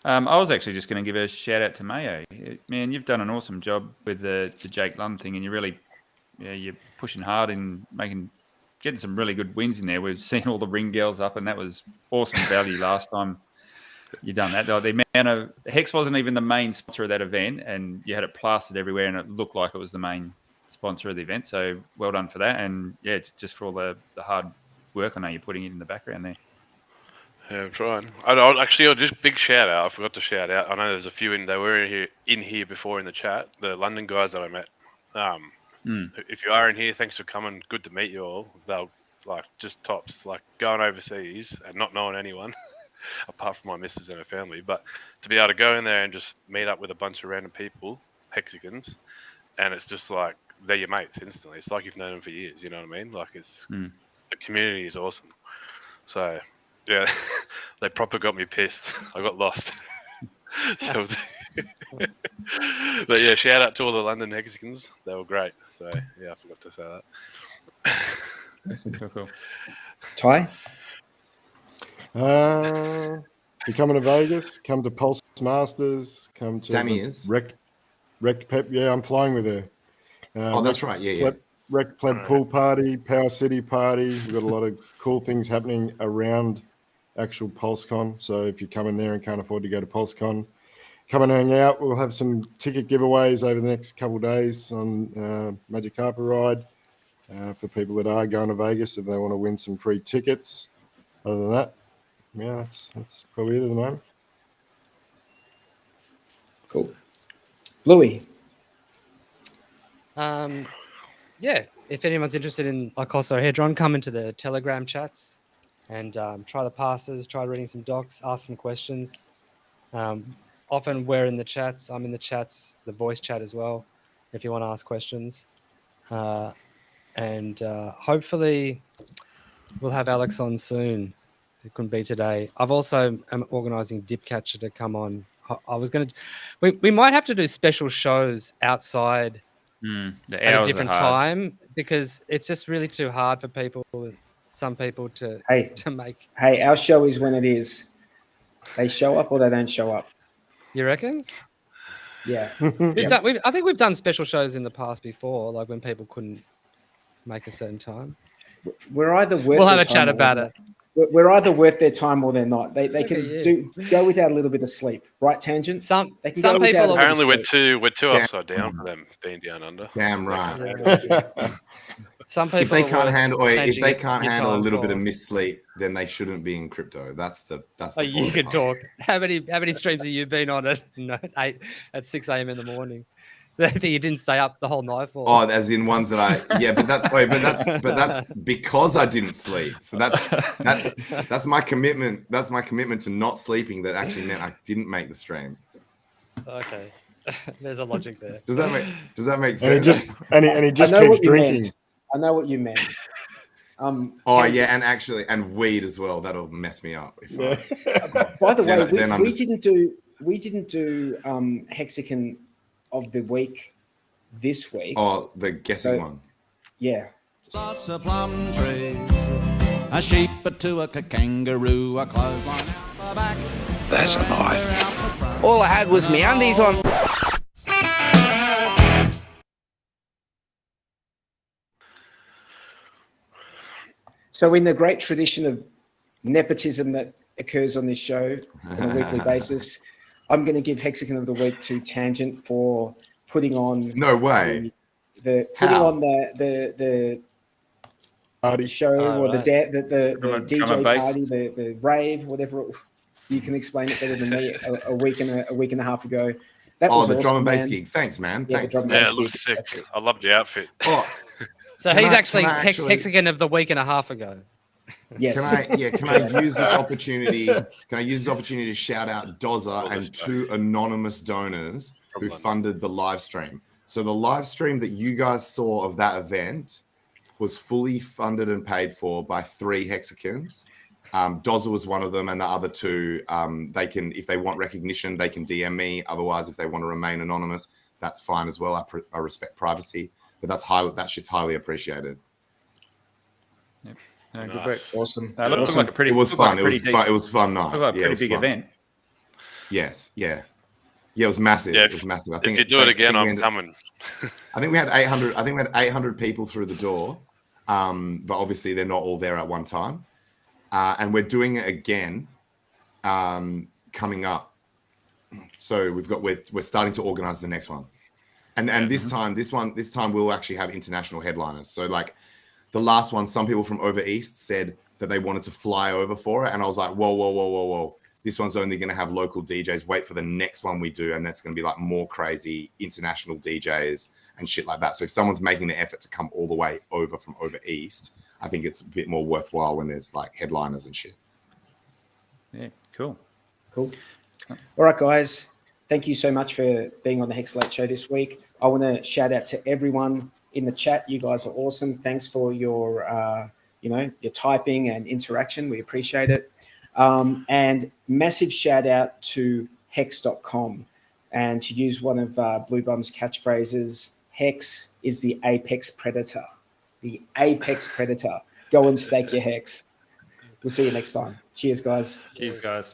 I was actually just going to give a shout out to Mayo. Man, you've done an awesome job with the Jake Lund thing, and you're pushing hard and getting some really good wins in there. We've seen all the ring girls up, and that was awesome value last time you done that. The amount of Hex wasn't even the main sponsor of that event, and you had it plastered everywhere, and it looked like it was the main sponsor of the event. So well done for that, and just for all the hard work I know you're putting in the background there. Yeah, I'm trying. I'll just big shout out. I forgot to shout out. I know there's a few they were in here before in the chat. The London guys that I met. If you are in here, thanks for coming. Good to meet you all. They'll just tops, going overseas and not knowing anyone apart from my missus and her family. But to be able to go in there and just meet up with a bunch of random people, hexagons, and it's just like they're your mates instantly. It's like you've known them for years. You know what I mean? The community is awesome. So. Yeah, they proper got me pissed. I got lost. So But yeah, shout out to all the London Hexicans. They were great. So yeah, I forgot to say that. Cool. Ty? If you're coming to Vegas, come to Pulse Masters, come to Sammy the is. Rect Pep. Yeah, I'm flying with her. That's right. Yeah. Rec Pleb Pool Party, Power City Party. We've got a lot of cool things happening around actual PulseCon. So if you come in there and can't afford to go to PulseCon, come and hang out. We'll have some ticket giveaways over the next couple of days on Magic Carpet Ride for people that are going to Vegas if they want to win some free tickets. Other than that, yeah, that's probably it at the moment. Cool. Bluey? Yeah, if anyone's interested in Ikosa or Hedron, come into the Telegram chats and try the passes, try reading some docs, ask some questions. Often we're in the chats. I'm in the chats, the voice chat as well, if you want to ask questions. And hopefully we'll have Alex on soon. It couldn't be today. I've also am organising Dipcatcher to come on. I was going to... We might have to do special shows outside at a different time because it's just really too hard for some people to make. Hey, our show is when it is. They show up or they don't show up. You reckon? Yeah. I think we've done special shows in the past before, like when people couldn't make a certain time. We're either worth we'll have a chat about it. We're either worth their time or they're not. They can go without a little bit of sleep, right? Tangent. Some people apparently we're too upside down for them being down under. Damn right. Some people if they can't handle a little bit of missleep, then they shouldn't be in crypto. That's the you can talk. How many streams have you been on at 6 a.m. in the morning? That you didn't stay up the whole night for? Oh, as in ones that but that's because I didn't sleep. So that's my commitment. That's my commitment to not sleeping. That actually meant I didn't make the stream. Okay, there's a logic there. Does that make sense? And he just keeps drinking. I know what you meant. And weed as well. That'll mess me up. By the way, we didn't do Hexagon of the week this week. Oh, the guessing one. Yeah. Lots of plum trees, a sheep to a kangaroo, a clothesline out the back. That's a knife. All I had was me undies on. So in the great tradition of nepotism that occurs on this show on a weekly basis, I'm going to give Hexagon of the Week to Tangent for putting on. No way. The party show or the DJ party, the rave, whatever. You can explain it better than me. A week and a half ago. That was the awesome, drum and bass man. gig. Thanks, man. Yeah, Thanks. It looks sick. I love the outfit. Oh, so he's actually Hexagon of the week and a half ago. Yes. Can I use this opportunity? Can I use this opportunity to shout out Dozer and 2 anonymous donors who funded the live stream? So the live stream that you guys saw of that event was fully funded and paid for by 3 Hexagons. Dozer was one of them, and the other 2, they can, if they want recognition, they can DM me. Otherwise, if they want to remain anonymous, that's fine as well. I respect privacy, but that shit's highly appreciated. Yep. Good work. Awesome. It was fun. It was fun night. Looked like a pretty big event. Yes. Yeah. Yeah. It was massive. Yeah, it was massive. I think if you do it again, I'm coming. I think we had 800. I think we had 800 people through the door, but obviously they're not all there at one time. And we're doing it again coming up. So we're starting to organize the next one, and this time we'll actually have international headliners. So like. The last one, some people from over East said that they wanted to fly over for it. And I was like, whoa. This one's only going to have local DJs. Wait for the next one we do. And that's going to be like more crazy international DJs and shit like that. So if someone's making the effort to come all the way over from over East, I think it's a bit more worthwhile when there's like headliners and shit. Yeah, cool. All right, guys. Thank you so much for being on the Hex Late Show this week. I want to shout out to everyone in the chat. You guys are awesome. Thanks for your, your typing and interaction. We appreciate it. And massive shout out to hex.com. And to use one of Blue Bum's catchphrases, HEX is the apex predator. The apex predator. Go and stake your HEX. We'll see you next time. Cheers, guys. Cheers, guys.